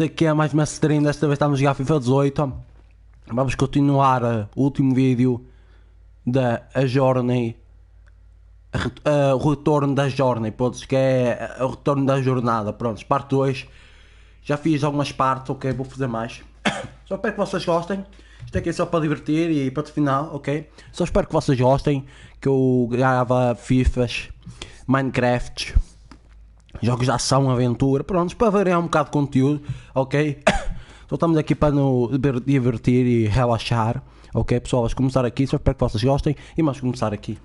Aqui é mais uma stream, desta vez estamos a jogar FIFA 18. Vamos continuar o último vídeo da Journey, o retorno da Journey, pronto, que é o retorno da jornada, pronto, parte 2. Já fiz algumas partes, ok, vou fazer mais. Só espero que vocês gostem. Isto aqui é só para divertir e para o final, ok? Só espero que vocês gostem, que eu grava FIFAs, Minecrafts, jogos de ação, aventura, pronto, para variar um bocado de conteúdo, ok? Então estamos aqui para nos divertir e relaxar, ok pessoal? Vamos começar aqui, só espero que vocês gostem e vamos começar aqui.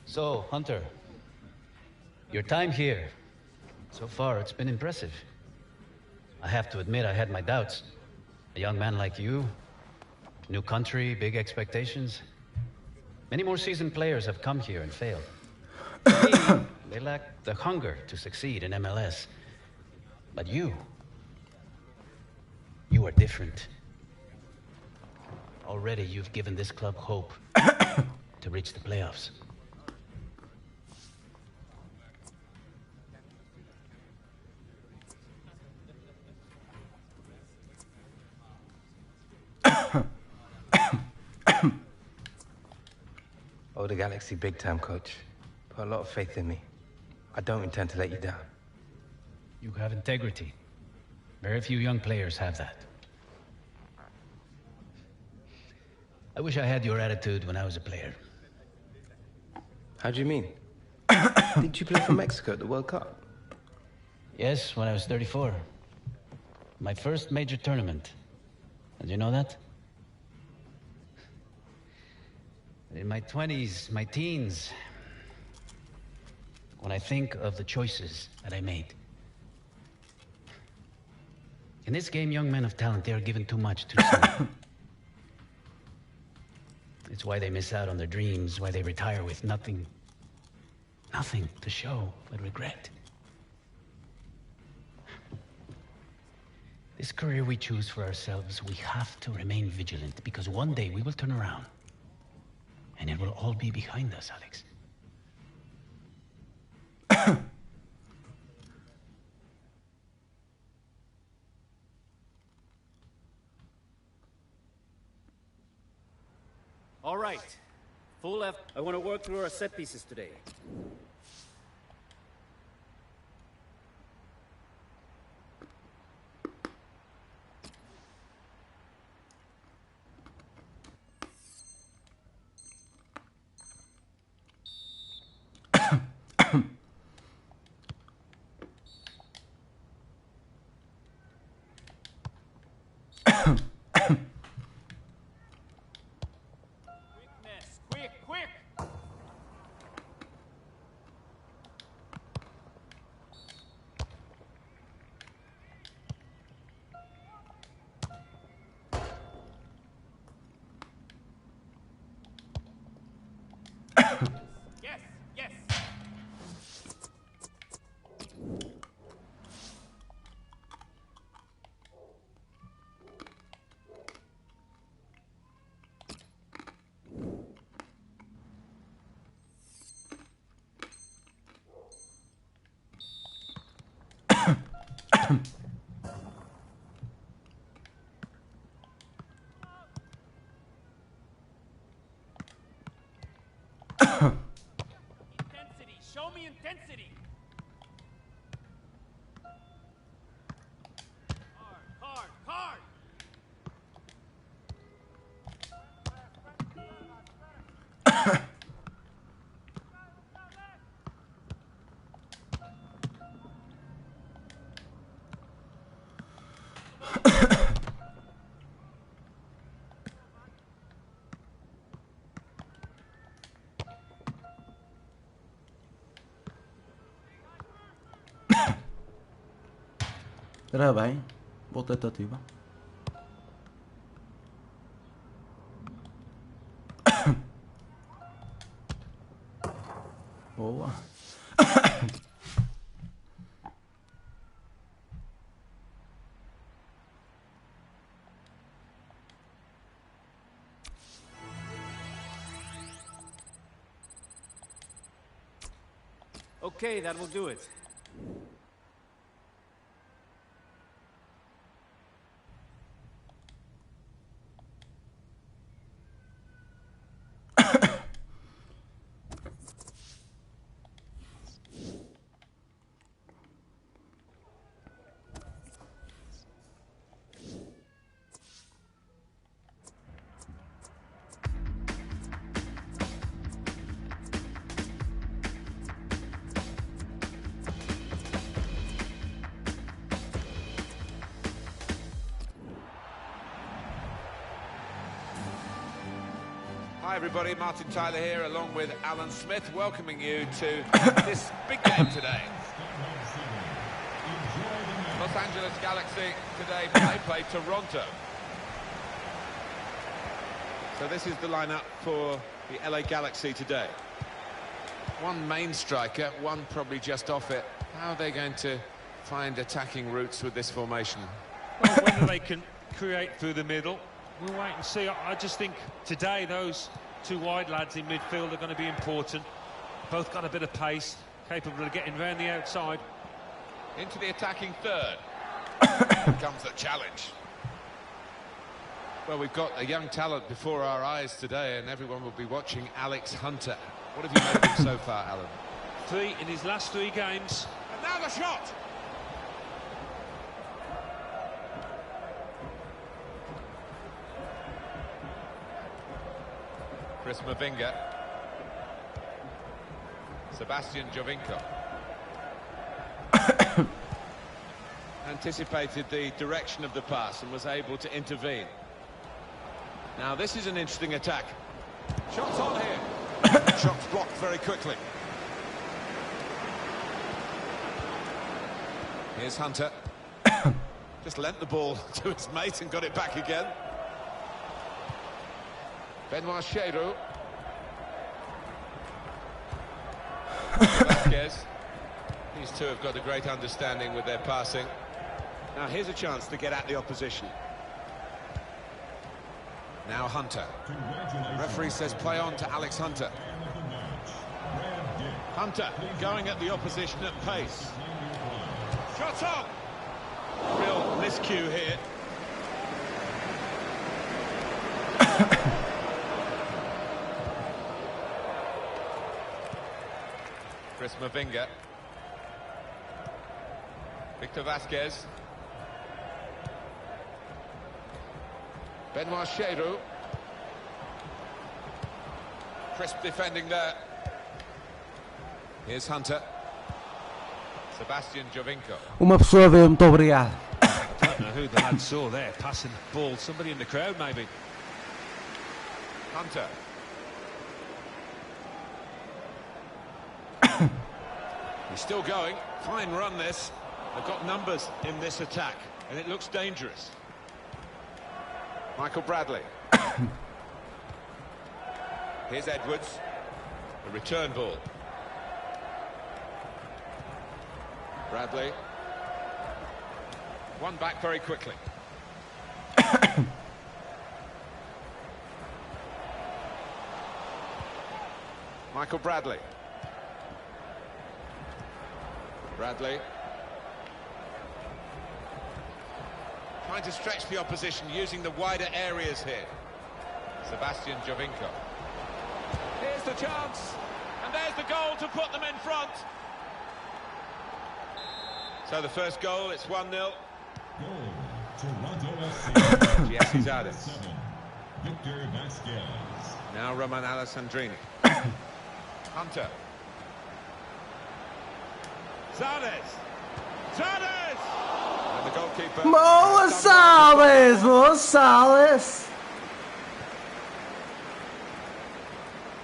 So, Hunter, your time here, so far it's been impressive. I have to admit I had my doubts. A young man like you, new country, big expectations. Many more seasoned players have come here and failed. They lack the hunger to succeed in MLS. But you are different. Already you've given this club hope to reach the playoffs. Oh, the Galaxy big time, coach. Put a lot of faith in me. I don't intend to let you down. You have integrity. Very few young players have that. I wish I had your attitude when I was a player. How do you mean? Did you play for Mexico at the World Cup? Yes, when I was 34. My first major tournament. Did you know that? In my 20s, my teens, when I think of the choices that I made. In this game, young men of talent, they are given too much too soon. It's why they miss out on their dreams, why they retire with nothing to show but regret. This career we choose for ourselves, we have to remain vigilant, because one day we will turn around. And it will all be behind us, Alex. All right. Full left. I want to work through our set pieces today. Quick! Intensity. Show me intensity. Hard, hard, hard. Era bem. Boa tentativa. Boa. Okay, that will do it. Hi everybody, Martin Tyler here along with Alan Smith welcoming you to this big game today. Los Angeles Galaxy today play Toronto. So this is the lineup for the LA Galaxy today. One main striker, one probably just off it. How are they going to find attacking routes with this formation? Well, whether they can create through the middle, we'll wait and see. I just think today those two wide lads in midfield are going to be important. Both got a bit of pace, capable of getting round the outside. Into the attacking third. Comes the challenge. Well, we've got a young talent before our eyes today, and everyone will be watching Alex Hunter. What have you made of him so far, Alan? 3 in his last 3 games. And now the shot! Chris Mavinga. Sebastian Jovinko. Anticipated the direction of the pass and was able to intervene. Now this is an interesting attack. Shots on here. Shots blocked very quickly. Here's Hunter. Just lent the ball to his mate and got it back again. Benoit Cheyrou. Vasquez. These two have got a great understanding with their passing. Now here's a chance to get at the opposition. Now Hunter. Referee says play on to Alex Hunter. Hunter going at the opposition at pace. Shot on! Real miscue here. Chris Mavinga. Victor Vasquez. Benoit Cheyrou. Crisp defending there. Here's Hunter. Sebastian Jovinko. Uma pessoa vê, muito obrigado. I don't know who the lad saw there, passing the ball. Somebody in the crowd, maybe. Hunter. He's still going. Fine run this. They've got numbers in this attack, and it looks dangerous. Michael Bradley. Here's Edwards. The return ball. Bradley. One back very quickly. Michael Bradley. Bradley. Trying to stretch the opposition using the wider areas here. Sebastian Jovinko. Here's the chance, and there's the goal to put them in front. So the first goal, it's 1-0. Now Roman Alessandrini. Hunter. Zardes. Zardes! And the goalkeeper. Gonçalves!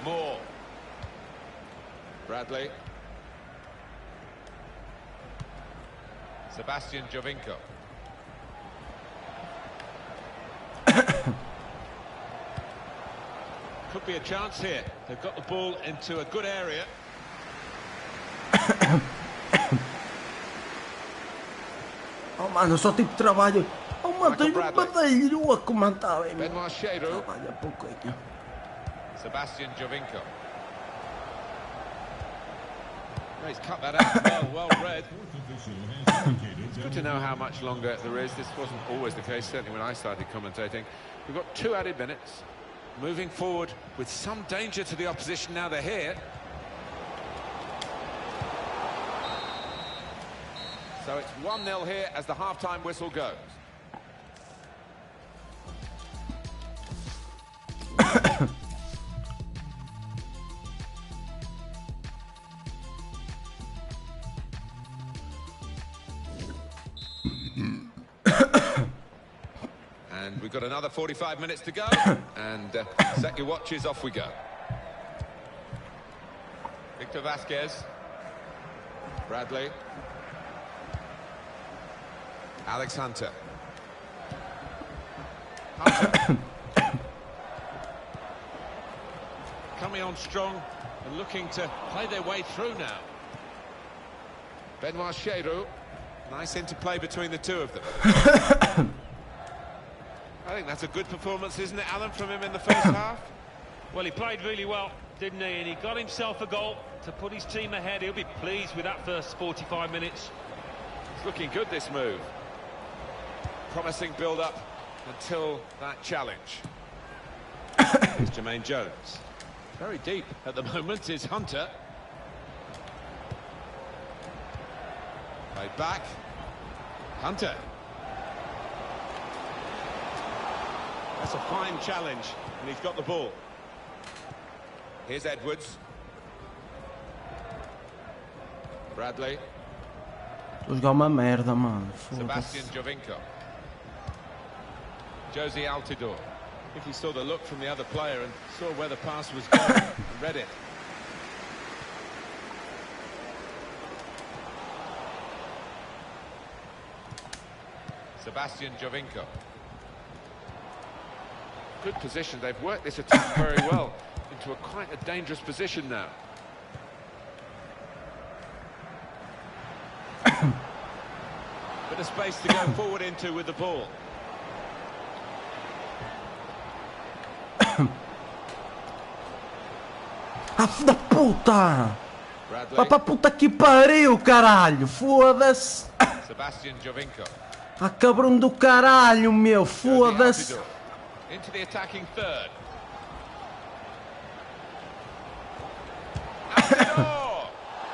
Moore. Bradley. Sebastian Jovinko. Could be a chance here. They've got the ball into a good area. Oh mano, eu só tenho trabalho. Oh mano, tenho um badalho a comentar. Benoit Cheiro. Trabalha pouquinho. Sebastian Jovinko. He's cut that out well read. It's good to know how much longer there is. This wasn't always the case, certainly when I started commentating. We've got 2 added minutes. Moving forward with some danger to the opposition now they're here. So it's 1-0 here as the half-time whistle goes. And we've got another 45 minutes to go. And set your watches, off we go. Victor Vasquez. Bradley. Alex Hunter. Coming on strong and looking to play their way through now. Benoit Cheiro. Nice interplay between the two of them. I think that's a good performance, isn't it, Alan, from him in the first half? Well, he played really well, didn't he? And he got himself a goal to put his team ahead. He'll be pleased with that first 45 minutes. It's looking good, this move. Promising build-up until that challenge. Here's Jermaine Jones. Very deep at the moment is Hunter. Played back. Hunter. That's a fine challenge, and he's got the ball. Here's Edwards. Bradley. Tô jogando uma merda, mano. Sebastian Jovinko. Josie Altidore. I think he saw the look from the other player and saw where the pass was going and read it. Sebastian Jovinko. Good position. They've worked this attack very well into quite a dangerous position now. Bit of space to go forward into with the ball. Ah, filho da puta! Vai pra puta que pariu, caralho! Foda-se! Sebastian Jovinko. Ah, cabrão do caralho, meu! Foda-se! Into the attacking third.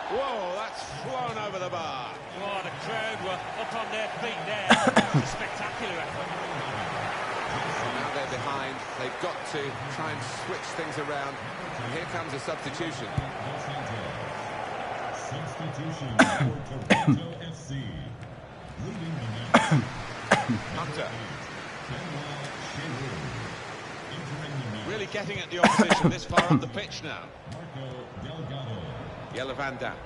Whoa, that's flown over the bar. Oh, the crowd were up on their feet there. It's a spectacular effort. Now they're behind. They've got to try and switch things around. And here comes a substitution. Hunter. Really getting at the opposition this far up the pitch now. Yellow Van Dam.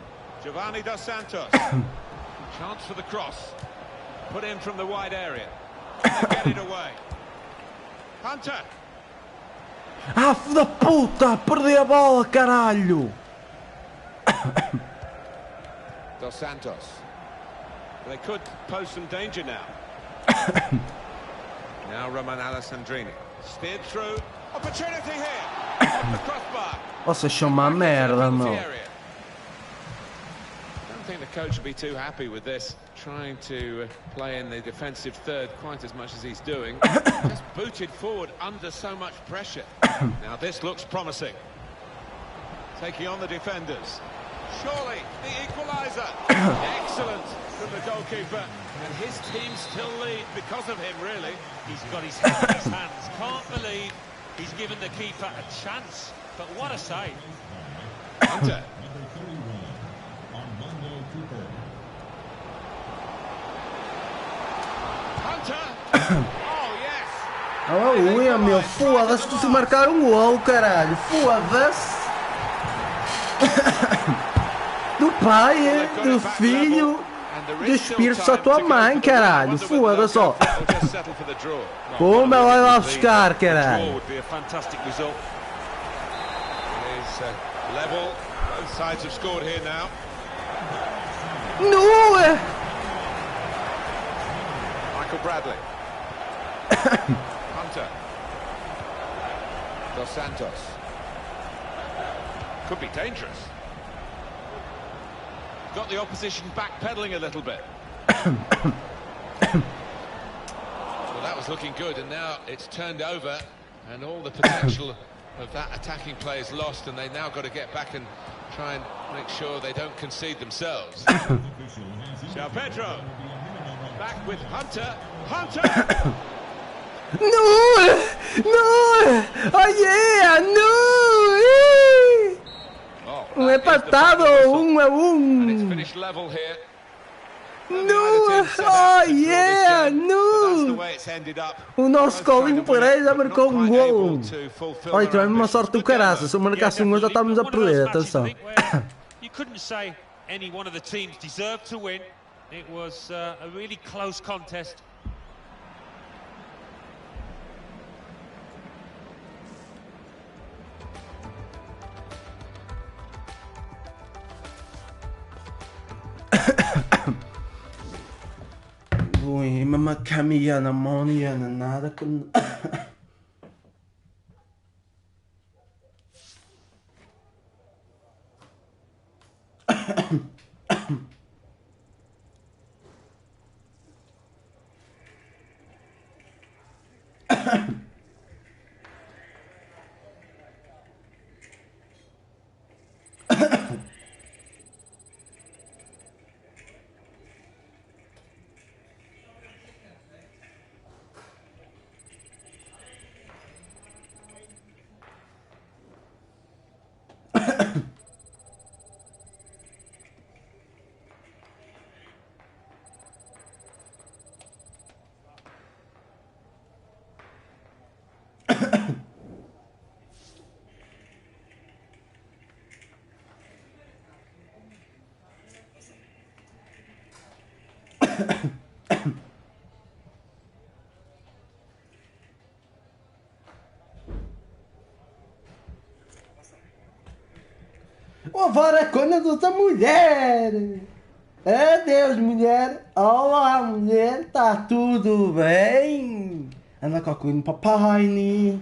Giovanni Dos Santos. Chance for the cross. Put in from the wide area. They get it away. Hunter. Ah, filho da puta! Perdi a bola, caralho! Dos Santos. They could pose some danger now. Now Roman Alessandrini. Steered through. Opportunity here. Off the crossbar. Vocês são uma merda, meu. Don't think the coach will be too happy with this, trying to play in the defensive third quite as much as he's doing. Just booted forward under so much pressure. Now this looks promising. Taking on the defenders. Surely the equaliser. Excellent from the goalkeeper. And his team still lead because of him, really. He's got his head in his hands. Can't believe he's given the keeper a chance. But what a save. Hunter. Hunter. Oh, yes. Aleluia, meu. Foda-se, tu se marcar um gol, caralho. Foda-se. Do pai, do filho, do espírito, a tua mãe, caralho. Foda-se, ó. Pumba, vai lá buscar, caralho. Level. Both sides have scored here now. No! Michael Bradley. Hunter. Dos Santos. Could be dangerous. Got the opposition backpedaling a little bit. Well, that was looking good, and now it's turned over, and all the potential of that attacking play is lost, and they now got to get back and try and make sure they don't concede themselves. João Pedro back with Hunter. Hunter. No! No! Oh yeah! No! Oh, empatado, 1-1. And it's finished level here. No! Oh yeah! No! O nosso Colinho Pereira já marcou um gol. Olha, tivemos uma sorte do caraça. Se eu marcasse um gol já estávamos a perder, atenção. You couldn't say any one of the teams deserved to win. It was a really close contest. Ui, mamma camia na monia na nada com. O VAR é coisa de outra mulher. Adeus, mulher. Olá, mulher. Tá tudo bem? Anda com a coisa no papai, né?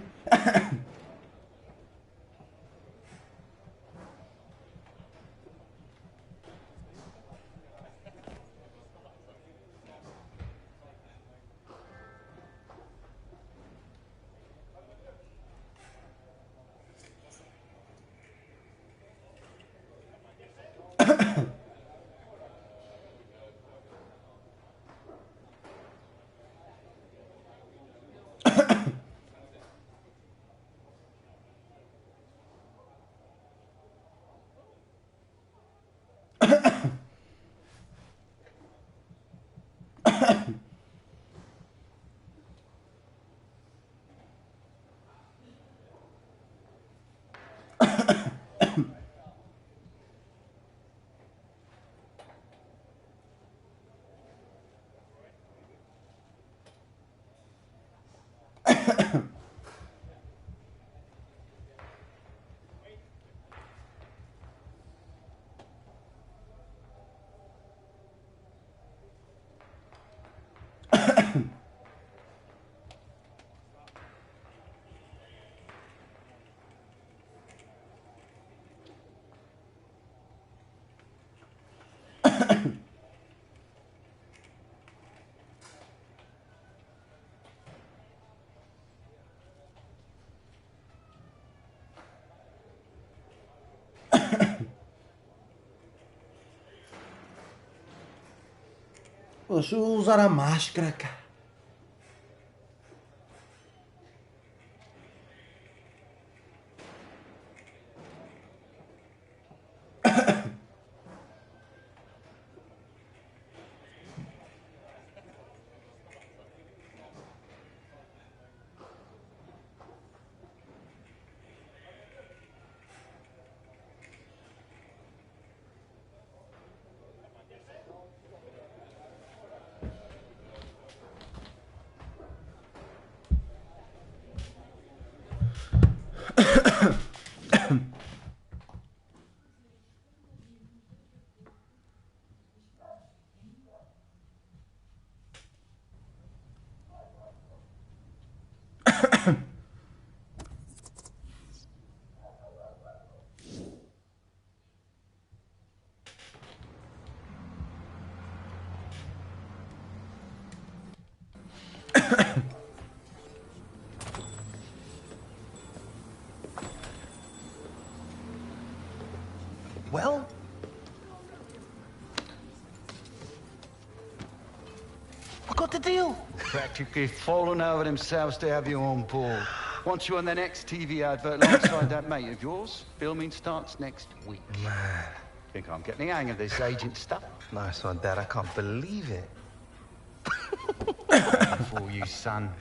Deixa eu usar a máscara, cara. Well? I got the deal. Practically fallen over themselves to have you on board. Want you on the next TV advert alongside that mate of yours. Filming starts next week. Man. Think I'm getting the hang of this agent stuff. Nice one, Dad. I can't believe it. For you, son.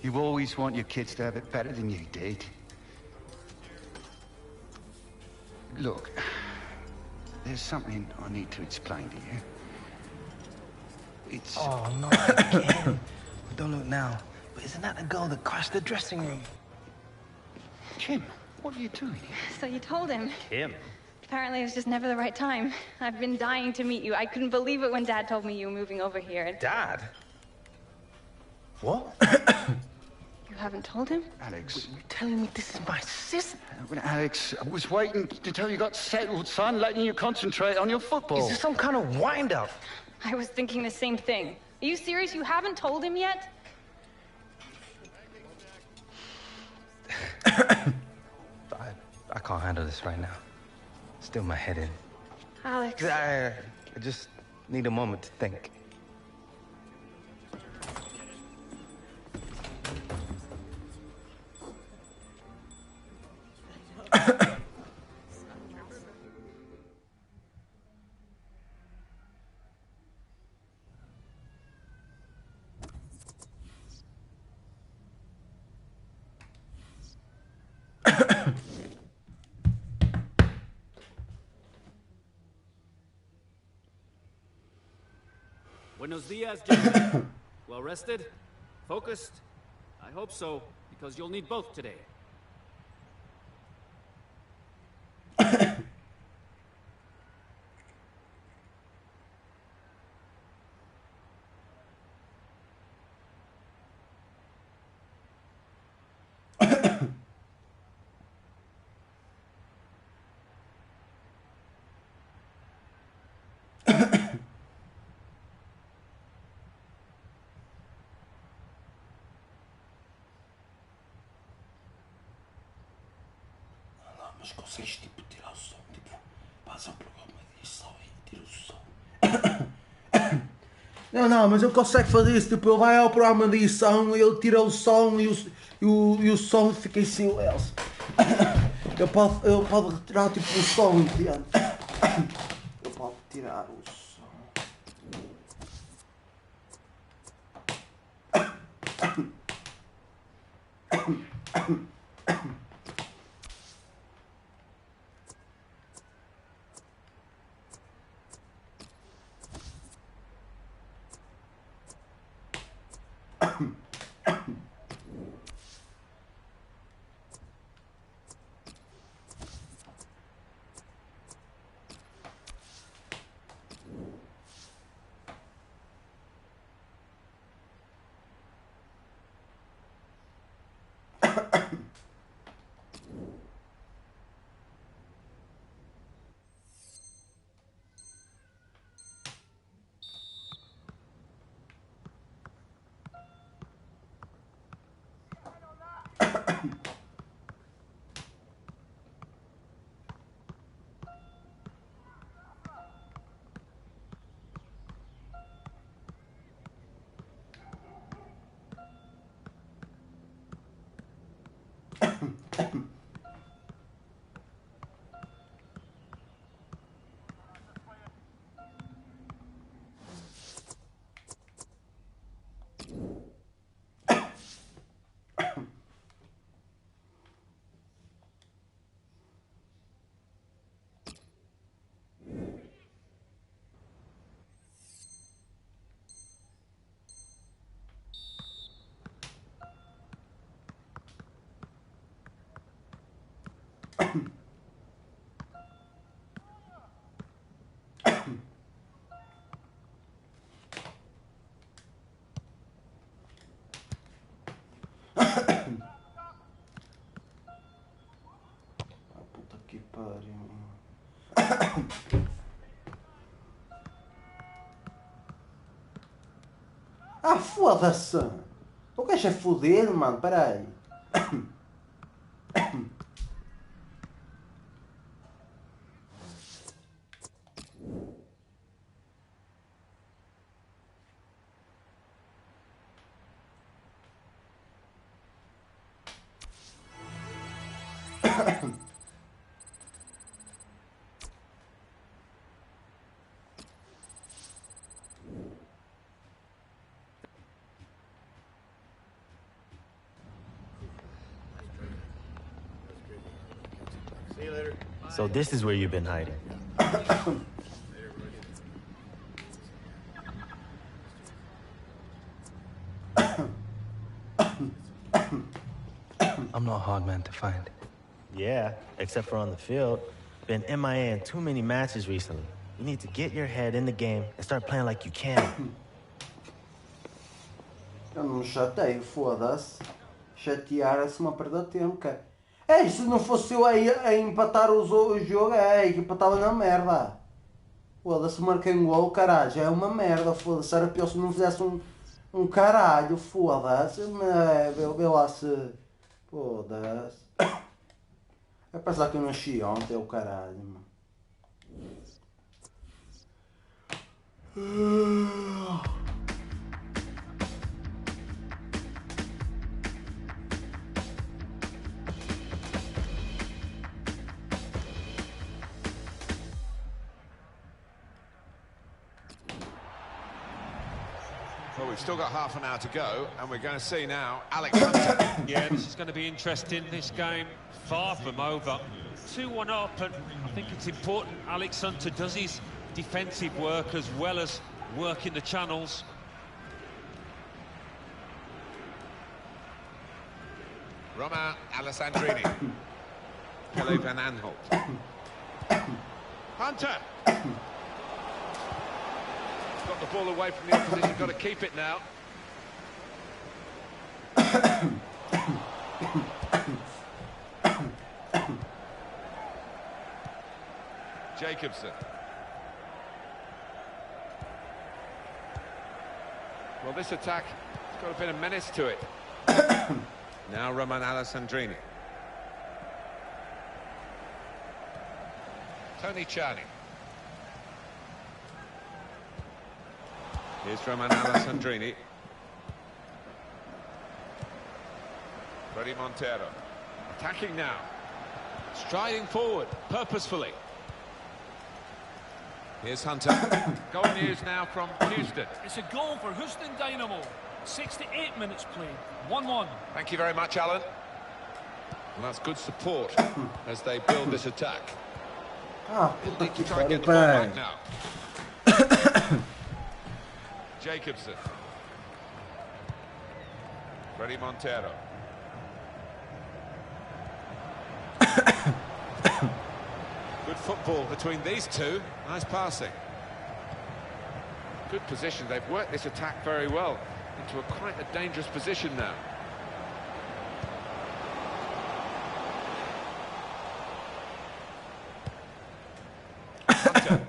You always want your kids to have it better than you did. Look, there's something I need to explain to you. It's... Oh, not again. Don't look now. But isn't that the girl that crashed the dressing room? Kim, what are you doing? So you told him. Kim? Apparently it was just never the right time. I've been dying to meet you. I couldn't believe it when Dad told me you were moving over here. Dad? What? You haven't told him? Alex. You're telling me this is my sister? Alex, I was waiting until you got settled, son, letting you concentrate on your football. Is this some kind of wind-up? I was thinking the same thing. Are you serious? You haven't told him yet? I can't handle this right now. Still my head in. Alex. I just need a moment to think. Buenos dias, gentlemen. Well rested? Focused? I hope so, because you'll need both today. Mas consegues tipo tirar o som, tipo, passa um programa de edição e tira o som. Não, mas ele consegue fazer isso, tipo, ele vai ao programa de edição e ele tira o som e o som fica em silêncio. Ele pode retirar tipo o som, entende? Ele pode tirar o som. Ah, foda-se! Tu queres é foder, mano? Peraí. So this is where you've been hiding. I'm not a hard man to find. Yeah, except for on the field. Been MIA in too many matches recently. You need to get your head in the game and start playing like you can. Eu não chateio, foda-se. Chatear é-se uma perda de tempo, cara. Ei, se não fosse eu a empatar o jogo, a equipa estava na merda. Foda-se, marquei um gol, caralho, já é uma merda, foda-se. Era pior se não fizesse um caralho, foda-se. Vê lá se... Foda-se. É pensar que eu nasci ontem, o caralho, mano. Well, we've still got half an hour to go, and we're going to see now Alex Hunter. Yeah, this is going to be interesting. This game far from over. 2-1 up, and I think it's important Alex Hunter does his defensive work as well as working the channels. Romain Alessandrini. Kelly Van Aanholt. Hunter! Got the ball away from the opposition, got to keep it now. Jacobson. Well, this attack has got a bit of menace to it. Now Romain Alessandrini. Tony Czarny. Here's Romain Alessandrini. Freddie Montero. Attacking now. Striding forward, purposefully. Here's Hunter. Goal news now from Houston. It's a goal for Houston Dynamo. 68 minutes played. 1-1. Thank you very much, Alan. Well, that's good support as they build this attack. He'll need to try and get the ball back now. Jacobson. Freddie Montero. Good football between these two. Nice passing. Good position. They've worked this attack very well into quite a dangerous position now. Hunter.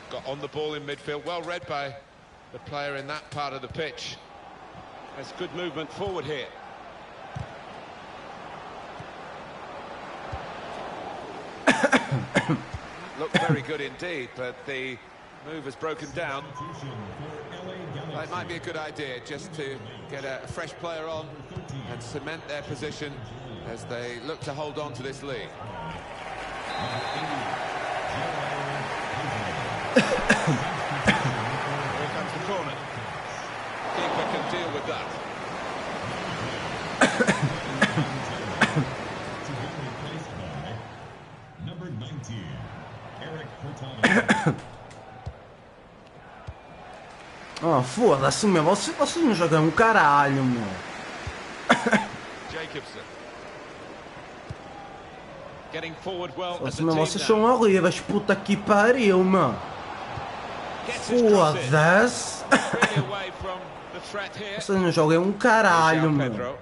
Got on the ball in midfield. Well read by the player in that part of the pitch. There's good movement forward here. Looked very good indeed, but the move has broken down. Well, it might be a good idea just to get a fresh player on and cement their position as they look to hold on to this lead. Here comes the corner. Keeper can deal with that. Number 19, Eric Hurtado. Ah, foda-se, meu. Vocês não jogam um caralho, meu. Jacobson. Getting forward well as a Meu, team vocês now. são horríveis, puta que pariu, meu. Foda-se. Really away from the threat here. Vocês não jogam um caralho, meu. Pedro.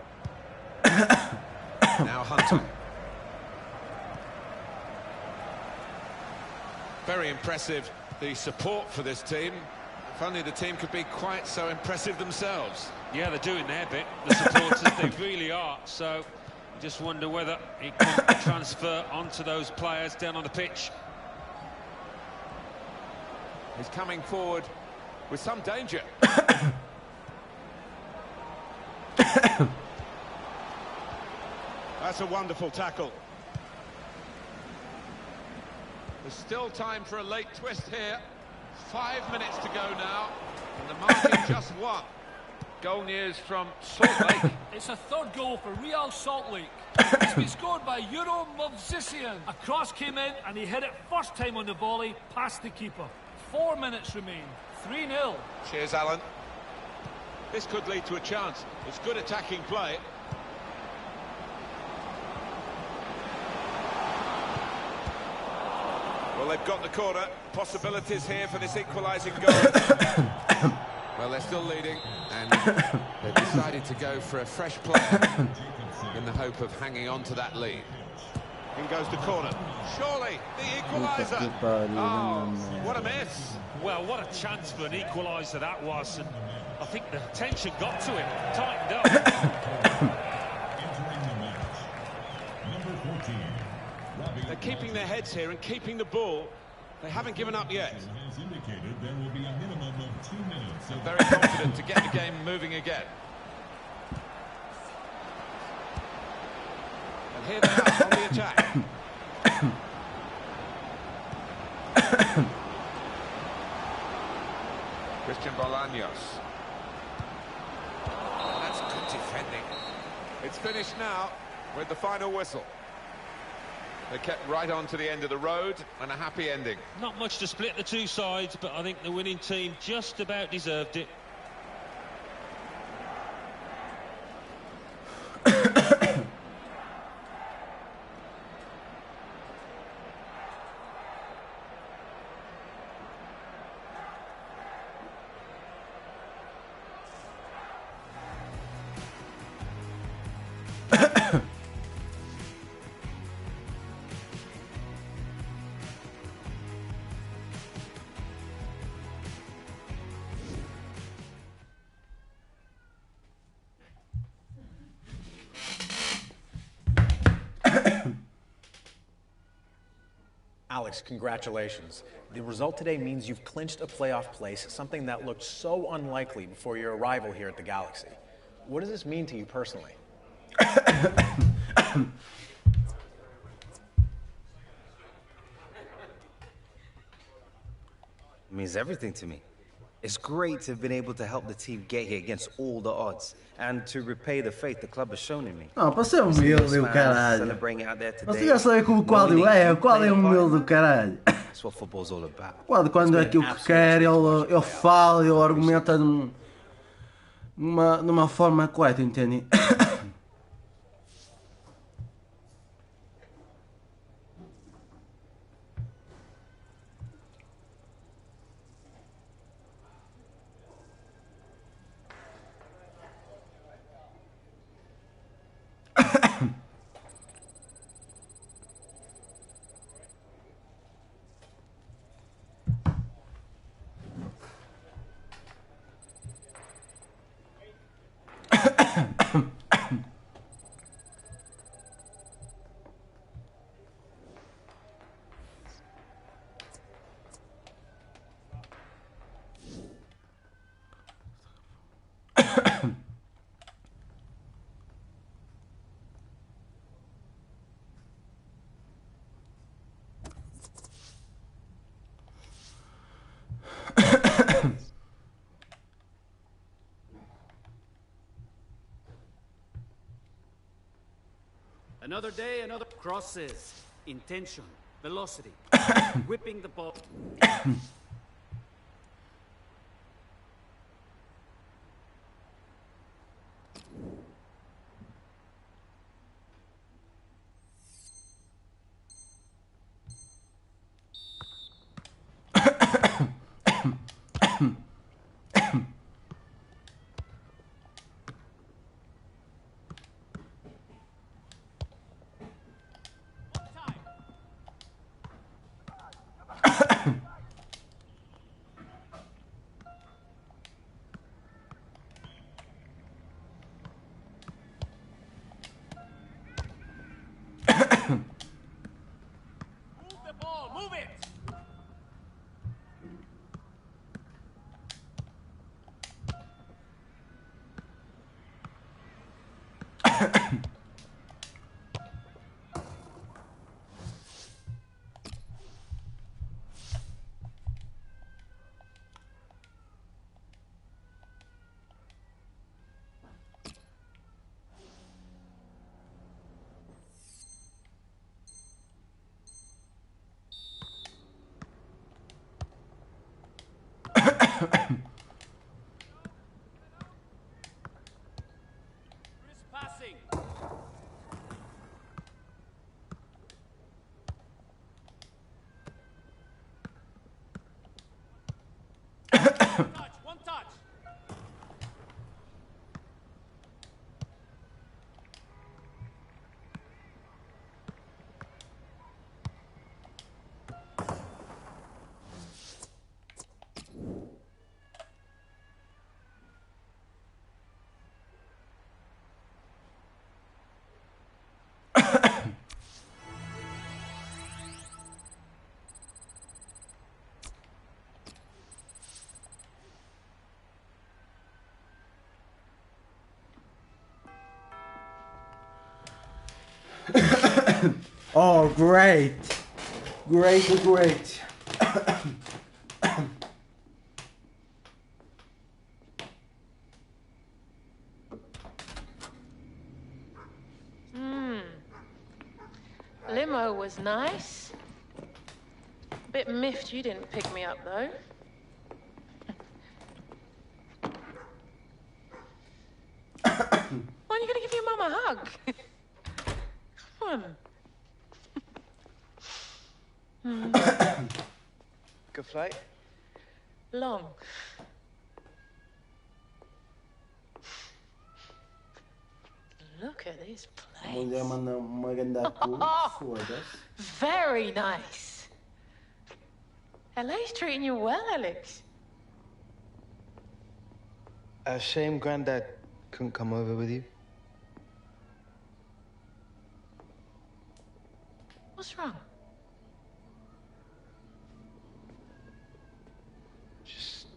Now Hunter. Very impressive, the support for this team. If only the team could be quite so impressive themselves. Yeah, they're doing their bit, the supporters, they really are. So, you just wonder whether it can transfer onto those players down on the pitch. He's coming forward with some danger. That's a wonderful tackle. There's still time for a late twist here. 5 minutes to go now, and the marking just one. Goal news from Salt Lake. It's a third goal for Real Salt Lake. It's been scored by Euro Movsisian. A cross came in, and he hit it first time on the volley, past the keeper. 4 minutes remain. 3-0. Cheers, Alan. This could lead to a chance. It's good attacking play. Well, they've got the corner. Possibilities here for this equalising goal. Well, they're still leading, and they've decided to go for a fresh player in the hope of hanging on to that lead. In goes the corner. Surely, the equaliser. Oh, what a miss. Well, what a chance for an equaliser that was. And I think the tension got to him, tightened up. They're keeping their heads here and keeping the ball. They haven't given up yet. I'm very confident to get the game moving again. And here they are on the attack. Christian Bolaños. That's good defending. It's finished now with the final whistle. They kept right on to the end of the road, and a happy ending. Not much to split the two sides, but I think the winning team just about deserved it. Alex, congratulations. The result today means you've clinched a playoff place, something that looked so unlikely before your arrival here at the Galaxy. What does this mean to you personally? It means everything to me. It's great to have been able to help the team get here against all the odds and to repay the faith the club has shown in me. Não, para ser humilde, o caralho. Você já sabe como o quadro é humilde do caralho. That's what football's all about. Quando é aquilo que quer, ele fala, ele argumenta numa forma correta, entende? Another day, another crosses, intention, velocity, whipping the ball. Passing. One touch. Oh, great. Great. Limo was nice. Bit miffed you didn't pick me up, though. When are you gonna give your mum a hug? Come on. Good flight? Long. Look at this place. Very nice. LA's treating you well, Alex. Shame Granddad couldn't come over with you. What's wrong? Just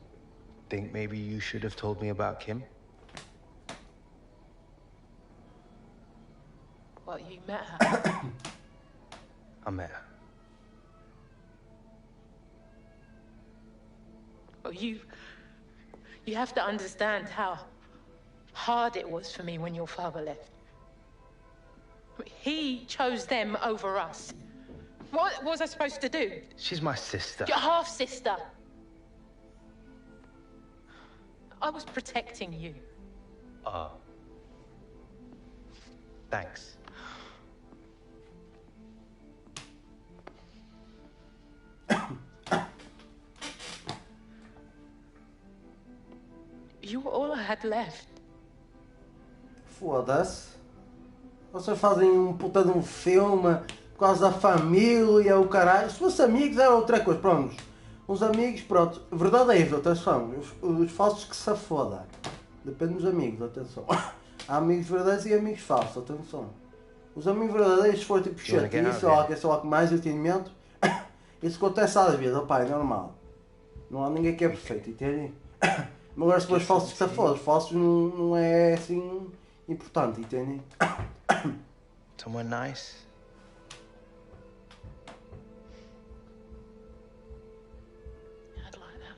think maybe you should have told me about Kim. Well, you met her. I met her. Well, you have to understand how hard it was for me when your father left. He chose them over us. What was I supposed to do? She's my sister. Your half-sister. I was protecting you. Thanks. You were all I had left. Foda-se. Vocês fazem um puta de um filme por causa da família, o caralho. Se fosse amigos era outra coisa, pronto. Uns amigos, pronto. Verdadeiros, atenção. Os falsos que se foda. Depende dos amigos, atenção. Há amigos verdadeiros e amigos falsos, atenção. Os amigos verdadeiros, se for tipo chatice ou quer só mais entendimento, isso acontece às vezes, opá, é normal. Não há ninguém que é perfeito, entende? Mas agora se for os falsos que se foda, os falsos não é assim importante, entende? Somewhere nice. I'd like that.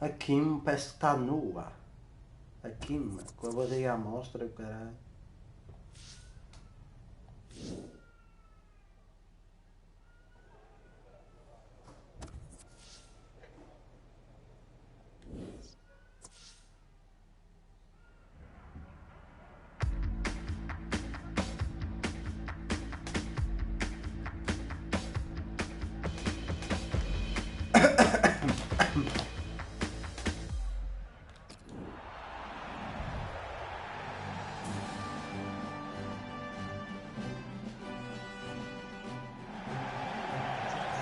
A Kim parece que está nua. A Kim, com a barriga à mostra, o caralho.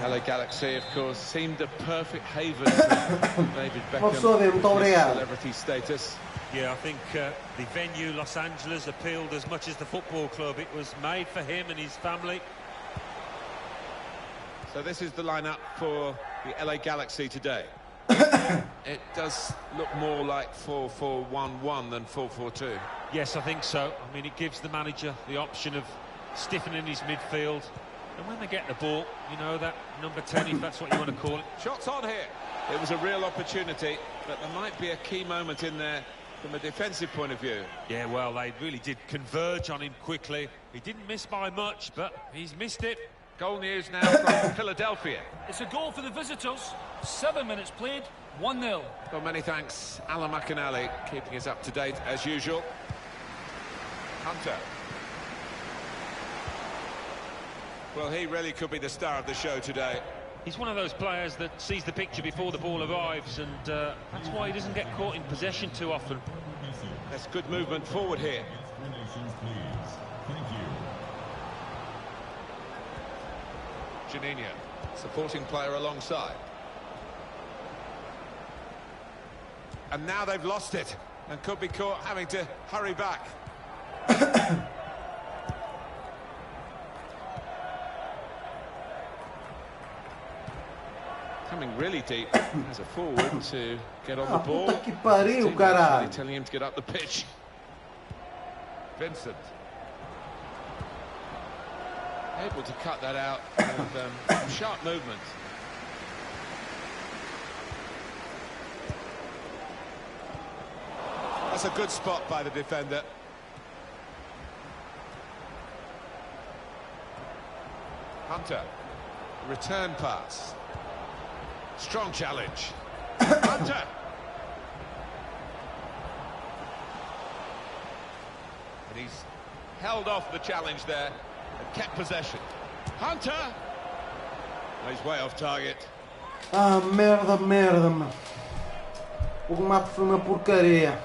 LA Galaxy, of course, seemed a perfect haven for David Beckham's celebrity status. Yeah, I think the venue, Los Angeles, appealed as much as the football club. It was made for him and his family. So this is the lineup for the LA Galaxy today. It does look more like 4-4-1-1 than 4-4-2. Yes, I think so. I mean, it gives the manager the option of stiffening his midfield. And when they get the ball, you know, that number 10, if that's what you want to call it. Shots on here. It was a real opportunity, but there might be a key moment in there from a defensive point of view. Yeah, well, they really did converge on him quickly. He didn't miss by much, but he's missed it. Goal news now from Philadelphia. It's a goal for the visitors. 7 minutes played, 1-0. Well, many thanks, Alan McAnally, keeping us up to date as usual. Hunter. Well, he really could be the star of the show today. He's one of those players that sees the picture before the ball arrives, and that's why he doesn't get caught in possession too often. That's good movement forward here. Janina, supporting player alongside. And now they've lost it and could be caught having to hurry back. Coming really deep as a forward to get on the ball. Puta que pariu, caralho. Telling him to get up the pitch. Vincent. Able to cut that out with sharp movement. That's a good spot by the defender. Hunter. Return pass. Strong challenge. Hunter. And he's held off the challenge there and kept possession. Hunter. Well, he's way off target. Ah, merda, merda, mano. O mapa foi uma porcaria.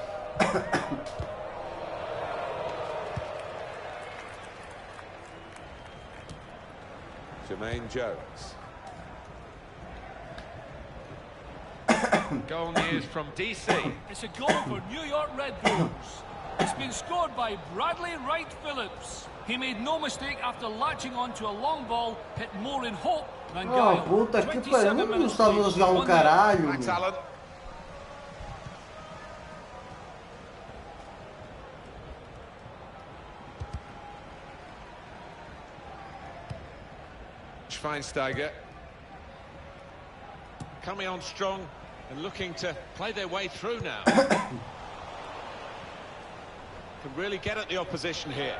Jermaine Jones. Goal news from DC. It's a goal for New York Red Bulls. It's been scored by Bradley Wright Phillips. He made no mistake after latching onto a long ball, hit more in hope than guile. Oh, puta que pariu. Não estava a jogar caralho. Thanks, Alan. Schweinsteiger. Coming on strong and looking to play their way through now. Can really get at the opposition here.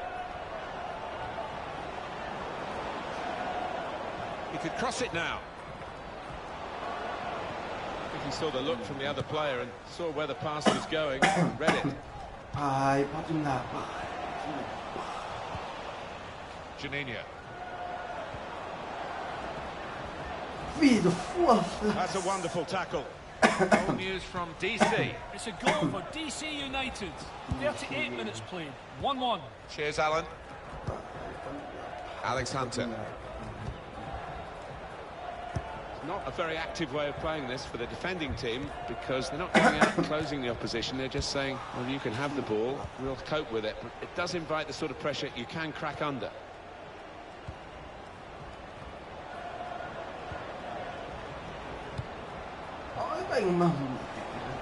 He could cross it now. I think he saw the look from the other player and saw where the pass was going and read it. Ai, pode me dar. Janina. Filho, foda-se. That's a wonderful tackle. Goal news from DC. It's a goal for DC United. 38 minutes played, 1-1. Cheers, Alan. Alex Hunter. Not a very active way of playing this for the defending team because they're not going out and closing the opposition. They're just saying, well, you can have the ball, we'll cope with it. But it does invite the sort of pressure you can crack under.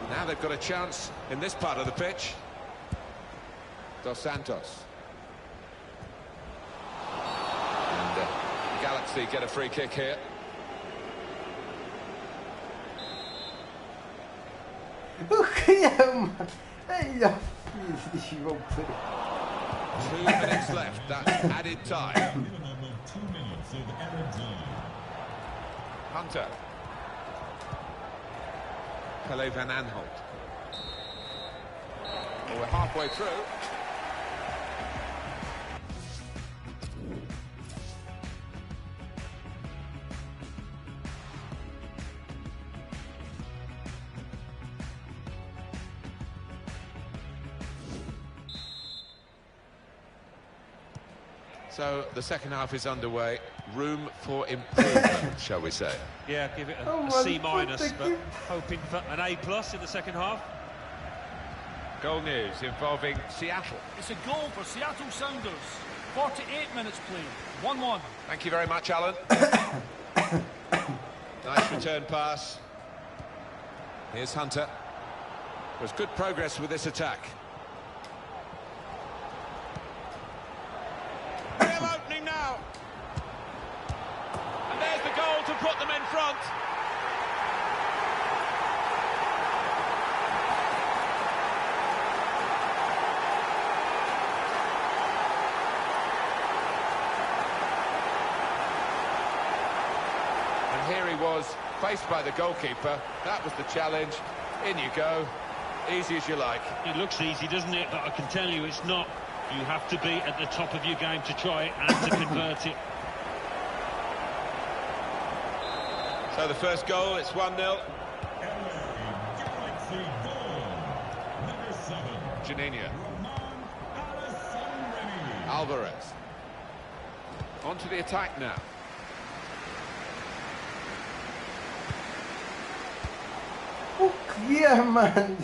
Now they've got a chance in this part of the pitch. Dos Santos. And the Galaxy get a free kick here. Eu queria... Ai, 2 minutes left, that's added time. Hunter. Pele van Aanholt. Well, we're halfway through. So the second half is underway. Room for improvement, shall we say? Yeah, give it a C-, but hoping for an A+ in the second half. Goal news involving Seattle. It's a goal for Seattle Sounders. 48 minutes played, 1-1. Thank you very much, Alan. Nice return pass. Here's Hunter. There's good progress with this attack. Real opening now. And there's the goal to put them in front. And here he was, faced by the goalkeeper. That was the challenge. In you go. Easy as you like. It looks easy, doesn't it? But I can tell you it's not. You have to be at the top of your game to try it and to convert it. So the first goal, it's 1-0. Janina. Alvarez. On to the attack now. O que é, mano?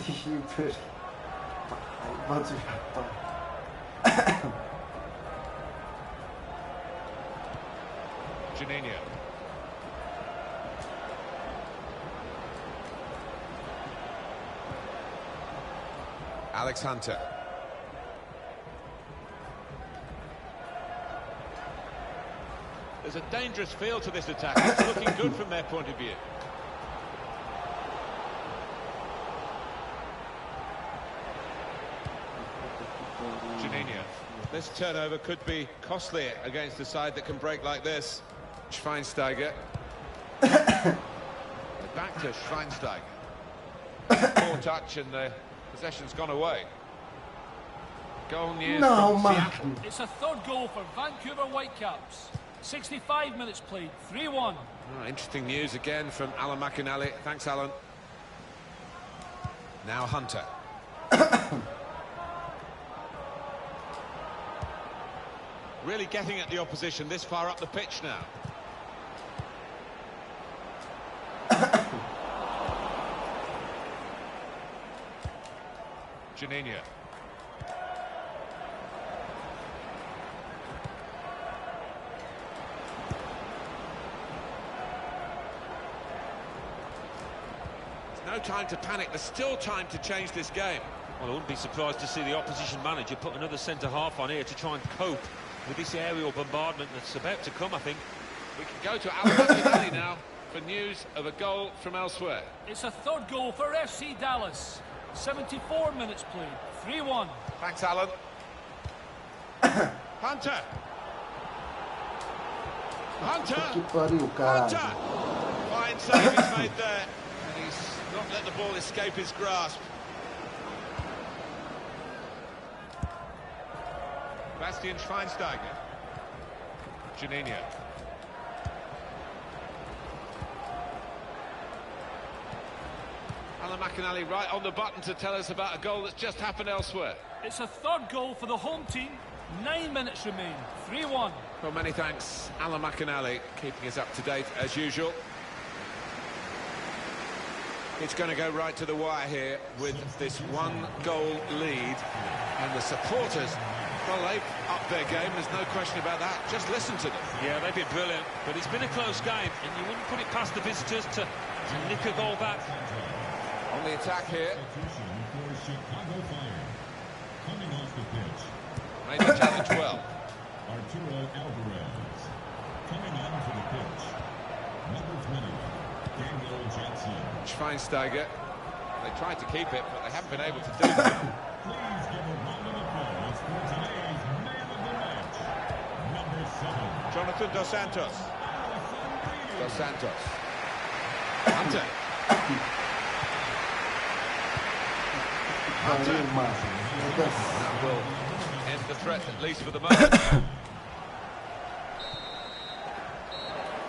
Janina. Alex Hunter. There's a dangerous feel to this attack. It's looking good from their point of view. Janina. This turnover could be costly against a side that can break like this. Schweinsteiger. Back to Schweinsteiger. Poor touch and the possession's gone away. Goal news from Seattle. It's a third goal for Vancouver Whitecaps. 65 minutes played, 3-1. Oh, interesting news again from Alan McInally. Thanks, Alan. Now Hunter. Really getting at the opposition this far up the pitch now. Janina. No time to panic. There's still time to change this game. Well, I wouldn't be surprised to see the opposition manager put another centre-half on here to try and cope with this aerial bombardment that's about to come, I think. We can go to Alan McInally now for news of a goal from elsewhere. It's a third goal for FC Dallas. 74 minutes played, 3-1. Thanks, Alan. Hunter. Hunter. Hunter. Fine save he's made there. And he's not let the ball escape his grasp. Bastian Schweinsteiger. Janina. Alan McInally right on the button to tell us about a goal that's just happened elsewhere. It's a third goal for the home team. 9 minutes remain. 3-1. Well, many thanks, Alan McInally, keeping us up to date as usual. It's going to go right to the wire here with this one-goal lead. And the supporters, well, they've upped their game, there's no question about that. Just listen to them. Yeah, they've been brilliant, but it's been a close game, and you wouldn't put it past the visitors to nick a goal back. On the attack here. Made the challenge well. Arturo Alvarez. Coming on to the pitch. Number 20, Daniel Jensen. Schweinsteiger. They tried to keep it, but they haven't been able to do that. Please give a round of applause for today's man of the match. Number 7. Jonathan Dos Santos. Dos Santos. Hunter. That will end the threat, at least for the moment.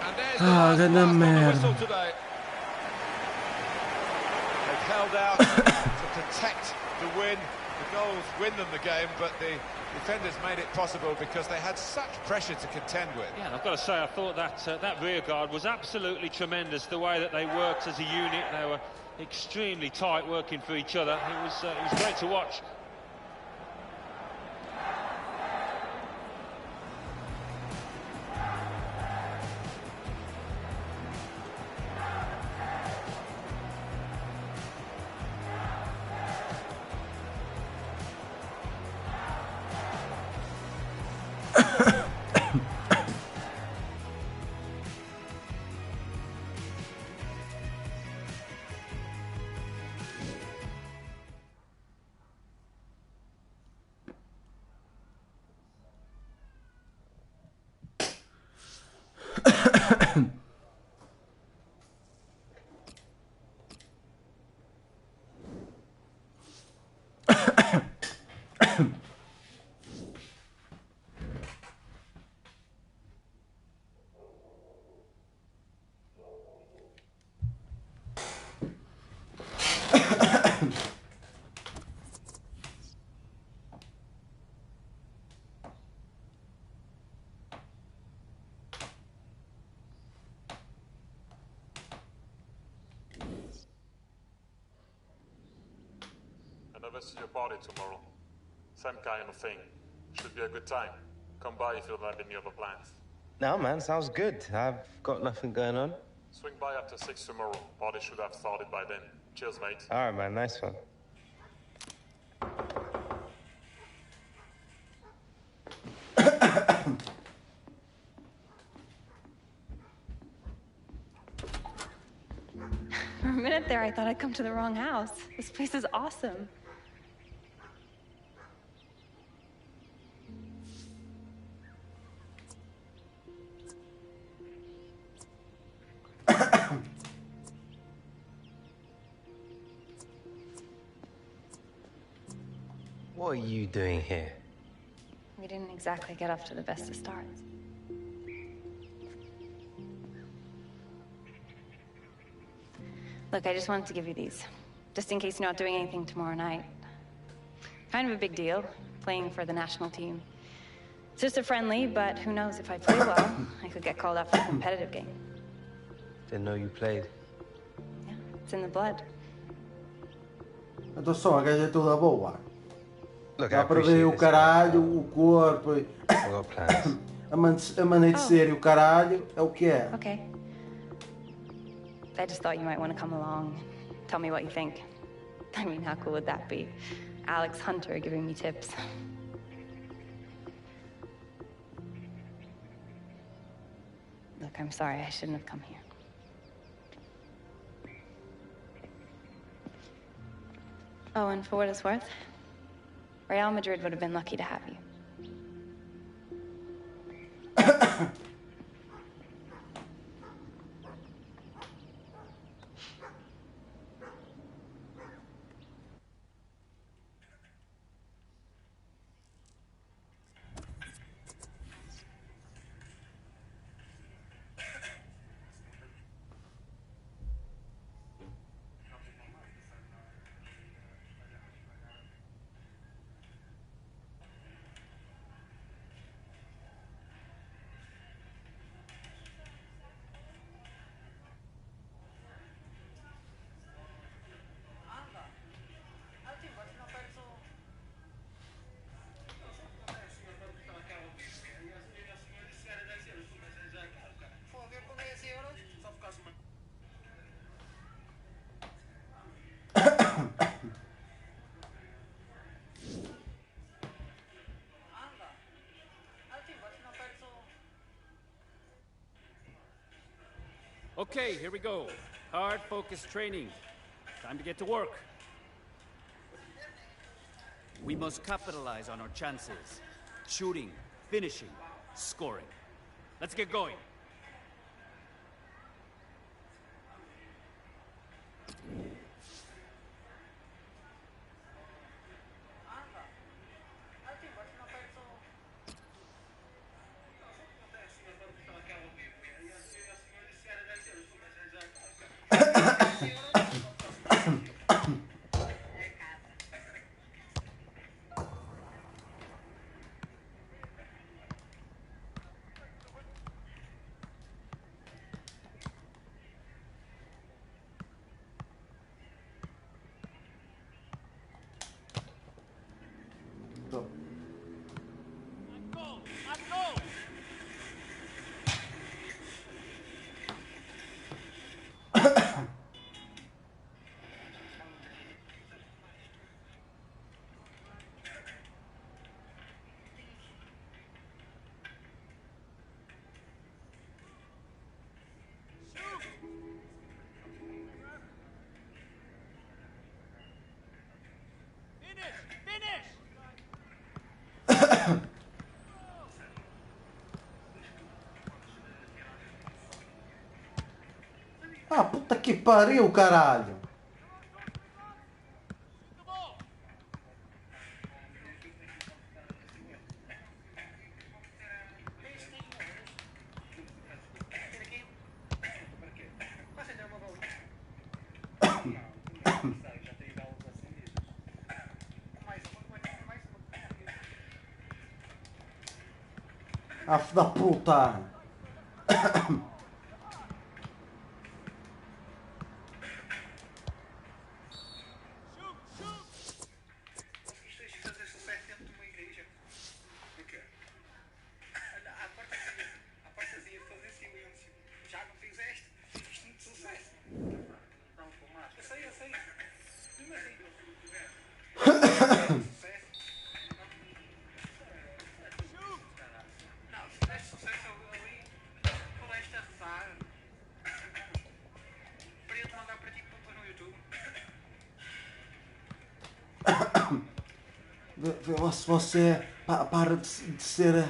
And there's the last on the whistle today. They've held out to protect the win. The goals win them the game, but the defenders made it possible because they had such pressure to contend with. Yeah, and I've got to say, I thought that that rear guard was absolutely tremendous, the way that they worked as a unit. They were extremely tight, working for each other. It was great to watch. I'll visit your party tomorrow. Same kind of thing. Should be a good time. Come by if you don't have any other plans. No, man, sounds good. I've got nothing going on. Swing by after 6 tomorrow. Party should have started by then. Cheers, mate. All right, man. Nice one. For a minute there, I thought I'd come to the wrong house. This place is awesome. What are you doing here? We didn't exactly get off to the best of starts. Look, I just wanted to give you these, just in case you're not doing anything tomorrow night. Kind of a big deal, playing for the national team. It's just a friendly, but who knows, if I play well, I could get called up for a competitive game. Didn't know you played. Yeah, it's in the blood. Atenção, a gaja é toda boa. Look, Dá para ver o caralho, o corpo. I got plans. A maneira de ser e o caralho é o que é. Okay. I just thought you might want to come along, tell me what you think. I mean, how cool would that be? Alex Hunter giving me tips. Look, I'm sorry, I shouldn't have come here. Oh, and for what it's worth, Real Madrid would have been lucky to have you. Okay, here we go. Hard focused training. Time to get to work. We must capitalize on our chances. Shooting, finishing, scoring. Let's get going. Ah, puta que pariu, caralho. Ah, filho da puta. se você para de ser...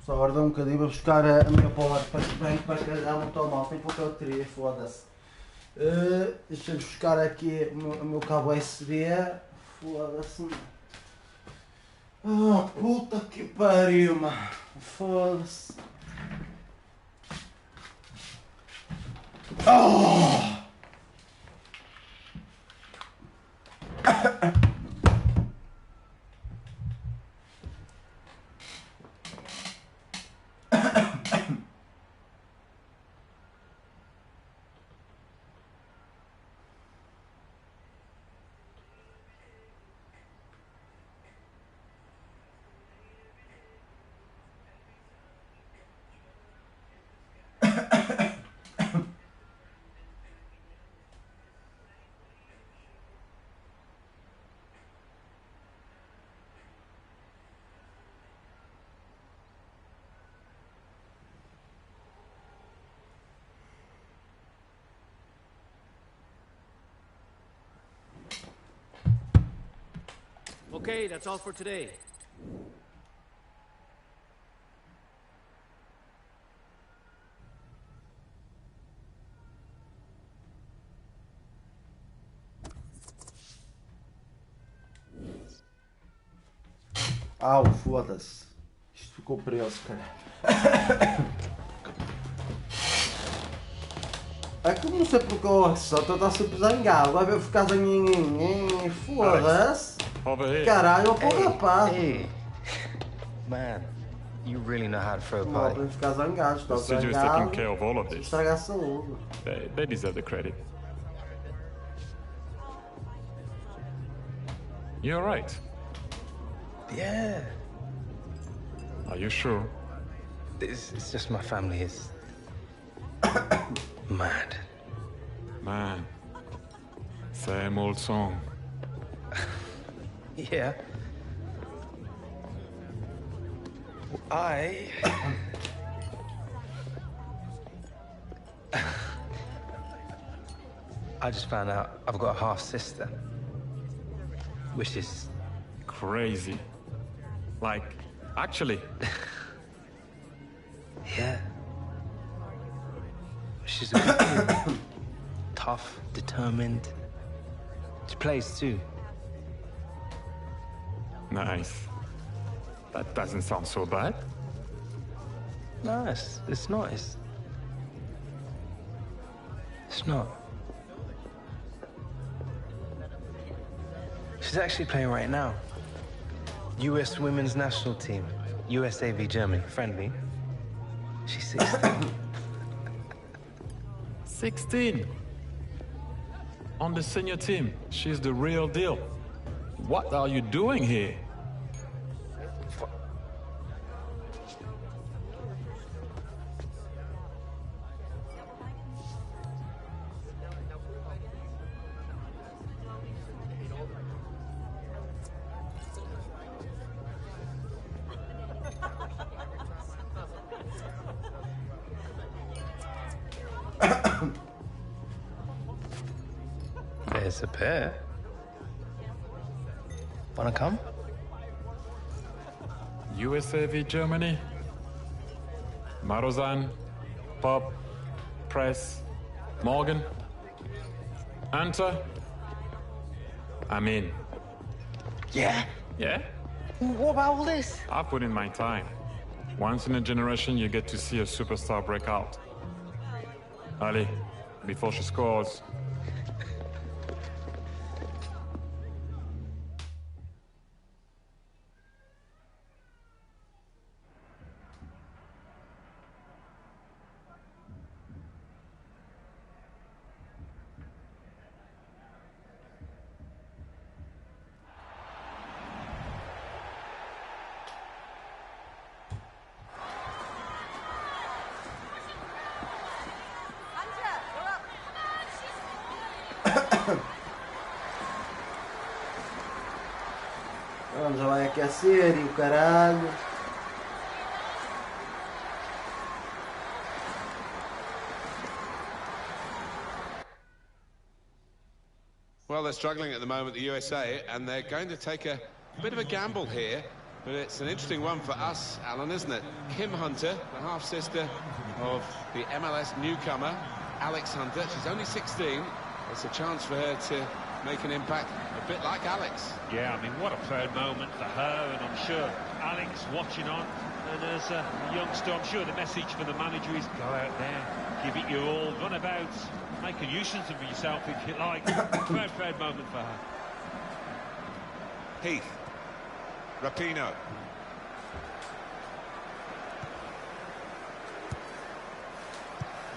Só agora dá um bocadinho para buscar a minha bola para calhar, não estou mal, tem pouca bateria, foda-se. Deixa-me buscar aqui o meu cabo USB, foda-se. Oh, puta que pariu, mano, foda-se. Oh! Okay, that's all for today. Au, foda-se. Isto ficou preso, cara. É que eu não sei porque eu só estou sempre zangado. Vai ver ficar zanguinho. Foda-se. Caralho, eu vou rapaz. Hey, man, you really know how to throw a Não, party. para ficar zangado. Estou Studio is taking zangado. care of all of this. Estragar a saúde. They deserve the credit. You're right. Yeah. Are you sure? It's just my family is mad. Man, same old song. Yeah. I just found out I've got a half sister, which is Crazy. Like, actually. yeah. She's wicked, tough, determined. She plays too. Nice. That doesn't sound so bad. No, it's not. It's not. She's actually playing right now. US women's national team. USA v Germany. Friendly. She's 16. 16. On the senior team. She's the real deal. What are you doing here? There's a pair. Wanna come? USA v Germany. Marozan, Pop, Press, Morgan, Enter. I'm in. Yeah? Yeah? What about all this? I put in my time. Once in a generation, you get to see a superstar break out. Ali, before she scores. Já vai aquecer e o caralho. Well, they're struggling at the moment, the USA, and they're going to take a bit of a gamble here But it's an interesting one for us, Alan, isn't it? Kim Hunter, the half-sister of the MLS newcomer, Alex Hunter. She's only 16. It's a chance for her to make an impact, a bit like Alex. Yeah, I mean, what a proud moment for her, and I'm sure Alex watching on. And as a youngster, I'm sure the message for the manager is go out there, give it your all, run about, make a nuisance of yourself if you like. Proud moment for her. Heath. Rapinoe.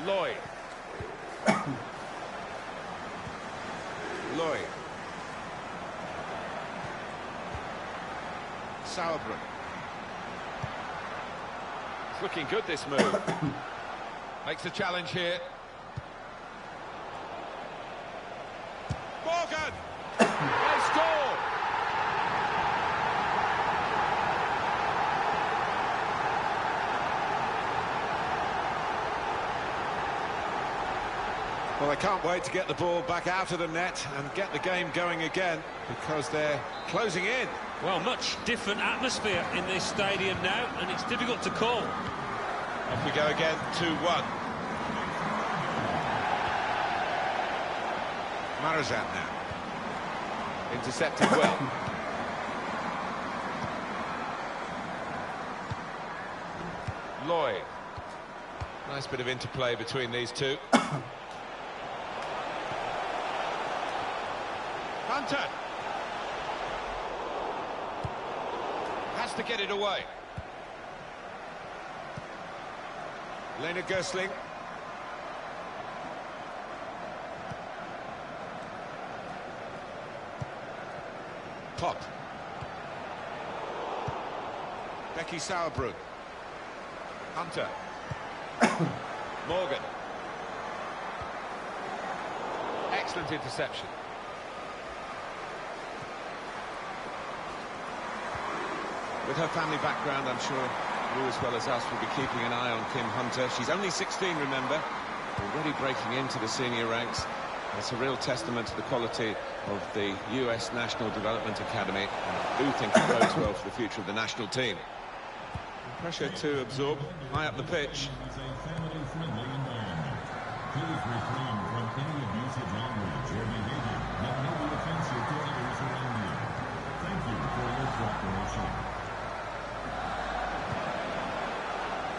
Lloyd. Lloyd. Sauerbruch. It's looking good, this move. Makes a challenge here. Morgan! They score! Well, they can't wait to get the ball back out of the net and get the game going again, because they're closing in. Well, much different atmosphere in this stadium now, and it's difficult to call. Off we go again, 2-1. Marazan now. Intercepted well. Lloyd. Nice bit of interplay between these two. Hunter has to get it away. Lena Gersling. Pop. Becky Sauerbruch. Hunter. Morgan. Excellent interception. With her family background, I'm sure you as well as us will be keeping an eye on Kim Hunter. She's only 16, remember, already breaking into the senior ranks. It's a real testament to the quality of the US National Development Academy. I do think it bodes well for the future of the national team. Pressure to absorb, high up the pitch. Please refrain from any abusive language or behavior that may be offensive to others around you. Thank you for your cooperation.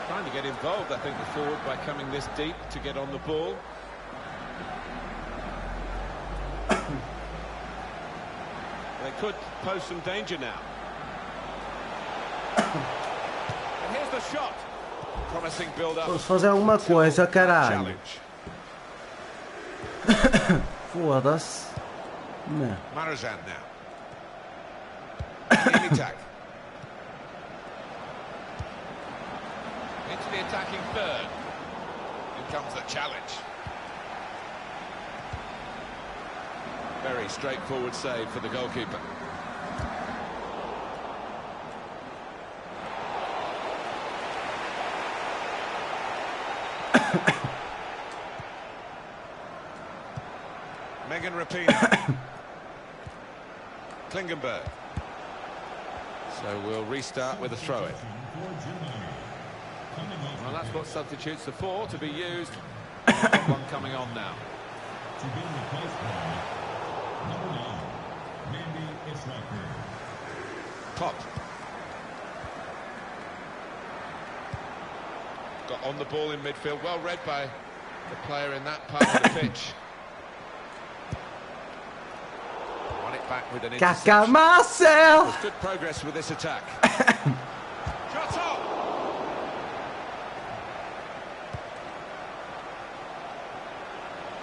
Trying to get involved, I think, the forward by coming this deep to get on the ball. They could pose some danger now. And here's the shot. Promising build-up. Posso fazer alguma coisa, caralho. Foda-se. Não. Marazan now. Attack. Into the attacking third. In comes the challenge. Very straightforward save for the goalkeeper. Megan Rapinoe. Klingenberg. So we'll restart with a throw-in. Well, that's what substitutes are for, to be used. One coming on now. To be replaced by number 9, Mandy Israker. Pop. Got on the ball in midfield, well read by the player in that part of the pitch. Won it back with an interception. There's good progress with this attack. Shot on!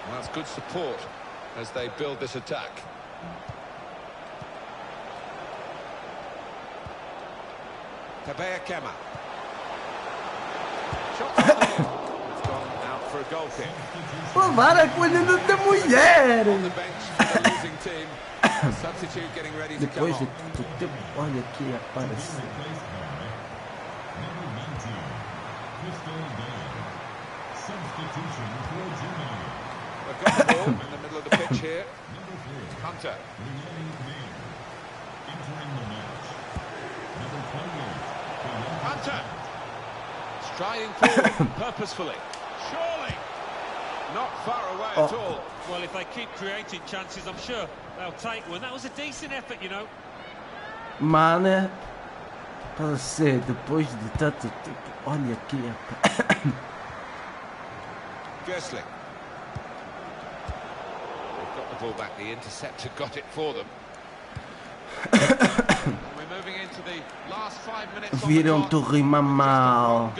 Well, that's good support as they build this attack. Tabea Kema. Shot on there. It's gone out for a goal kick. Pô, para com ele não tem mulher. On the bench for the losing team. Substitute getting ready to come Depois de on. tudo tempo, olha aqui, apareceu. Number 19, Crystal Day. Substitution for Germany. They've got the ball in the middle of the pitch here. Hunter. Entering the match. Number Hunter. Striding forward purposefully. Surely. Not far away at all. Well, if they keep creating chances, I'm sure they'll take one. That was a decent effort, you know. Mano, para ser depois de tanto tempo. Olha aqui, Gosling. They've got the ball back. The interceptor got it for them. We're moving into the last 5 minutes. Viram-te rima mal.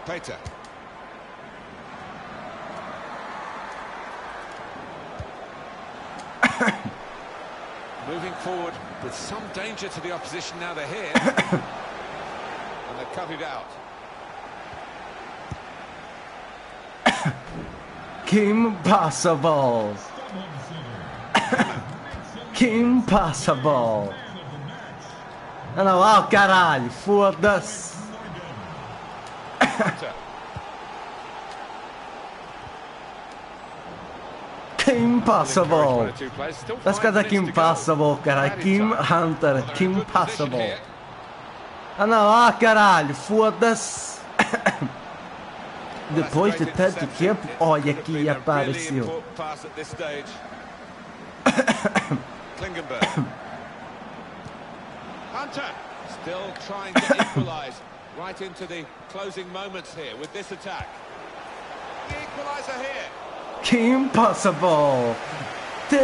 Peter. Moving forward with some danger to the opposition now they're here. And they're cut it out. Que impossible. Que impossible. Anda lá, caralho, foda-se. Que impossible. Let's get that impossible, caralho. Kim Hunter, que impossible. Anda lá, caralho, foda-se. Depois de tanto tempo, olha aqui apareceu. Hunter still trying to equalise right into the closing moments here with this attack. The equaliser here. Que impossible. Que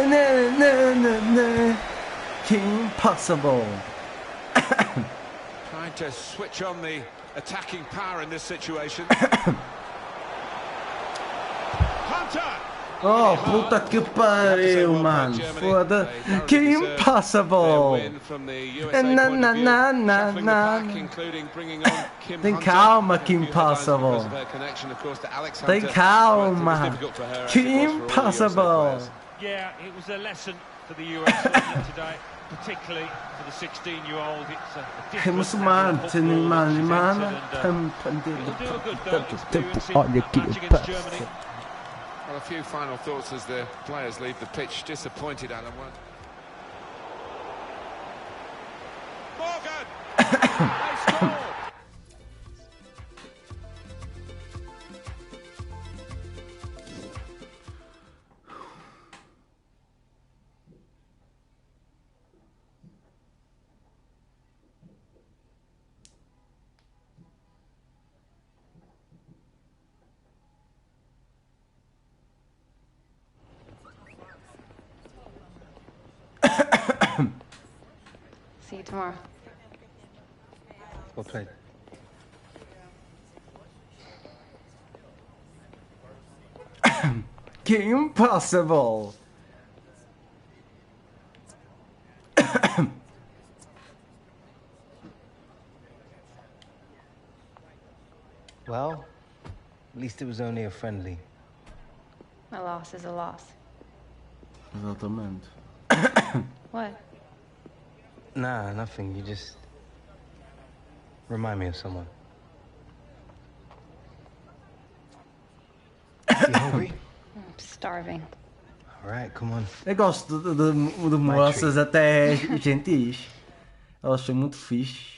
impossible. Trying to switch on the attacking power in this situation. Hunter. Oh, puta que pariu, mano. Foda. Que impossible. Tem calma, que impossible. Tem calma. Que impossible. Yeah, it was a lesson for the US today, particularly for the 16-year-old. It's a different olha aqui, Well, a few final thoughts as the players leave the pitch. Disappointed, Alan. Morgan! They scored! See you tomorrow. Well played. Que impossible. Well, at least it was only a friendly. A loss is a loss. Exatamente. What? Nah, nothing. You just remind me of someone. You hungry? I'm starving. All right, come on. Eu gosto de moças até gentis. Elas são muito fixe.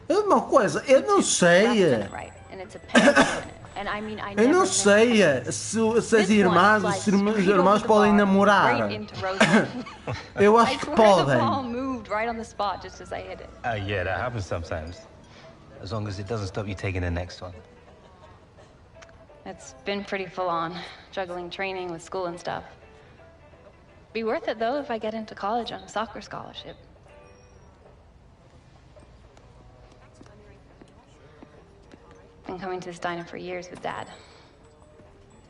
Uma coisa, eu não sei. Eu não sei se as irmãs, os irmãos podem namorar. Eu acho que podem. Yeah, that happens sometimes. As long as it doesn't stop you taking the next one. It's been pretty full on, juggling training with school and stuff. Be worth it though if I get into college on a soccer scholarship. Been coming to this diner for years with Dad.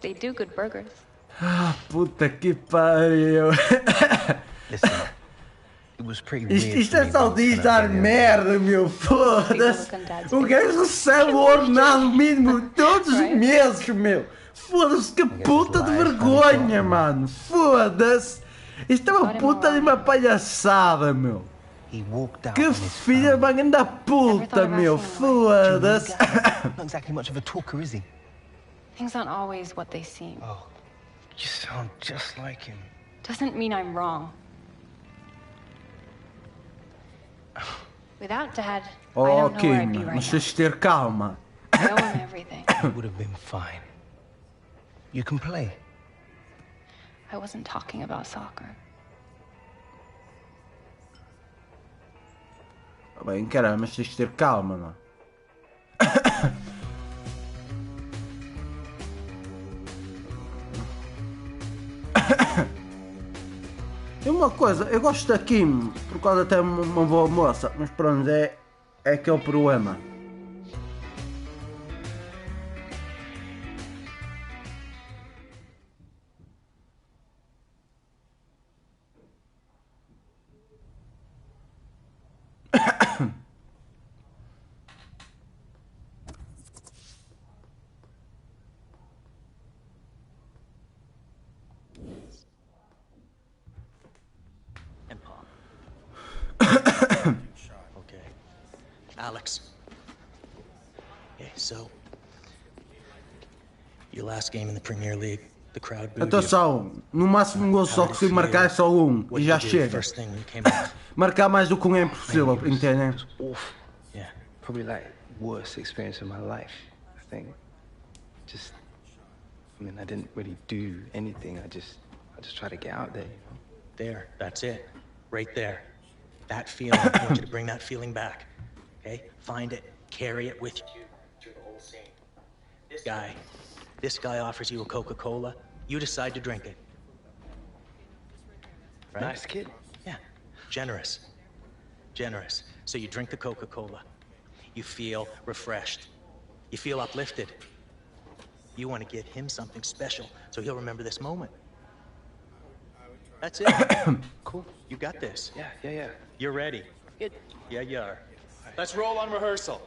They do good burgers. Ah, puta que pariu. Listen, it was pretty Isto é só diz dar merda, meu. Foda-se. O gajo recebe o ordenado mínimo todos os meses, meu. Foda-se, que puta de vergonha, mano. Foda-se. Isto é uma puta de uma palhaçada, meu. Que filha da grande puta, meu. Foda-se. Not exactly much of a talker, is he? Things aren't always what they seem. Oh, You sound just like him. Doesn't mean I'm wrong. Without Dad, I don't know where I'd be right mas tens de ter calma. now. I owe him everything. You would have been fine. You can play. I wasn't talking about soccer. Bem, caramba, mas tens de ter calma, não? E uma coisa, eu gosto da Kim, por causa até uma boa moça, mas pronto, é que é o problema. Alex. Okay, so your last game in the Premier League, the crowd booed you. Atenção, no máximo um gol só consigo marcar só um e já chega. Marcar mais do que um é impossível, entendem? Yeah, probably like worst experience of my life, I think. Just, I mean, I didn't really do anything. I just tried to get out there, you know. There, that's it, right there. That feeling, I want you to bring that feeling back. Okay? Find it, carry it with you through the whole scene. This guy offers you a Coca-Cola, you decide to drink it. Right? Nice kid. Yeah, generous. Generous. So you drink the Coca-Cola. You feel refreshed. You feel uplifted. You want to give him something special so he'll remember this moment. That's it. Cool. You got this. Yeah. You're ready. Good. Yeah, you are. Let's roll on rehearsal.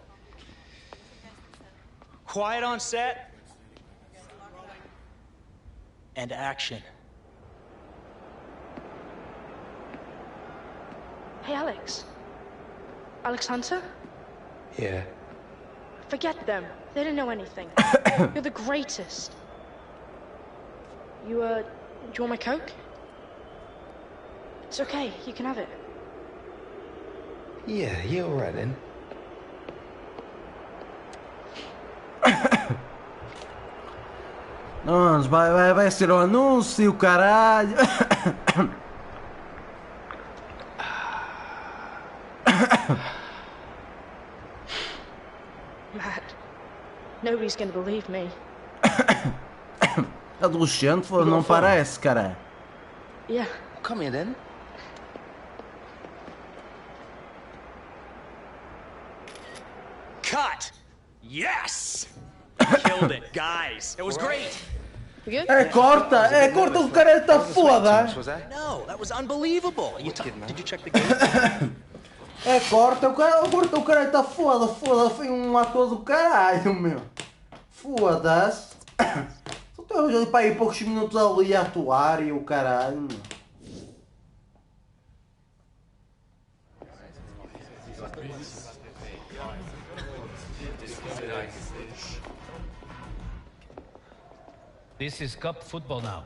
Quiet on set. And action. Hey, Alex. Alex Hunter? Yeah. Forget them. They don't know anything. You're the greatest. Do you want my Coke? It's okay. You can have it. Yeah, all right then. Não, vai ser um anúncio, caralho. Matt, nobody's gonna believe me. Adolescente, não parece, cara. Yeah. Come here then. Cut! Yes! Killed it, guys. It was great. Corta, o cara tá foda. No, that was unbelievable. Did you check the game? Corta, o cara tá foda, foi um ator do caralho, meu. Foda-se. Só tem hoje para ir poucos minutos ali a atuar e o caralho, meu. This is cup football now.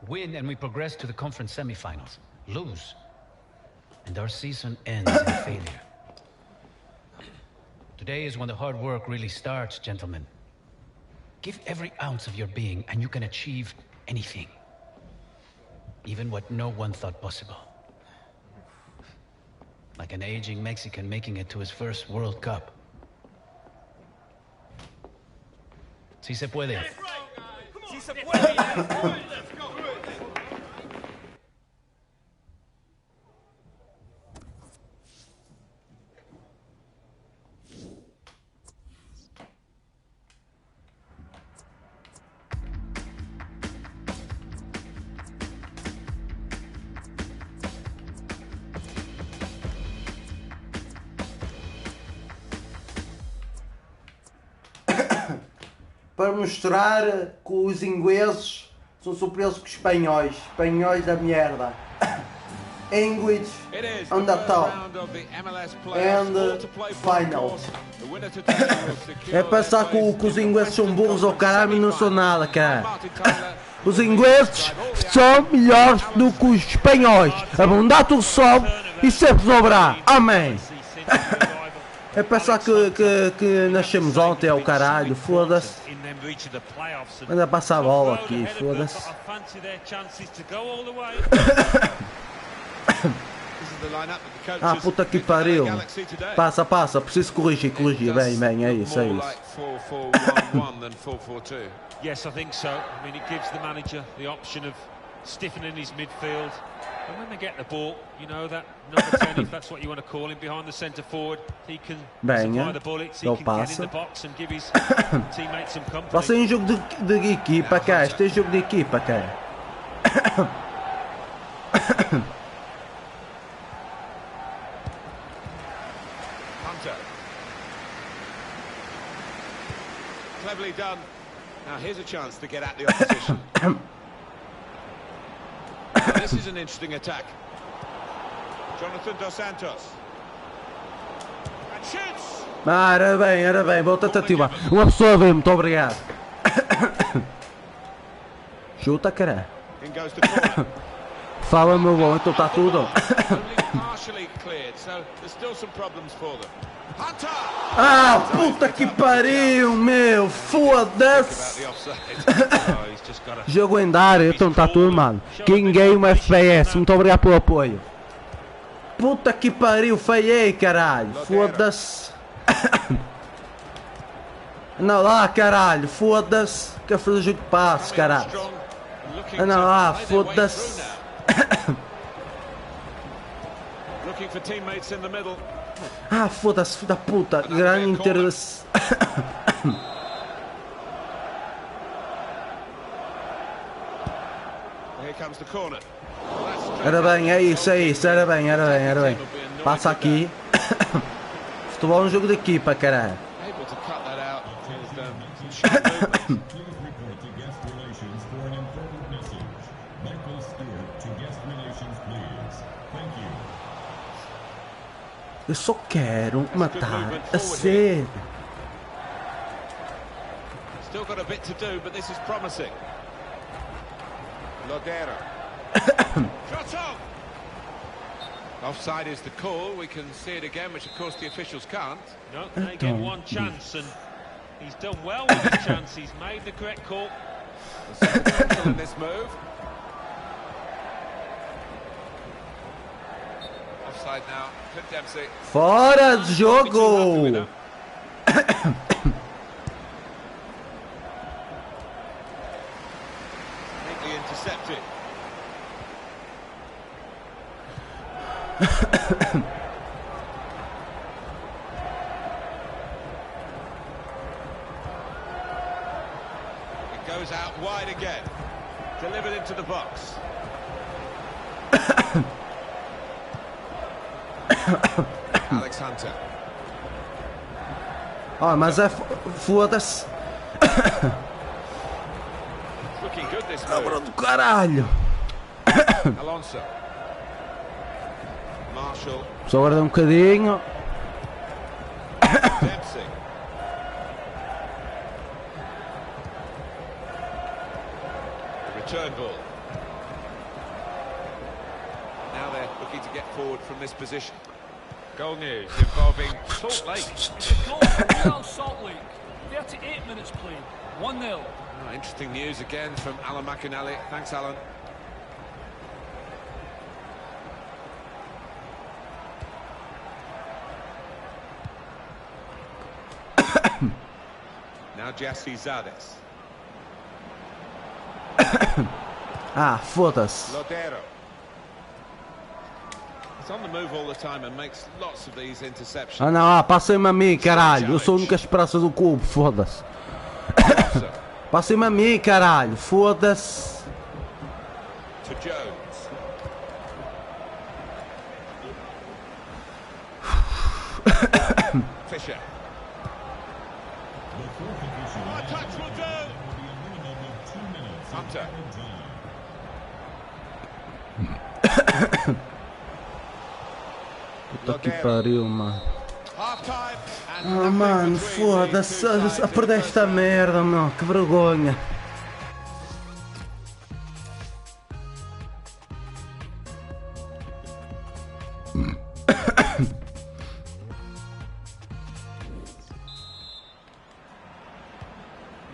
Win and we progress to the conference semifinals. Lose and our season ends in failure. Today is when the hard work really starts, gentlemen. Give every ounce of your being and you can achieve anything. Even what no one thought possible. Like an aging Mexican making it to his first World Cup. Si se puede. Si se puede. Para mostrar que os ingleses são superiores que os espanhóis. Espanhóis da merda. English on the top. And final. É pensar que os ingleses são burros ou caralho e não são nada, cara. Os ingleses são melhores do que os espanhóis. A bondade sobe e sempre sobrar. Amém. É pensar que nascemos ontem ao caralho, foda-se. Anda a passar a bola aqui, foda-se. Ah, puta que pariu. Passa, passa, preciso corrigir. Bem, é isso. Yes, I think so. I mean, it gives the manager the option of stiffening his midfield. And when they get the ball, you know that number 10, if that's what you want to call him, behind the centre forward, he can supply the bullets, he can get in the box and give his teammates some company. Você em jogo de equipa, cara. Este é jogo de equipa, cara. Cleverly done. Now here's a chance to get at the opposition. This is an interesting attack. Jonathan dos Santos. And shoots. Era bem, boa tentativa. Uma pessoa vem, muito obrigado. Chuta, cara. Fala, meu bom, então está tudo. Ah, puta que pariu, meu, foda-se. Jogo em área, então está tudo, mano. King Game FPS, muito obrigado pelo apoio. Puta que pariu, falhei, caralho, foda-se. Anda lá, caralho, foda-se. Quer fazer jogo de passos, caralho. Anda lá, foda-se. Ah, foda-se, filho da puta. Grande inteiro. Era bem, é isso, era bem. Passa aqui. Futebol é um jogo de equipa, caralho. Eu só quero matar a sede. Still got a bit to do, but this is promising. Lodero. Shot off. Offside is the call. We can see it again, which of course the officials can't. No, they get one chance, and he's done well with the chance. He's made the correct call. In this move. Offside now. Clint Dempsey. Fora de jogo. Neatly intercepted. It goes out wide again. Delivered into the box. Alex Hunter. Ah, mas é foda-se. Looking good this Cabra do caralho. Alonso. Marshall. Só guarda um bocadinho. Dempsey. The return ball. Now they're looking to get forward from this position. Goal news involving Salt Lake. It's a goal for Real Salt Lake. 38 minutes played. 1-0. Oh, interesting news again from Alan McInally. Thanks, Alan. Now Jesse Zades. Ah, foda-se. Lodero. He's on the move all the time and makes lots of these interceptions. Ah não, passem-me a mim, caralho. Eu sou a única esperança do clube, foda-se. Passem-me a mim, caralho, foda-se. To Jones. Fisher. A touch will do. Hunter. Puta que pariu, mano. Ah, mano, foda-se a perder esta merda, meu. Que vergonha.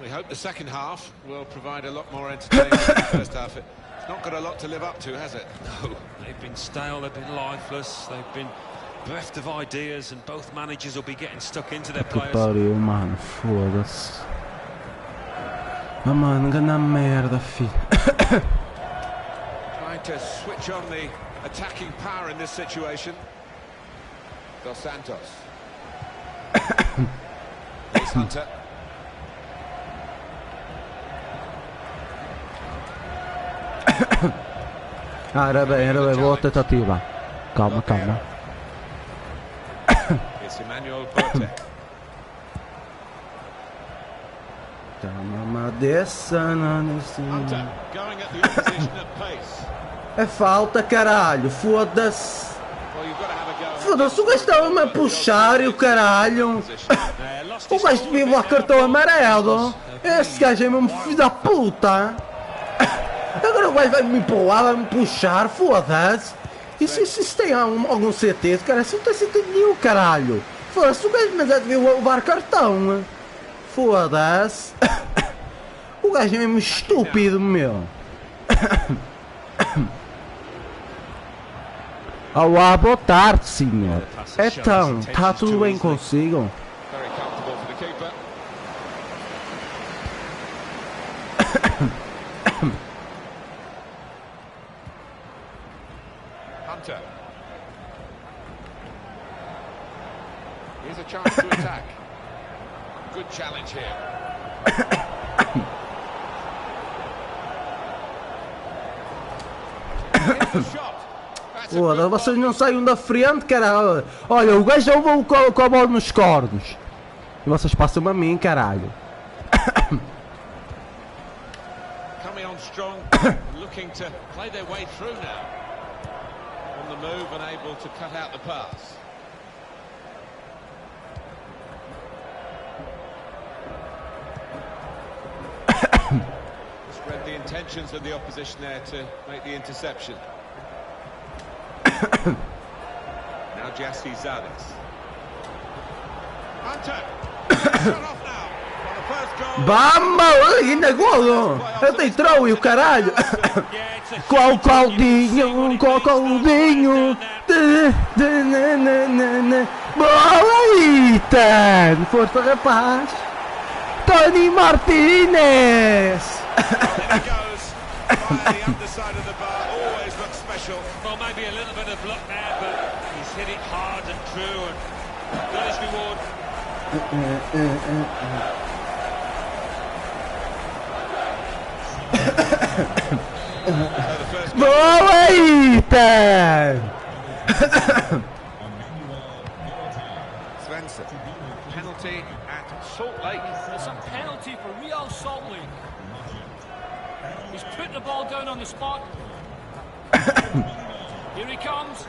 We hope the second half will provide a lot more entertainment than the first half. It's not got a lot to live up to, has it? No, they've been stale, they've been lifeless, they've been bereft of ideas, and both managers will be getting stuck into their players. Que pariu, mano, foda-se. Ah, mano, grande merda, filho. Trying to switch on the attacking power in this situation. Dos Santos. Here's Hunter. Era bem, boa tentativa. Calma, calma. It's Emmanuel Porte. Hunter going at the opposition at pace. É falta, caralho, foda-se. Well, you've got to have a go. Foda-se, o gajo estava-me a puxar e o caralho. O gajo devia levar cartão amarelo. Esse gajo é mesmo filho da puta. Agora o gajo vai me empurrar, vai me puxar, foda-se. E se tem algum CT, cara, se não tem CT nenhum, caralho. Foda-se, o gajo mas devia levar cartão. Foda-se. O gajo é mesmo estúpido, meu. Olá, boa tarde, senhor. Então, tá tudo bem consigo? Very comfortable for the keeper. Hunter. Here's a chance to attack. Good challenge here. Here's the shot. Foda, vocês não saiam da frente, caralho. Olha, o gajo já levou com a bola nos cornos. E vocês passam a mim, caralho. Coming on strong, looking to play their way through now. On the move and able to cut out the pass. Just read the intentions of the opposition there to make the interception. Now Jassi Zades. Hunter! Shut off now! On the first goal. Vamos, ainda golo! Até entrou e o caralho! Qual caldinho, qual caldinho! Boa, Ethan! Força, rapaz! Tony Martinez! There he goes. By the underside of the bar, always looks special. Well, maybe a little bit of luck there, but he's hit it hard and true and got his reward. Boa, Ethan! Svensson. Penalty at Salt Lake. It's a penalty for Real Salt Lake. He's put the ball down on the spot. Here he comes.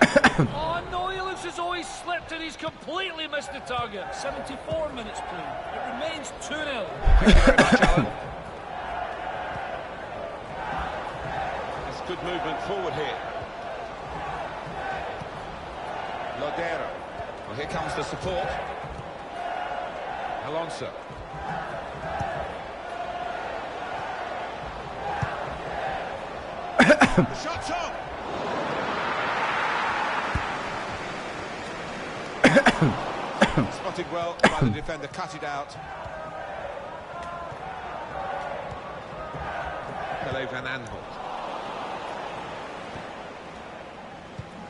Oh no, he looks as though he's slipped and he's completely missed the target. 74 minutes played. It remains 2-0. Thank you very much, Alan. That's good movement forward here. Lodero. Well, here comes the support. Alonso. The shot's on. Spotted well by the defender, cut it out. Pele van Aanholt.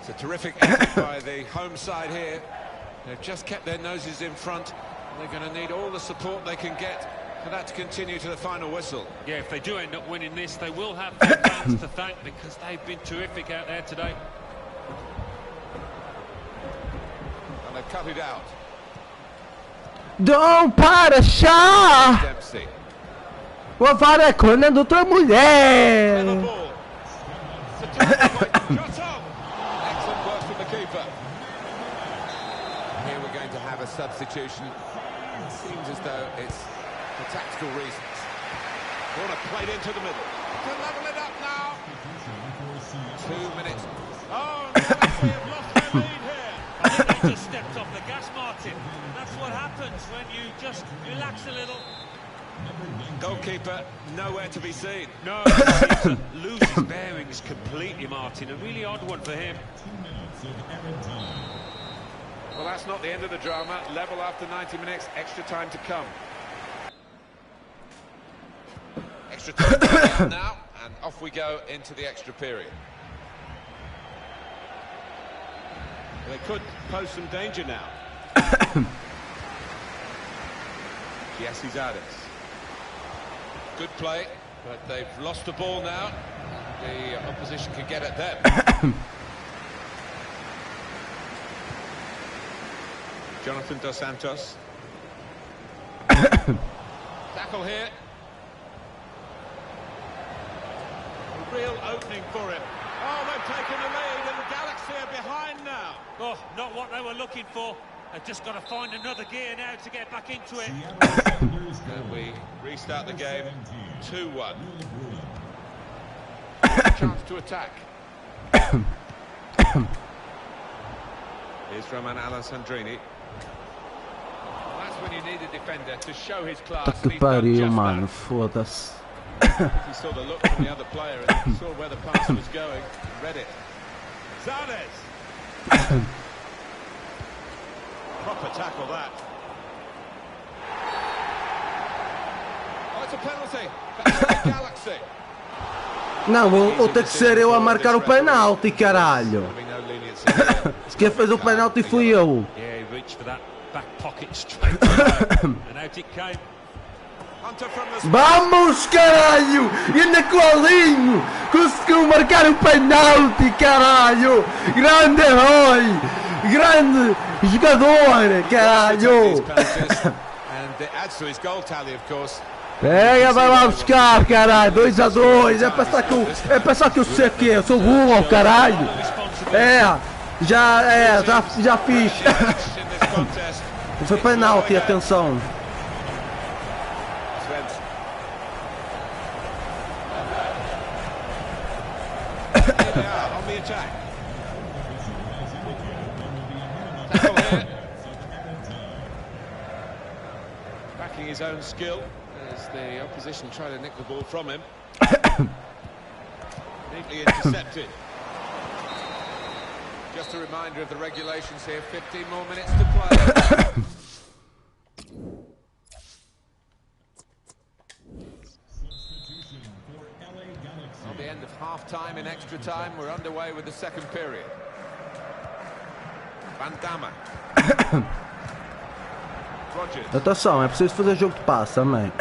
It's a terrific effort by the home side here. They've just kept their noses in front. They're going to need all the support they can get for that to continue to the final whistle. Yeah, if they do end up winning this, they will have their fans to thank because they've been terrific out there today. And they've cut it out. Não para, chá! Dempsey. Vou falar com a outra mulher! Level ball. It's a terrific shot on. Excellent work from the keeper. Here we're going to have a substitution. It seems as though it's for tactical reasons. Corner played into the middle. To level it up now. 2 minutes. Oh, no, they have lost their lead here. I think they just stepped off the gas, Martin. That's what happens when you just relax a little. Goalkeeper nowhere to be seen. No, he seems to lose his bearings completely, Martin. A really odd one for him. 2 minutes of added time. Well, that's not the end of the drama. Level after 90 minutes, extra time to come. Extra time now, and off we go into the extra period. They could pose some danger now. Yes, he's at it. Good play, but they've lost the ball now. The opposition can get at them. Jonathan Dos Santos. Tackle here. A real opening for him. Oh, they've taken the lead, and the Galaxy are behind now. Oh, not what they were looking for. They've just got to find another gear now to get back into it. And we restart the game 2-1. Chance to attack. Here's Roman Alessandrini. That's when you need a defender to show his class. Tá que pariu, mano, foda-se. He saw the look from the other player and saw where the pass was going, read it. Zardes. Proper tackle that. Oh, it's a penalty. That's the Galaxy. Não, vou ter que ser eu a marcar o penalti, caralho. Se quem fez o penalti fui eu. Yeah, he reached for that back pocket straight away. And out it came. Vamos, caralho! E ainda colinho! Conseguiu marcar o penalti, caralho! Grande herói! Grande jogador, caralho! Pega, vai lá buscar, caralho! 2-2! É pensar que eu sei o quê? Eu sou burro, caralho! Já fiz! Foi penalti, atenção! On the attack. Tackle here. Backing his own skill as the opposition try to nick the ball from him. Neatly intercepted. Just a reminder of the regulations here, 15 more minutes to play. On the end of half-time in extra time, we're underway with the second period. Van Damme. Rogers. Atenção, é preciso fazer jogo de passe também.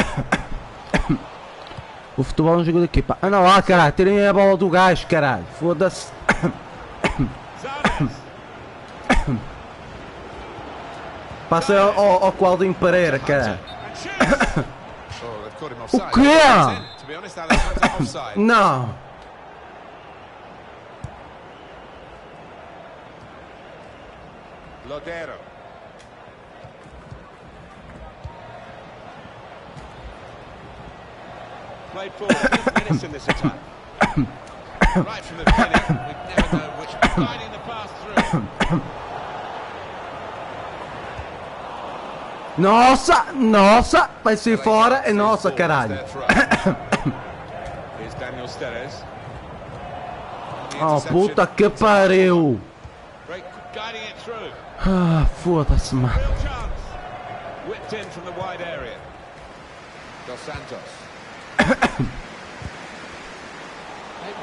O futebol é um jogo de equipa. Anda lá, caralho, tirem a bola do gajo, caralho. Foda-se. Passa ao Claudinho Pereira, caralho. O quê? Não. Lodero. Played forward, minutes in this attack. Right from the beginning, we've never known which guiding the pass through. Nossa, vai ser fora, é nossa, caralho. Here's Daniel Steres. Oh, puta que pariu. Guiding it through. Ah, foda-se, mano. Real chance. Whipped in from the wide area. Dos Santos. Able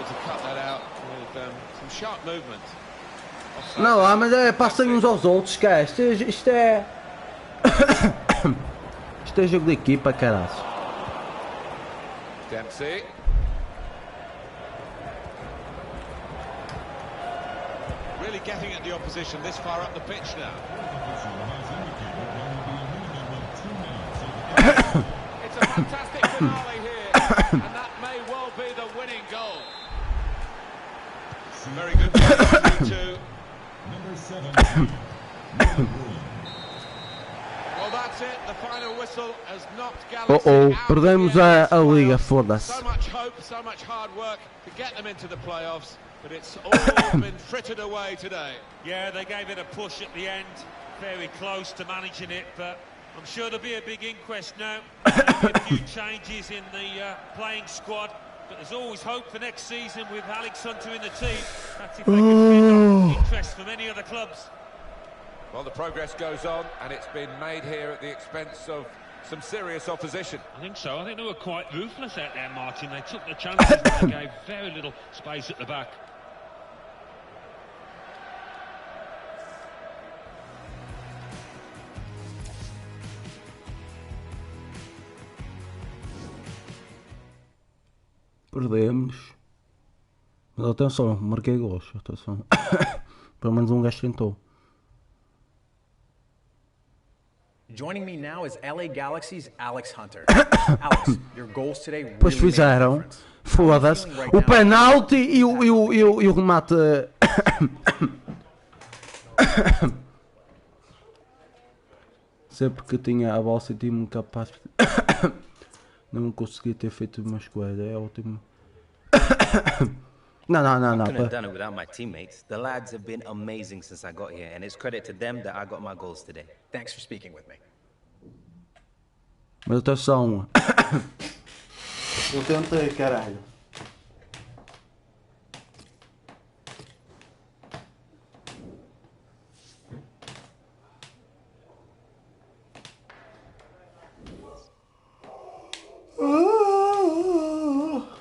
to cut that out with some sharp movement. Não, mas passem uns aos outros, cara. Isto é jogo de equipa, caralho. Dempsey. Really getting at the opposition this far up the pitch now. It's a fantastic finale here, and that may well be the winning goal. Very good play, 2-2. Number 7. Well, that's it. The final whistle has knocked Galaxy out. Perdemos a liga, foda-se. So much hope, so much hard work to get them into the playoffs, but it's all been frittered away today. Yeah, they gave it a push at the end, very close to managing it, but I'm sure there'll be a big inquest now. There'll be a few changes in the playing squad, but there's always hope for next season with Alex Hunter in the team. That's if they can pick up interest from any other clubs. Well, the progress goes on, and it's been made here at the expense of some serious opposition. I think so. I think they were quite ruthless out there, Martin. They took the chances, but they gave very little space at the back. Perdemos. Mas atenção, marquei gols. Atenção. Pelo menos um gajo tentou. Joining me now is LA Galaxy's Alex Hunter. Alex, your goals today really Pois fizeram. Foda-se. O penalti e o remate. Sempre que tinha a bola senti-me capaz. Não consegui ter feito uma escolha. É ótimo. No. I couldn't have done it without my teammates. The lads have been amazing since I got here, and it's credit to them that I got my goals today. Thanks for speaking with me. Mas atenção. Eu tentei, caralho.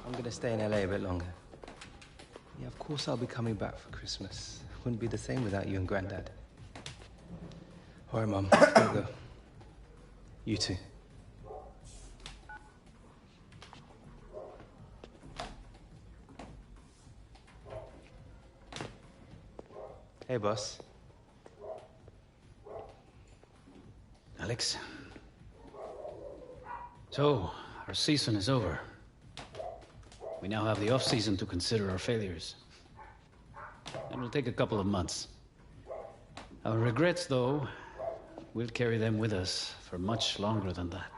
I'm gonna stay in LA a bit longer. Yeah, of course I'll be coming back for Christmas. Wouldn't be the same without you and Granddad. All right, Mum. Gotta go. You too. Hey, boss. Alex? So, our season is over. We now have the off-season to consider our failures. It will take a couple of months. Our regrets, though, we'll carry them with us for much longer than that.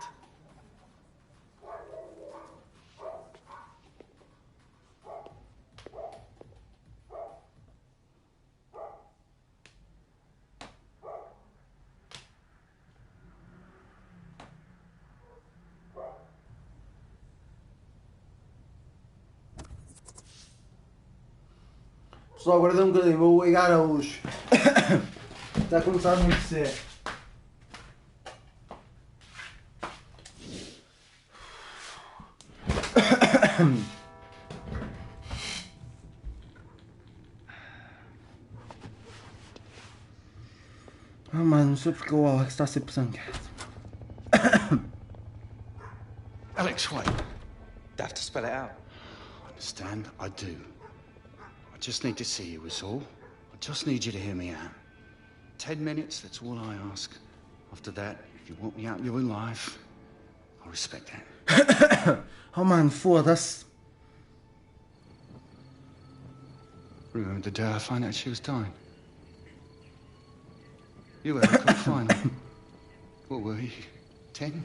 Pessoal, agora dá um bocadinho, vou ligar a luz. Está a começar a anoitecer. Ah, mano, não sei porque o Alex está sempre zangado. Alex, wait. I have to spell it out. I understand, I do. I just need to see you, is all. I just need you to hear me out. 10 minutes, that's all I ask. After that, if you want me out of your life, I respect that. Oh man, foda-se. Remember the day I found out she was dying? You were couldn't find her. What were you, 10?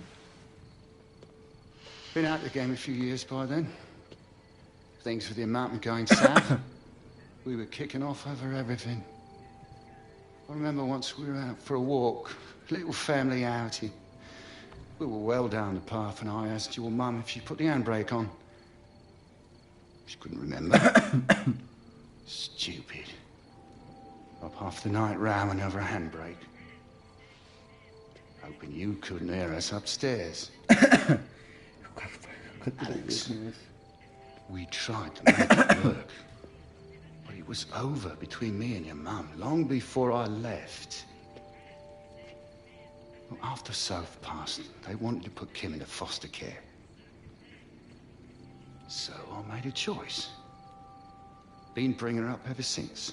Been out of the game a few years by then. Things with the amount going south. We were kicking off over everything. I remember once we were out for a walk, little family outing. We were well down the path and I asked your mum if she put the handbrake on. She couldn't remember. Stupid. Up half the night rowing over a handbrake. Hoping you couldn't hear us upstairs. Alex, we tried to make it work. But it was over between me and your mum long before I left. Well, after Soph passed, they wanted to put Kim into foster care. So I made a choice. Been bringing her up ever since.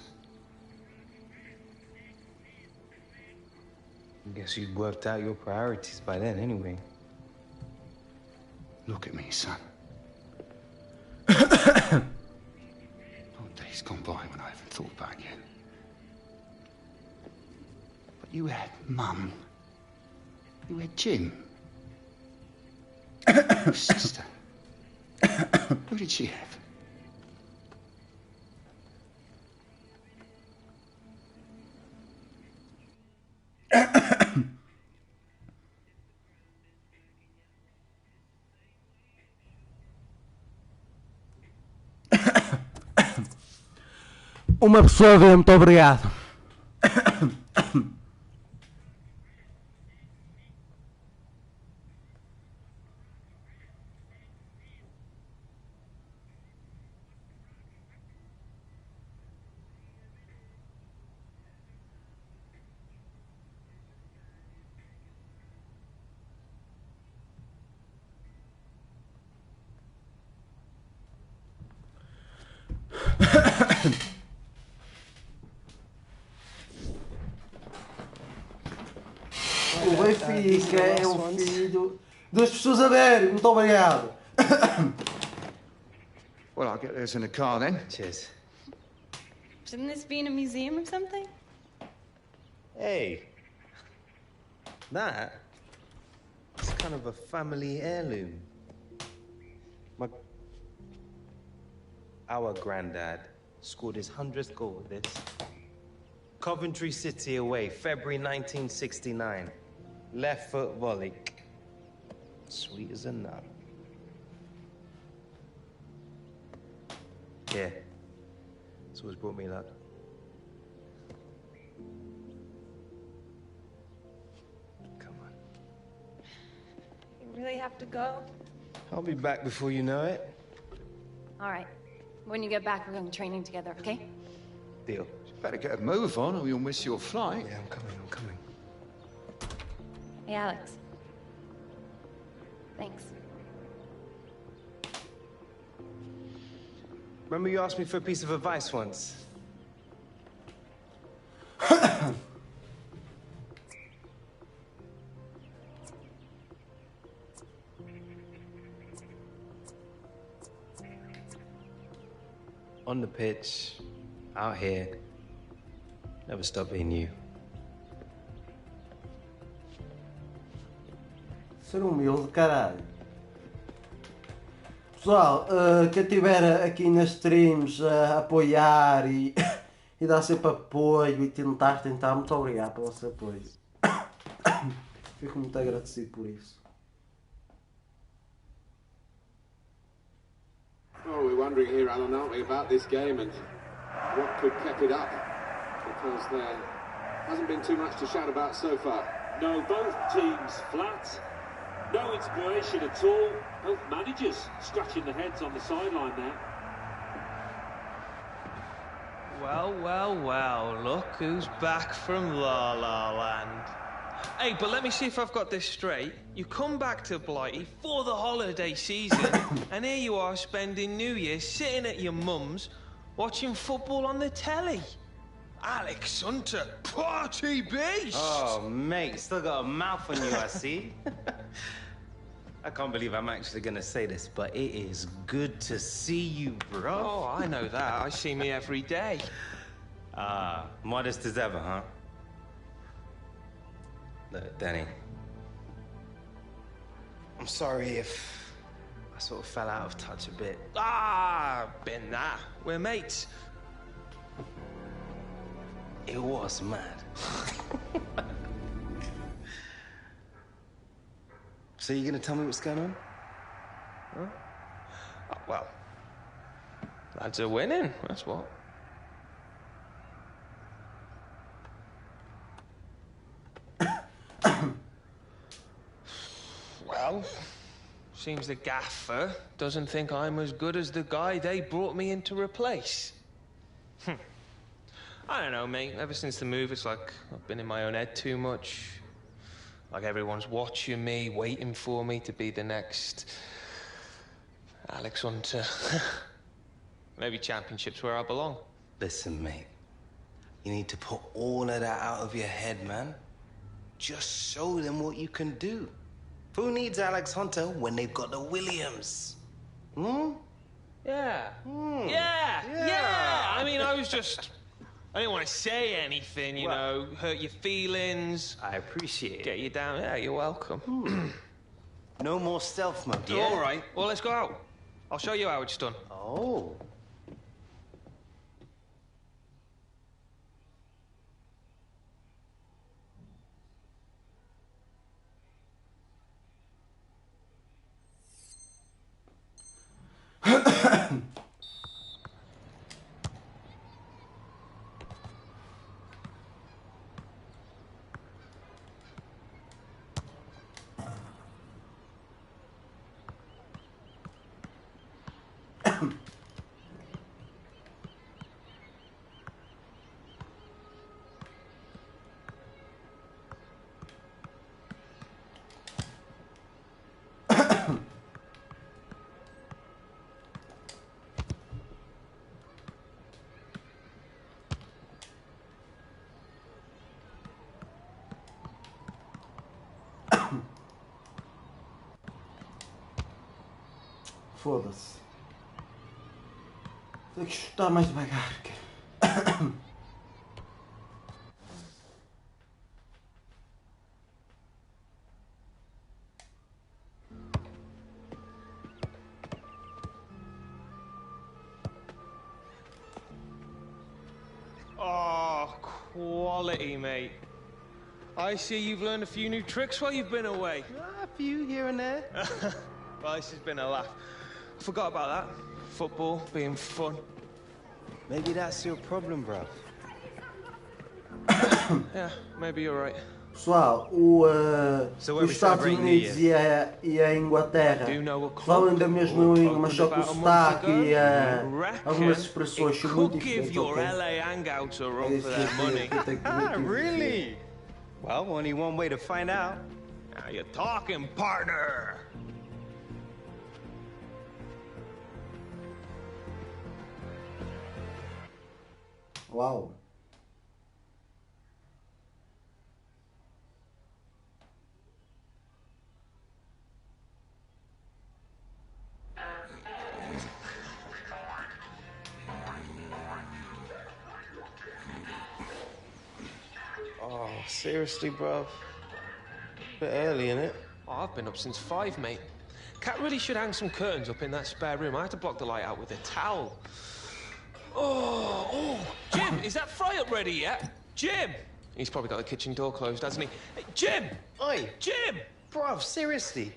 I guess you'd worked out your priorities by then anyway. Look at me, son. Days gone by when I haven't thought about you. But you had Mum. You had Jim. Your sister. Who did she have? Uma pessoa vê, muito obrigado. O Benfica é o filho das pessoas a ver. Muito obrigado. Well, I'll get those in the car then. Cheers. Shouldn't this be in a museum or something? Hey. That? It's kind of a family heirloom. Our granddad scored his 100th goal with this. Coventry City away, February 1969. Left foot volley. Sweet as a nut. Yeah. It's always brought me luck. Come on. You really have to go? I'll be back before you know it. All right. When you get back, we're going training together, okay? Deal. Better get a move on or you'll miss your flight. Yeah, I'm coming. Hey, Alex. Thanks. Remember you asked me for a piece of advice once? On the pitch, out here, never stop being you. Ser humilde, caralho. Pessoal, quem estiver aqui nas streams a apoiar e dar sempre apoio e tentar, muito obrigado pelo vosso apoio. Fico muito agradecido por isso. Oh, we're wondering here, Alan, aren't we, about this game and what could keep it up? Because there hasn't been too much to shout about so far. No, both teams flat. No inspiration at all. Both managers scratching their heads on the sideline there. Well, look who's back from La La Land. Hey, but let me see if I've got this straight. You come back to Blighty for the holiday season, and here you are spending New Year sitting at your mum's, watching football on the telly. Alex Hunter, party beast! Oh, mate, still got a mouth on you, I see. I can't believe I'm actually gonna say this, but it is good to see you, bro. Oh, I know that. I see me every day. Modest as ever, huh? Look, Danny, I'm sorry if I sort of fell out of touch a bit. Been that. We're mates. It was mad. So you gonna tell me what's going on? Huh? Well, lads are winning, that's what. Well, seems the gaffer doesn't think I'm as good as the guy they brought me in to replace. I don't know, mate. Ever since the move, it's like I've been in my own head too much. Like everyone's watching me, waiting for me to be the next Alex Hunter. Maybe championship's where I belong. Listen, mate. You need to put all of that out of your head, man. Just show them what you can do. Who needs Alex Hunter when they've got the Williams? Hmm? Yeah. Yeah. I mean, I didn't want to say anything, you know, hurt your feelings. I appreciate it. Get you down. Yeah, you're welcome. No more stealth mode, yeah? All right. Well, let's go out. I'll show you how it's done. Oh. Foda-se. Tenho que chutar mais devagar. Cara. Oh, quality, mate. I see you've learned a few new tricks while you've been away. A few here and there. Well, this has been a laugh. I forgot about that. Football being fun. Maybe that's your problem, bro. Yeah, maybe you're right. Pessoal, os Estados Unidos e a Inglaterra falam da mesma língua, mas só que o sotaque e algumas expressões são muito diferentes. Really? Well, only one way to find out. Now you're talking, partner. Uau. Oh, seriously, bruv? Bit early, innit? Oh, I've been up since 5, mate. Cat really should hang some curtains up in that spare room. I had to block the light out with a towel. Oh, Jim, is that fry up ready yet? Jim! He's probably got the kitchen door closed, hasn't he? Hey, Jim! Oi! Jim! Bruv, seriously?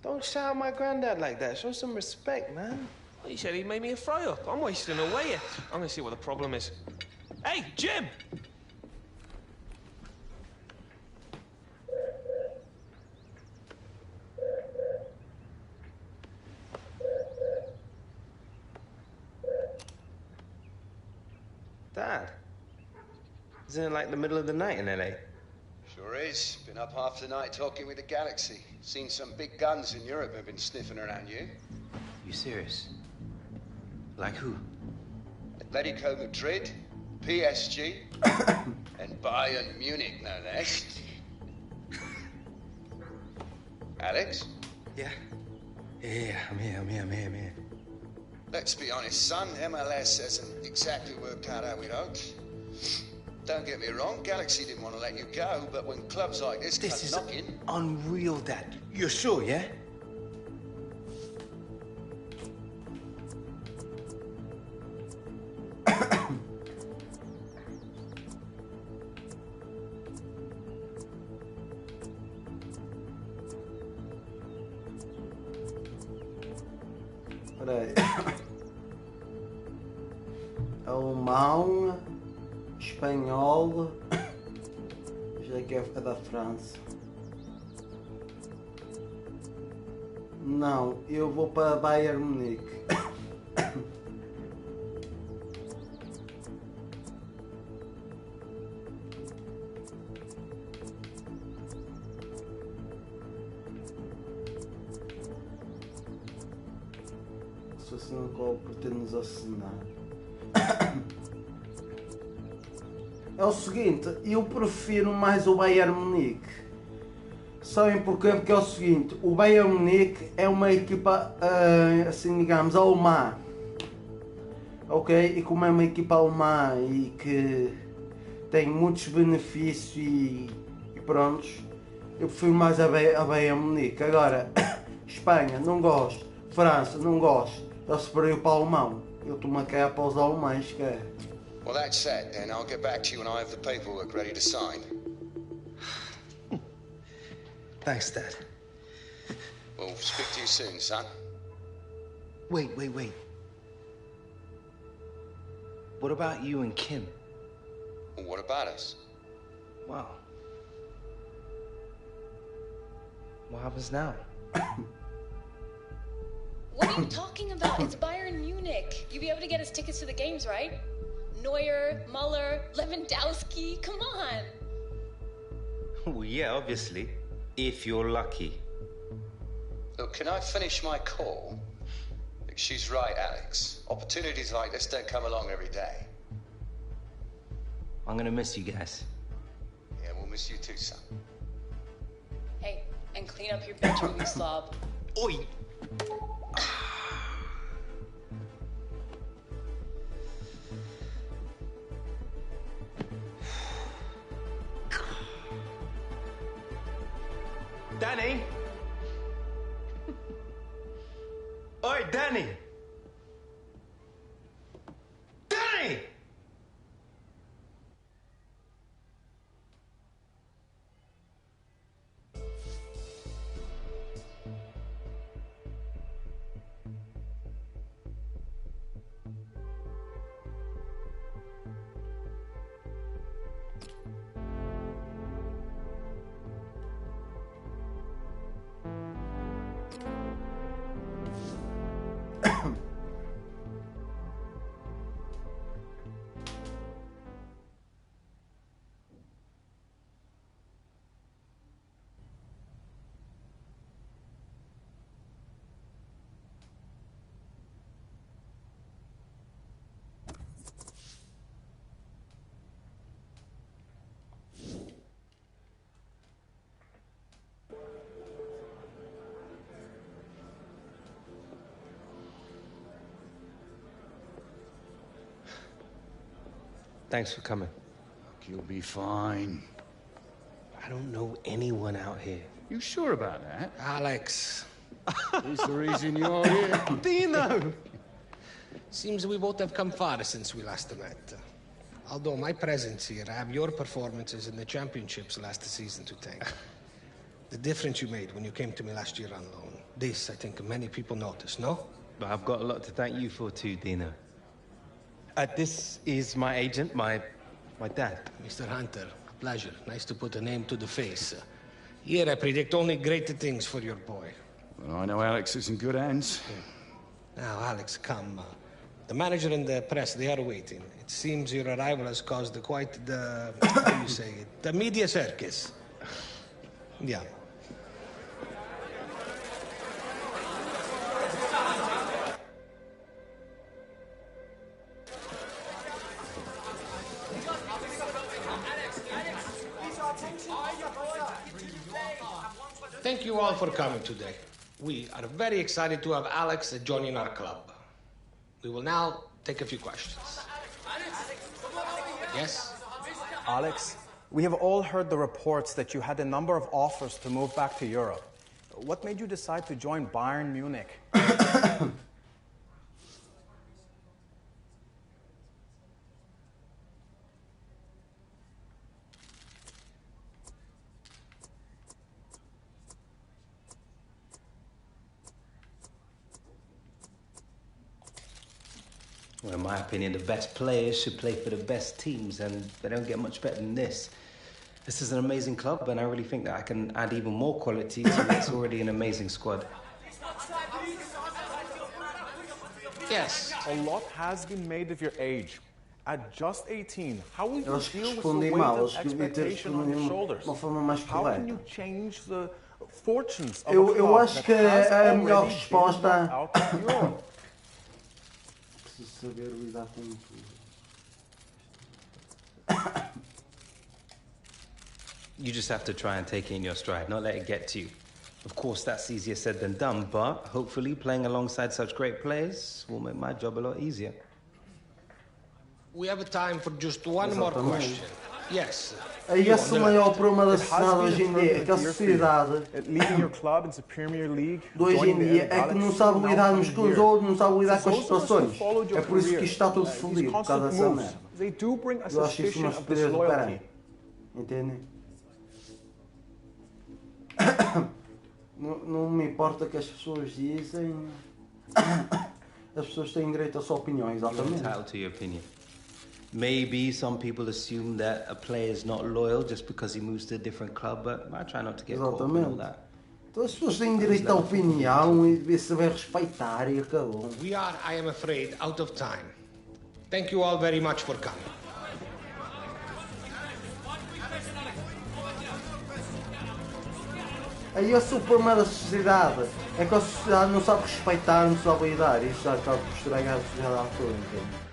Don't shout at my granddad like that. Show some respect, man. Well, he said he made me a fry up. I'm wasting away here. I'm gonna see what the problem is. Hey, Jim! Dad? Isn't it like the middle of the night in LA? Sure is. Been up half the night talking with the Galaxy. Seen some big guns in Europe have been sniffing around you. You serious? Like who? Atletico Madrid, PSG, and Bayern Munich, no less. Alex? Yeah, I'm here. Let's be honest, son. MLS hasn't exactly worked out how we'd hoped. Don't get me wrong, Galaxy didn't want to let you go, but when clubs like this come knocking... Unreal, Dad. You're sure, yeah? Peraí. Alemão, espanhol, já que é da França. Não, eu vou para Bayern Munique. Se você não pretende nos assinar. É o seguinte, eu prefiro mais o Bayern Munique. Sabem porquê? Porque é o seguinte, o Bayern Munique é uma equipa, assim digamos, alemã. Ok? E como é uma equipa alemã e que tem muitos benefícios e prontos, eu prefiro mais a Bayern Munique. Agora, Espanha, não gosto. França, não gosto. Eu separei para o alemão. Eu estou-me a cair para os alemães, cara. Well, that's set, then. I'll get back to you when I have the paperwork ready to sign. Thanks, Dad. We'll speak to you soon, son. Wait. What about you and Kim? Well, what about us? Wow. What happens now? What are are you talking about? It's Bayern Munich. You'll be able to get us tickets to the games, right? Neuer, Muller, Lewandowski, come on. Well, yeah, obviously. If you're lucky. Look, can I finish my call? Look, she's right, Alex. Opportunities like this don't come along every day. I'm gonna miss you guys. Yeah, we'll miss you too, son. Hey, and clean up your bedroom, you slob. Oi! Danny! Oi, Danny! Danny! Thanks for coming. You'll be fine. I don't know anyone out here. You sure about that? Alex. He's the reason you're here. Dino! Seems we both have come far since we last met. Although my presence here, I have your performances in the championships last season to thank. The difference you made when you came to me last year on loan. This, I think, many people noticed, no? But I've got a lot to thank you for too, Dino. This is my agent, my dad. Mr. Hunter, a pleasure. Nice to put a name to the face. Here I predict only great things for your boy. Well, I know Alex is in good hands. Now, Alex, come. The manager and the press, they are waiting. It seems your arrival has caused quite the, how do you say it, the media circus. Yeah. Thank you all for coming today. We are very excited to have Alex joining our club. We will now take a few questions. Yes? Alex, we have all heard the reports that you had a number of offers to move back to Europe. What made you decide to join Bayern Munich? Well, in my opinion, the best players should play for the best teams, and they don't get much better than this. This is an amazing club, and I really think that I can add even more quality to what's already an amazing squad. Yes. A lot has been made of your age. At just 18, how will you Eu acho que deal with the respondi weight mal, of acho que devia ter expectation on your respondido shoulders? de uma forma mais How can correta. you change the fortunes of a Eu club acho that que has a melhor already been resposta. out of Europe? Preciso saber lidar com tudo. You just have to try and take it in your stride, not let it get to you. Of course, that's easier said than done, but hopefully playing alongside such great players will make my job a lot easier. We have time for just one more question. Yes. É esse o maior problema da sociedade hoje em dia, é que a sociedade de hoje em dia é que não sabe lidar uns com os outros, não sabe lidar com as situações. É por isso que isto está tudo fodido, por causa dessa merda. Eu acho isso uma estupidez do caralho. Entendem? Não me importa que as pessoas dizem. As pessoas têm direito à sua opinião, You're exatamente. entitled to your opinion. Maybe some people assume that a player is not loyal just because he moves to a different club, but I try not to get caught up in all that. As pessoas têm direito à opinião e devem saber respeitar e acabou. We are, I am afraid, out of time. Thank you all very much for coming. Aí esse é o problema da sociedade. É que a sociedade não sabe respeitar, não sabe lidar. Isso já acaba por estragar a sociedade toda, entende?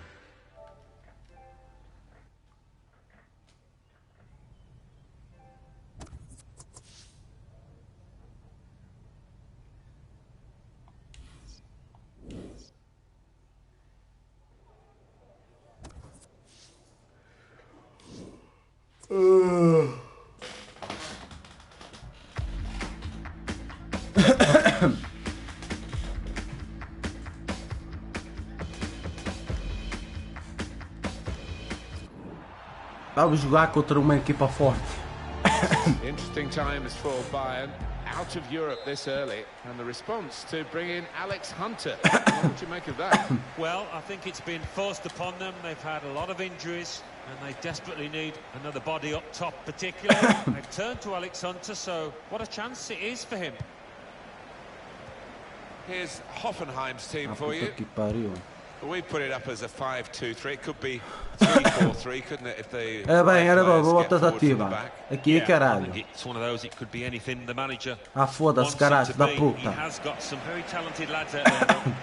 Vamos jogar contra uma equipa forte. Interesting times for Bayern. Out of Europe this early, and the response to bring in Alex Hunter. What would you make of that? Well, I think it's been forced upon them. They've had a lot of injuries, and they desperately need another body up top, particularly. They've turned to Alex Hunter, so what a chance it is for him. Here's Hoffenheim's team for you. Well, we put it up as a 5-2-3. It could be 3-4-3, couldn't it? If they Era bem, boa tentativa. Aqui, caralho. It's one of those. It could be anything the manager. Ah, foda-se, caralho, da puta. He has got some very talented lads out there.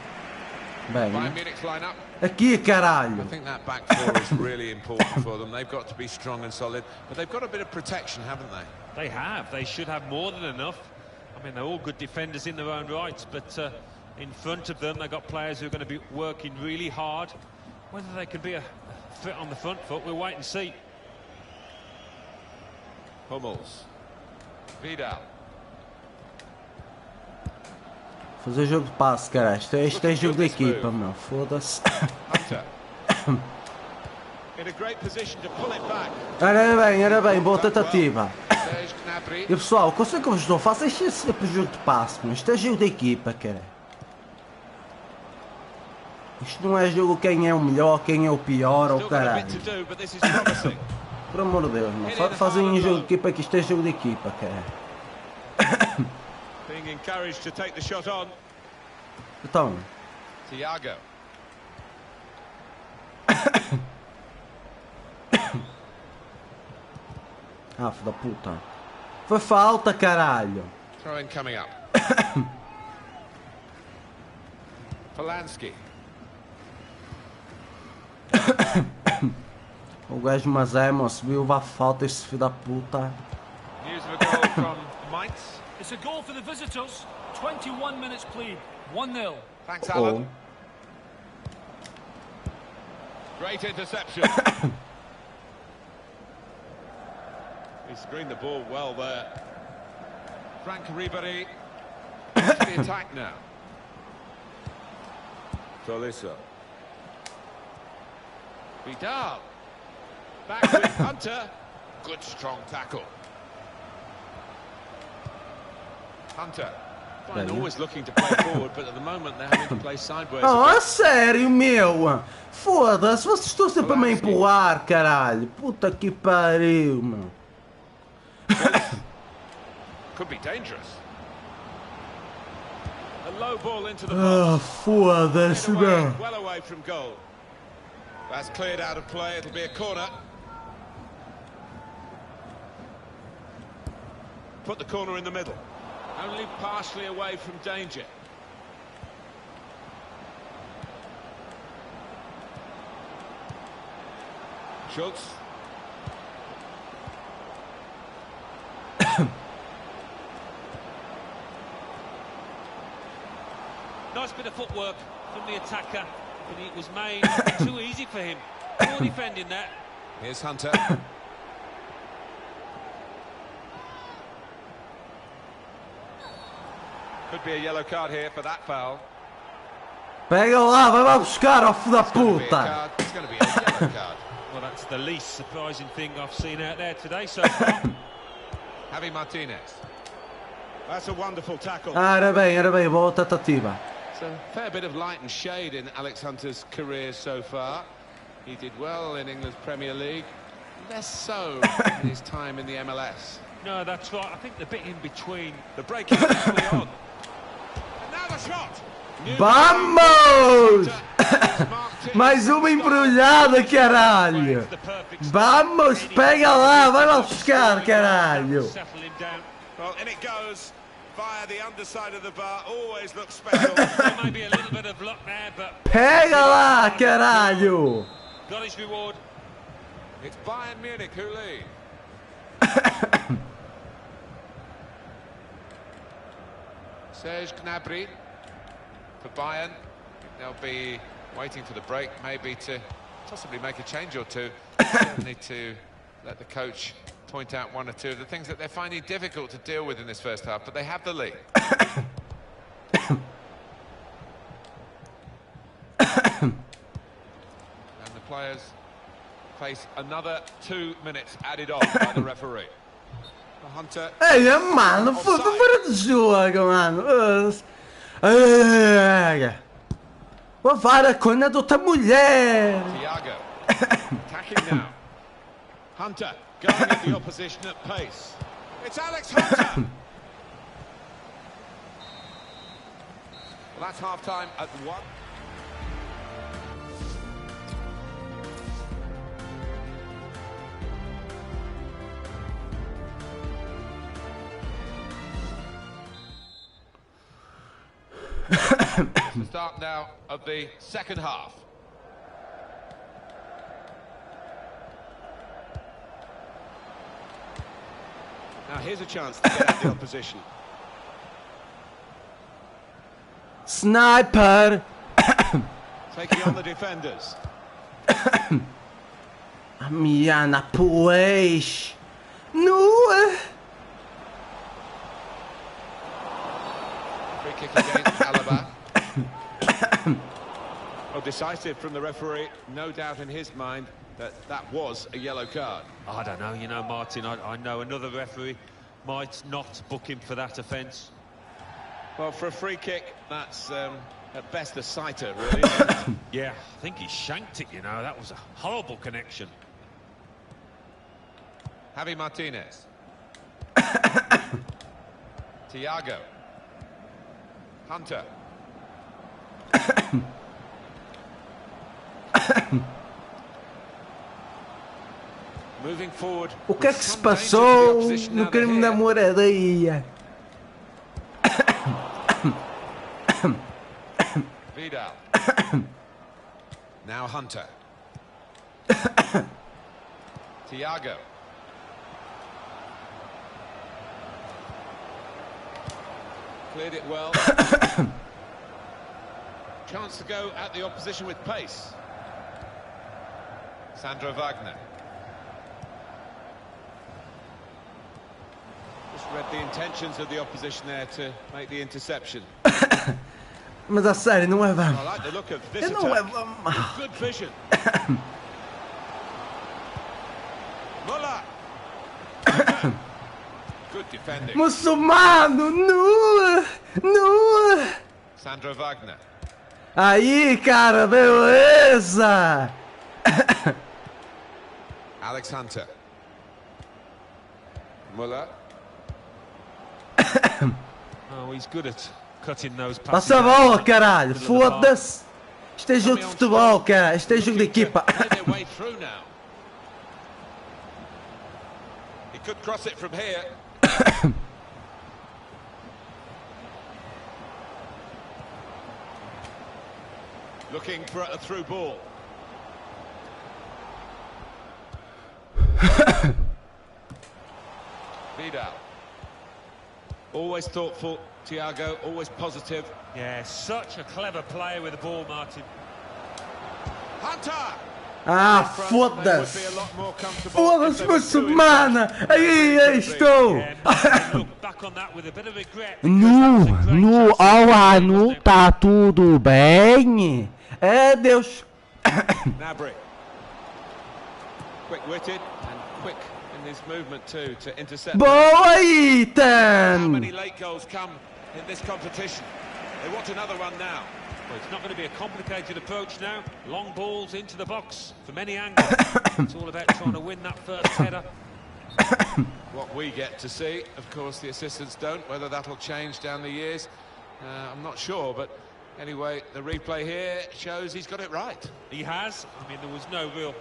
Bem, Bayern Munich's lineup. aqui, caralho. I think that back four is really important for them. They've got to be strong and solid, but they've got a bit of protection, haven't they? They have. They should have more than enough. I mean, they're all good defenders in their own rights, but in front of them, they've got players who are going to be working really hard. Whether they can be a fit on the front foot, we'll wait and see. Hummels. Vidal. Fazer jogo de passe, cara. Isto é jogo de equipa, meu. Foda-se. Era bem, boa tentativa. E pessoal, conselho que eu vos dou, faça isto sempre jogo de passe, meu. Isto é jogo de equipa, cara. Isto não é jogo quem é o melhor, quem é o pior, ou caralho. Por amor de Deus, meu. Fazem um jogo de equipa, que isto é jogo de equipa, cara. Being encouraged to take the shot on. Então. Thiago. Ah, filho da puta. Foi falta, caralho. Throw in coming up. Polanski. O gajo Mazema subiu, vá falta esse filho da puta. News of a goal from Mainz. It's a goal for the visitors. 21 minutes played. 1-0. Thanks, Alan. Great interception. He screened the ball well there. Frank Ribéry to the attack now. Tolisso. Vidal. Back with Hunter. Good strong tackle. Hunter. Fine, always looking to play forward, but at the moment they're having to play sideways. Oh, sério, meu? Foda-se, vocês estão sempre a me empurrar, caralho. Puta que pariu, meu. Could be dangerous. A low ball into the box. Foda-se, meu. Well away from goal. That's cleared out of play. It'll be a corner. Put the corner in the middle. Only partially away from danger. Schultz. Nice bit of footwork from the attacker, but it was made too easy for him. Poor defending that. Here's Hunter. Could be a yellow card here for that foul. Pega lá, vai lá buscar, ó filho da puta. It's going to be a yellow card. Well, that's the least surprising thing I've seen out there today so far. Javi Martinez. That's a wonderful tackle. Ah, era bem, boa tentativa. It's a fair bit of light and shade in Alex Hunter's career so far. He did well in England's Premier League, less so in his time in the MLS. No, that's right. I think the bit in between. The break is definitely on. And now the shot. Vamos! Mais uma embrulhada, caralho! Vamos, pega lá, vai lá buscar, caralho! Well, in it goes via the underside of the bar. Always looks special. Maybe a little bit of luck there, but Pega lá, caralho! got his reward. It's Bayern Munich who lead. Serge Gnabry for Bayern. They'll be waiting for the break, maybe to possibly make a change or two. Certainly to let the coach point out one or two of the things that they're finding difficult to deal with in this first half, but they have the lead. And the players face another 2 minutes added on by the referee. The Hunter. Ei, mano, fora do jogo, mano. Vou vara com a de outra mulher. Thiago attacking now. Hunter going at the opposition at pace. It's Alex Hunter. Well, that's half time at 1. The start now of the second half. Now here's a chance to get at the opposition. Sniper! Taking on the defenders. Minha, pois. No. Free kick against Alaba. Oh, decisive from the referee. No doubt in his mind that that was a yellow card. I don't know, you know, Martin, I know another referee might not book him for that offence. Well, for a free kick, that's at best a sighter, really. Yeah, I think he shanked it, you know. That was a horrible connection. Javi Martinez. Thiago. Hunter. Moving forward. O que é que se passou no crime da moradia? Vidal. Now Hunter. Thiago. Cleared it well. Chance to go at the opposition with pace. Sandro Wagner. Just read the intentions of the opposition there to make the interception. Mas a sério, não é vamos. I like the look of this Eu não é attack. vamos. Good vision. Muller. Good defending. Muçulmano, no, no. Sandro Wagner. Aí, cara, beleza. Alex Hunter. Muller. Oh, he's good at cutting those passes. Passa a bola, caralho. Foda-se. Isto é jogo de futebol, cara. Isto é jogo de equipa. He could cross it from here. Looking for a through ball. Vidal. Always thoughtful, Thiago, always positive. Yeah, such a clever player with the ball, Martin. Hunter! Ah, foda-se. Foda-se, muçulmana. Aí estou. No, olá, no, tá tudo bem? É, Deus. Gnabry. Quick-witted and quick in his movement too to intercept. Boa, Ethan. How many late goals come in this competition? They want another one now. Well, it's not going to be a complicated approach now. Long balls into the box from any angle. It's all about trying to win that first header. what we get to see. Of course, the assistants don't. Whether that'll change down the years, I'm not sure. But anyway, the replay here shows he's got it right. He has. I mean, there was no real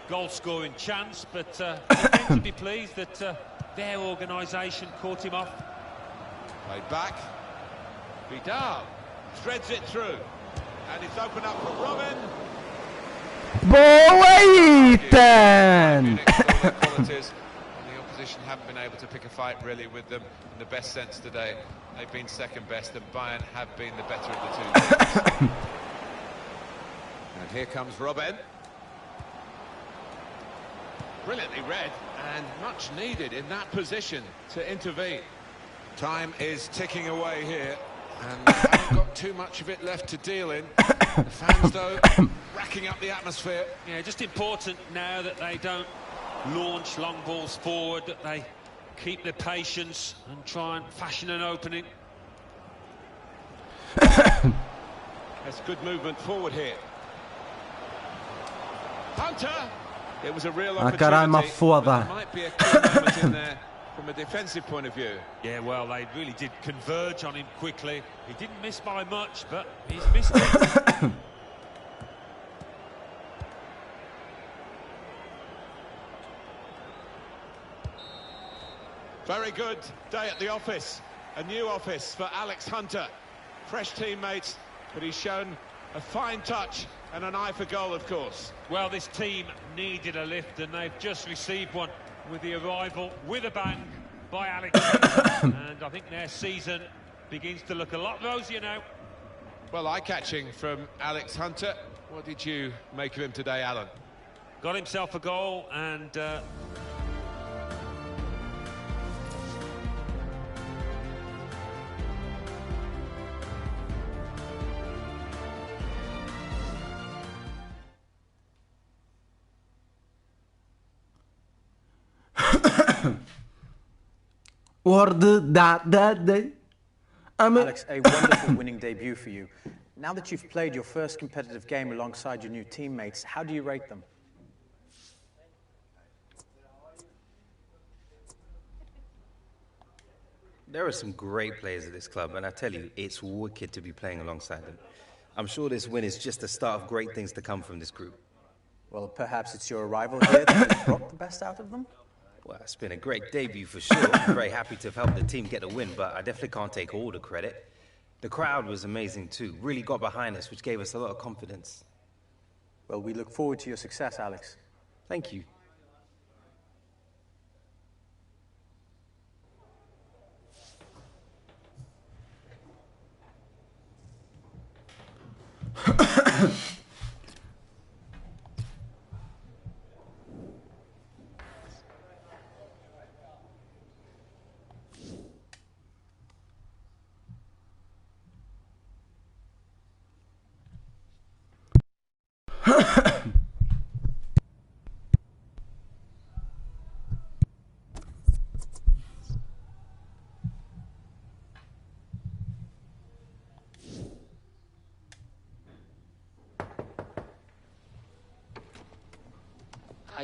goal-scoring chance, but they tend to be pleased that their organisation caught him off. Played back. Vidal threads it through. And it's opened up for Robin. Boa, Ethan! The opposition haven't been able to pick a fight really with them in the best sense today. They've been second best and Bayern have been the better of the two. And here comes Robin. Brilliantly read and much needed in that position to intervene. Time is ticking away here and they haven't got too much of it left to deal in. The fans, though, racking up the atmosphere. Yeah, just important now that they don't launch long balls forward, that they keep their patience and try and fashion an opening. That's good movement forward here. Hunter! It was a real opportunity. There might be a key moment in there from a defensive point of view. Yeah, well, they really did converge on him quickly. He didn't miss by much, but he's missed it. Very good day at the office. A new office for Alex Hunter. Fresh teammates, but he's shown a fine touch and an eye for goal, of course. Well, this team needed a lift, and they've just received one with the arrival with a bang by Alex Hunter. And I think their season begins to look a lot rosier now. Well, eye-catching from Alex Hunter. What did you make of him today, Alan? Got himself a goal and... Alex, a wonderful winning debut for you. Now that you've played your first competitive game alongside your new teammates, how do you rate them? There are some great players at this club, and I tell you, it's wicked to be playing alongside them. I'm sure this win is just the start of great things to come from this group. Well, perhaps it's your arrival here that has brought the best out of them? Well, it's been a great debut for sure. I'm very happy to have helped the team get a win, but I definitely can't take all the credit. The crowd was amazing too, really got behind us, which gave us a lot of confidence. Well, we look forward to your success, Alex. Thank you.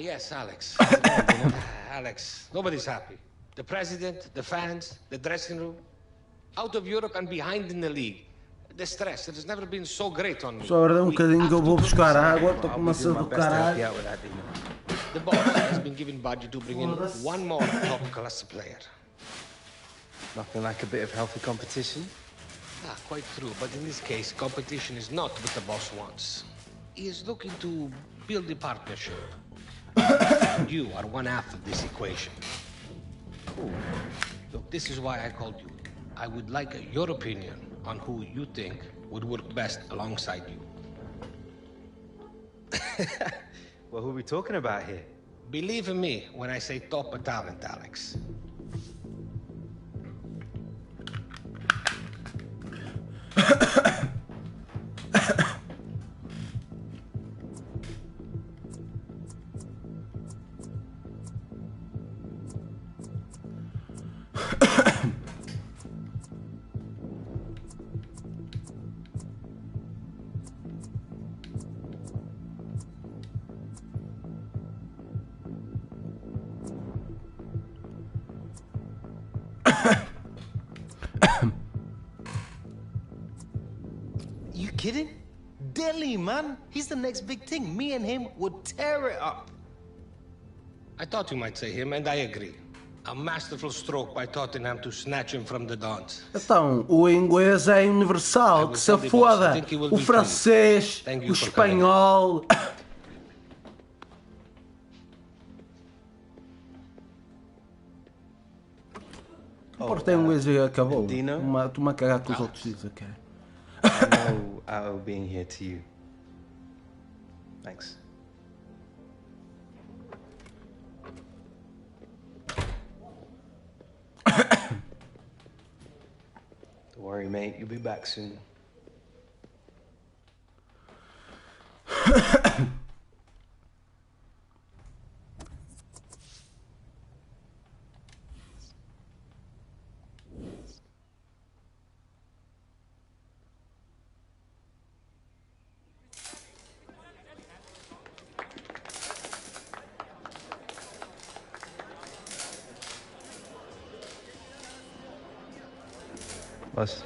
Yes, Alex. Alex, nobody's happy. The president, the fans, the dressing room. Out of Europe and behind in the league. The stress, it has never been so great on me. Só agora um bocadinho que eu vou buscar água, estou com uma sede do caralho. The boss has been given budget to bring in one more top-class player. Nothing like a bit of healthy competition? Ah, quite true, but in this case, competition is not what the boss wants. He is looking to build a partnership. You are one half of this equation. Cool. Look, this is why I called you. I would like your opinion on who you think would work best alongside you. Well, who are we talking about here? Believe in me when I say top talent, Alex. You kidding? Delhi, man. He's the next big thing. Me and him would tear it up. I thought you might say him, and I agree. A masterful stroke by Tottenham to snatch him from the Dons. Então, o inglês é universal, que se foda. O francês, o espanhol. Porto inglês e acabou. Estou-me a cagar com os outros dizem, ok? I know I owe being here to you. Thanks. Don't worry, mate. You'll be back soon. Boss.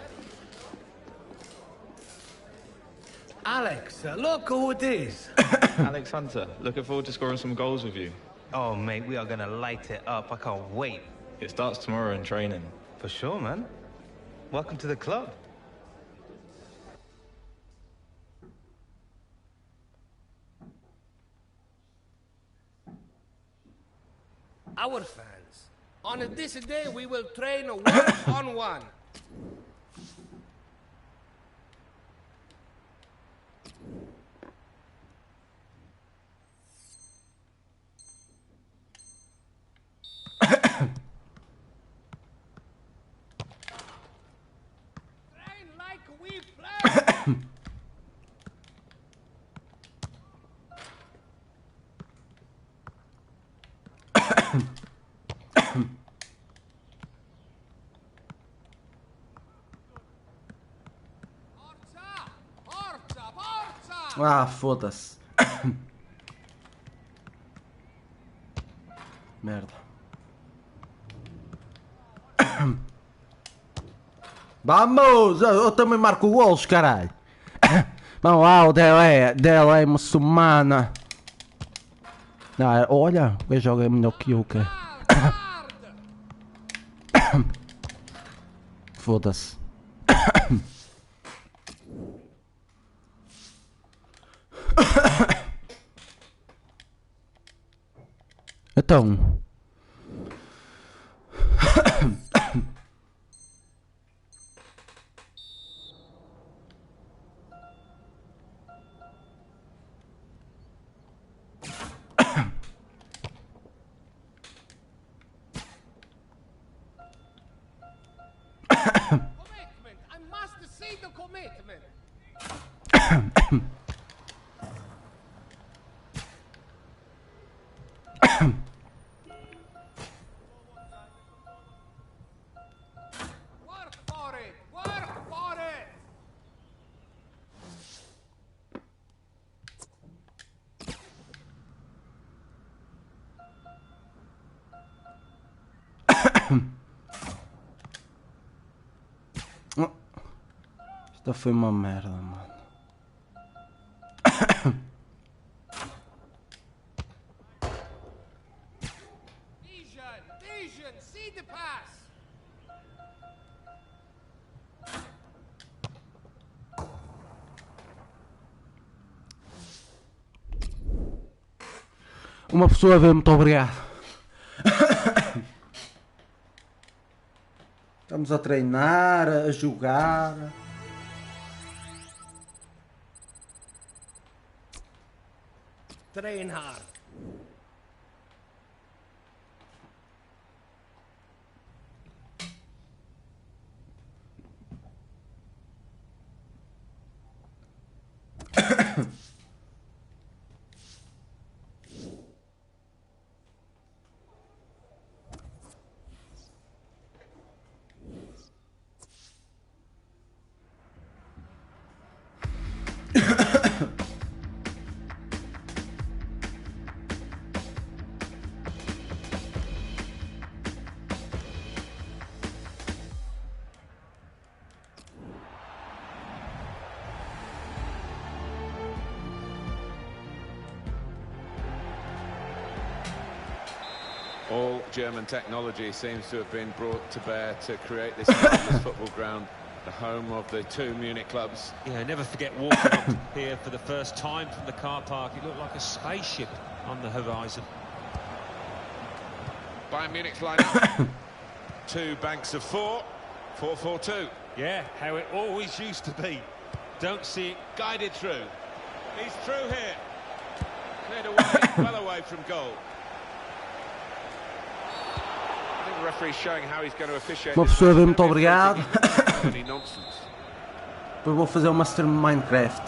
Alex, look who it is. Alex Hunter, looking forward to scoring some goals with you. Oh, mate, we are gonna light it up. I can't wait. It starts tomorrow in training. For sure, man. Welcome to the club. Our fans. On this day, we will train one-on-one. Train like we play. Ah, foda-se. Merda. Vamos! Eu também marco gols, caralho. Vamos lá, o dela é muçulmana. Não, olha, o jogo é melhor que eu, cara. Foda-se. Então. I must see the commitment. Work for it! Work for it! Isto foi uma merda, mano. Vision, see the pass. Uma pessoa vê, muito obrigado. Estamos a treinar, a jogar. Train hard. All German technology seems to have been brought to bear to create this marvelous football ground, the home of the two Munich clubs. Yeah, never forget walking up here for the first time from the car park. It looked like a spaceship on the horizon. Bayern Munich's lineup. 2 banks of 4. 4-4-2. Yeah, how it always used to be. Don't see it guided through. He's through here. Cleared away, well away from goal. I think the referee's showing how he's going to officiate. Uma pessoa vê, muito obrigado. Depois vou fazer uma stream Minecraft.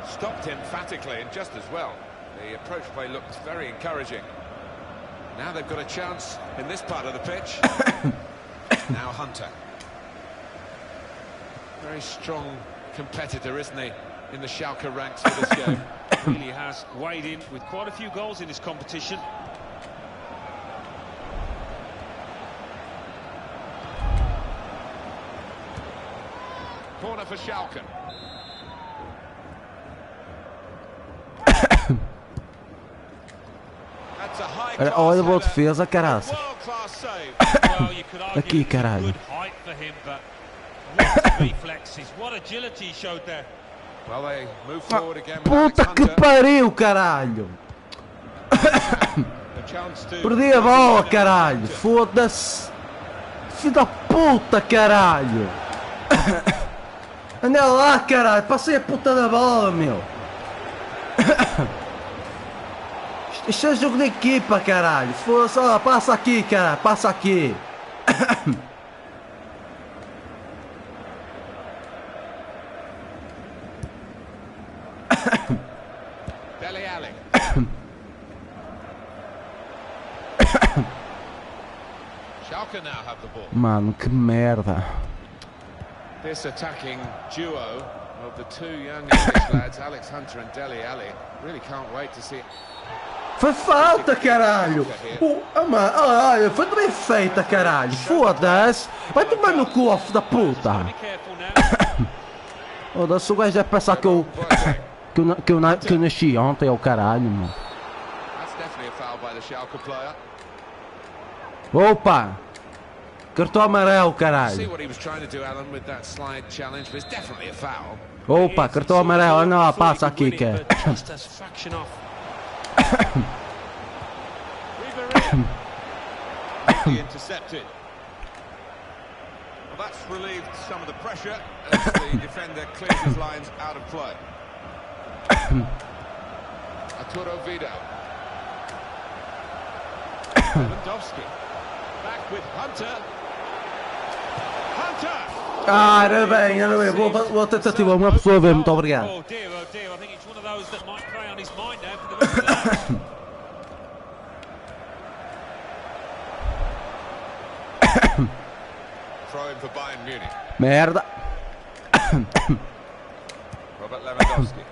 Stopped emphatically and just as well. The approach play looked very encouraging. Now they've got a chance in this part of the pitch. Now Hunter. Very strong competitor, isn't he, in the Schalke ranks for this game? Really has weighed in with quite a few goals in this competition. Corner for Schalke. Olha a boa defesa, caraças. Aqui, caralho. Puta que pariu, caralho. Perdi a bola, caralho. Foda-se. Filho da puta, caralho. Anda lá, caralho. Passei a puta da bola, meu. Isto é jogo de equipa, caralho. Foda-se, ó, passa aqui, cara, passa aqui. Mano, que merda. This attacking duo of the two young English lads, Alex Hunter and Dele Alli, really can't wait to see it. Foi falta, caralho! Olha, foi bem feita, caralho! Foda-se! Vai tomar no cu, filho da puta! Foda-se, o gajo deve pensar que eu nasci ontem, é o caralho, mano. Opa! Cartão amarelo, caralho! Opa, cartão amarelo, anda lá, passa aqui, cara! Intercepted. Well, that's relieved some of the pressure as the defender clears his lines out of play. Arturo Vidal. Lewandowski. Back with Hunter. Hunter! Ah, era bem, era bem. Boa tentativa, uma pessoa a ver, muito obrigado. Oh dear, I think it's one of those that might play on his mind now for the rest of the match. Throw in for Bayern Munich. Merda. Robert Lewandowski.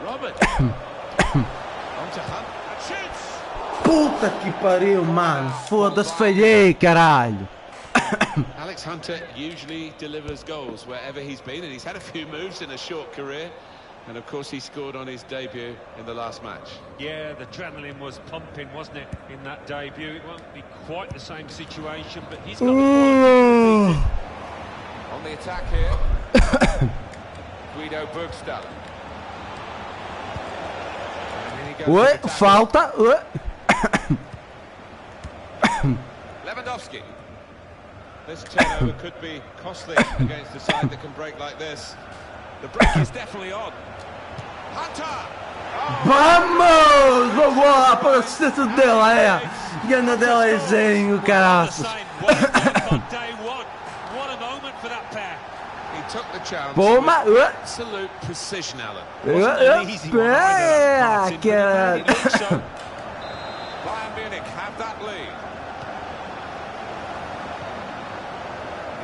Robert. On to Hunt. And shoots. Puta que pariu, mano. Foda-se, falhei, caralho. Alex Hunter usually delivers goals wherever he's been, and he's had a few moves in a short career. And of course he scored on his debut in the last match. Yeah, the adrenaline was pumping, wasn't it, in that debut? It won't be quite the same situation, but he's got the on the attack here. Guido Burgstaller. Oi, falta. Lewandowski. This turnover could be costly against a side that can break like this. The break is definitely on. Hunter! Vamos! Vamos lá para o assistente dela, é! Gana dela é zenho, caraças! Poma! Absolute precision, Alan. É, caralho! Bayern Munich have that lead.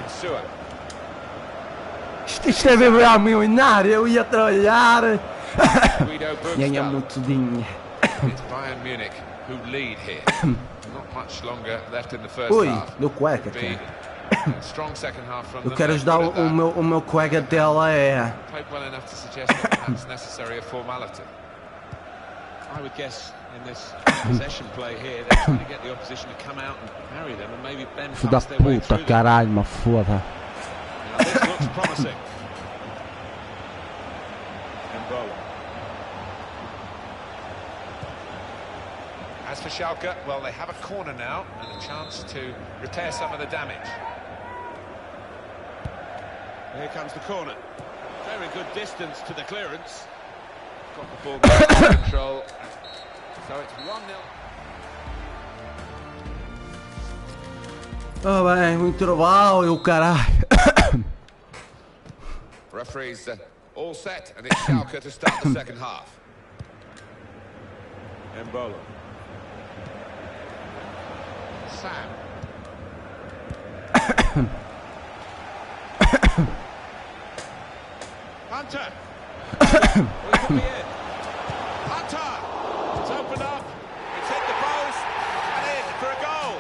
Insua. Isto é bem a milionária, eu ia trabalhar. Ganha muito dinheiro. Ui, meu colega, cara. Eu quero ajudar o meu colega dela I would guess in this possession play here. They're trying to get the opposition to come out and parry them and maybe bend Filho da past their way puta, through them. caralho, uma foda. Now this looks promising. Embolo. As for Schalke, well, they have a corner now and a chance to repair some of the damage. Here comes the corner. Very good distance to the clearance. Got the ball back under control. So it's 1-0. Oh, bem, o intervalo e o caralho. Referees all set, and it's Schalke to start the second half. Embolo. Sam. Hunter. We could be in. Hunter. It's opened up. It's hit the post and in for a goal.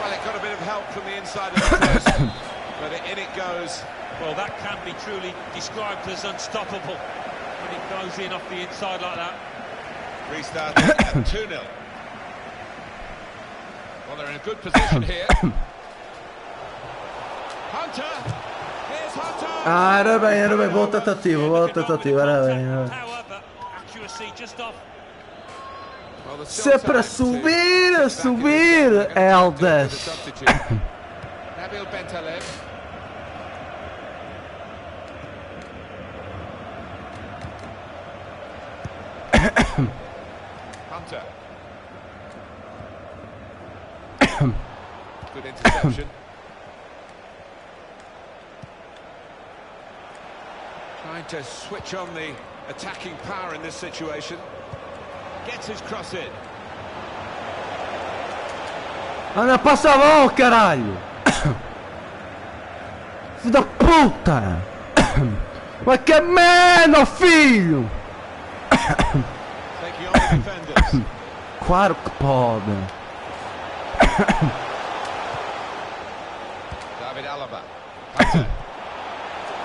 Well, it got a bit of help from the inside of the post, but in it goes. Well, that can be truly described as unstoppable when it goes in off the inside like that. Restarting at 2-0. Well, they're in a good position here. Hunter! Here's Hunter! Ah, era bem, boa tentativa, era bem. Accuracy just off. Se é para subir, Eldas. Nabil Bentaleb. Hunter. Good interception. Trying to switch on the attacking power in this situation. Gets his cross in. Anda, passa a mão, caralho. Filho da puta. Mas que merda, filho. Taking on the defenders. Claro que pode. David Alaba. Hunter.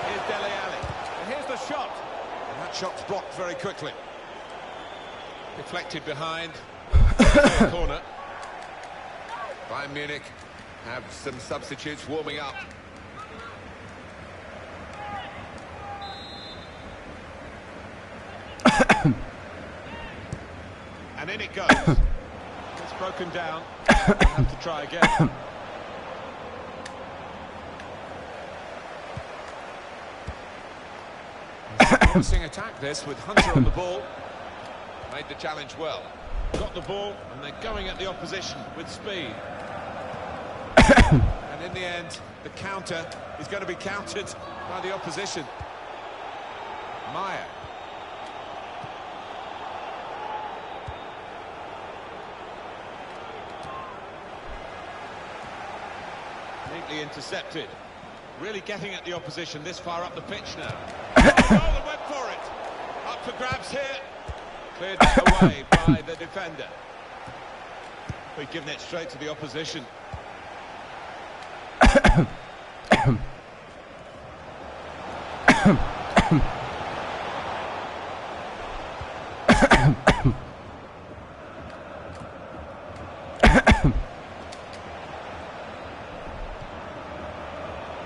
Here's Dele Alli. And here's the shot. And that shot's blocked very quickly. Deflected behind. Corner. Bayern Munich have some substitutes warming up. And in it goes. It's broken down. We'll have to try again. Promising attack this with Hunter on the ball. Made the challenge well. Got the ball and they're going at the opposition with speed. And in the end, the counter is going to be countered by the opposition. Maya. Neatly intercepted. Really getting at the opposition this far up the pitch now. Oh, and went for it. Up for grabs here. Cleared away by the defender. We've given it straight to the opposition.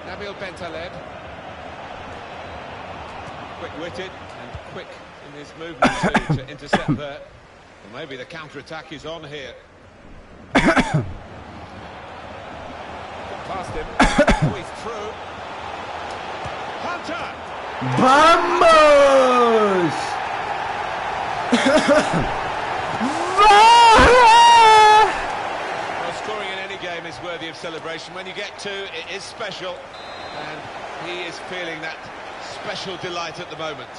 Nabil Bentaleb. Quick-witted and quick in his movement to intercept there. Well, maybe the counter-attack is on here. Past him. Oh, he's through. Hunter! Vamos! Well, scoring in any game is worthy of celebration. When you get two, it is special. And he is feeling that special delight at the moment.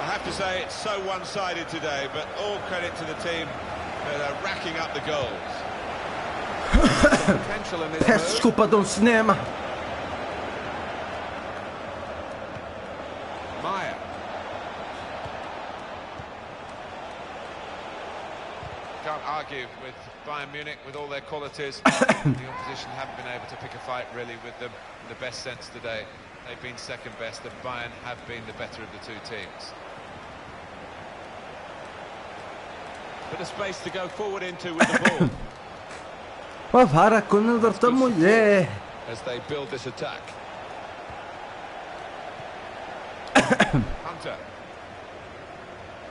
I have to say it's so one-sided today, but all credit to the team that are racking up the goals. Potential in this Peço desculpa de cinema. Maya. Can't argue with Bayern Munich with all their qualities. The opposition haven't been able to pick a fight really with them in the best sense today. They've been second best, and Bayern have been the better of the two teams. Bit of space to go forward into with the ball. Ma vara con la mulher. As they build this attack. Hunter.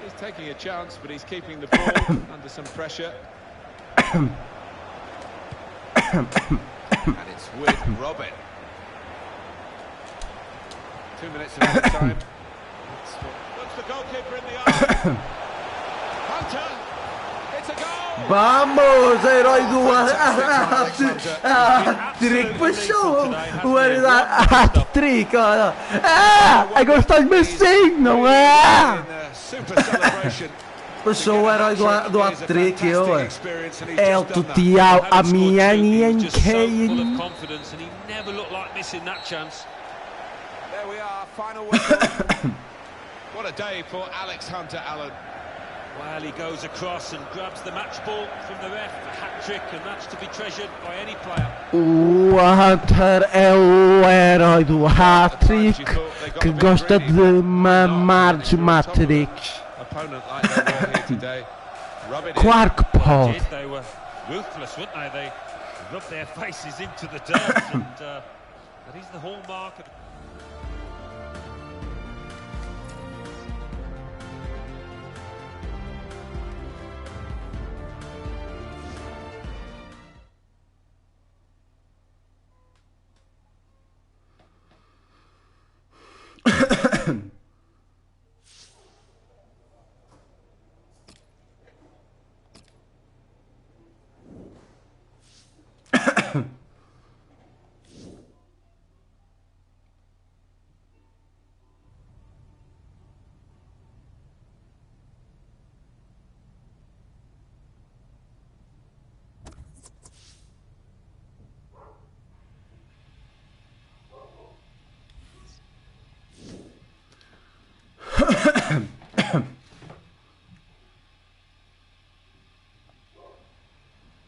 He's taking a chance, but he's keeping the ball under some pressure. And it's with Robin. 2 minutes of extra time. Looks the goalkeeper in the eye. Hunter. It's a goal. Vamos, herói do hat-trick, puxou o herói da hat-trick, olha. É gostar de mim sim, não é? Puxou o herói do hat-trick, eu. É o tutial, a minha ninguém. What a day for Alex Hunter, Alan. Well, he goes across and grabs the match ball from the ref, a hat-trick, and that's to be treasured by any player. O Hunter é o herói do hat-trick que gosta de mamar de matrix. Claro que pode. They were ruthless, weren't they? They rubbed their faces into the dirt, and that is the hallmark of...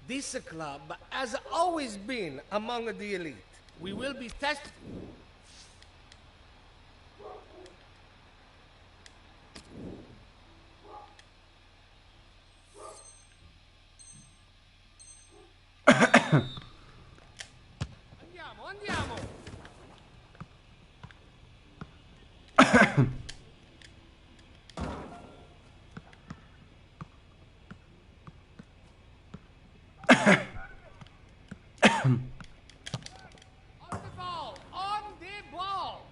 This club has always been among the elite. We will be tested. Andiamo. On the ball.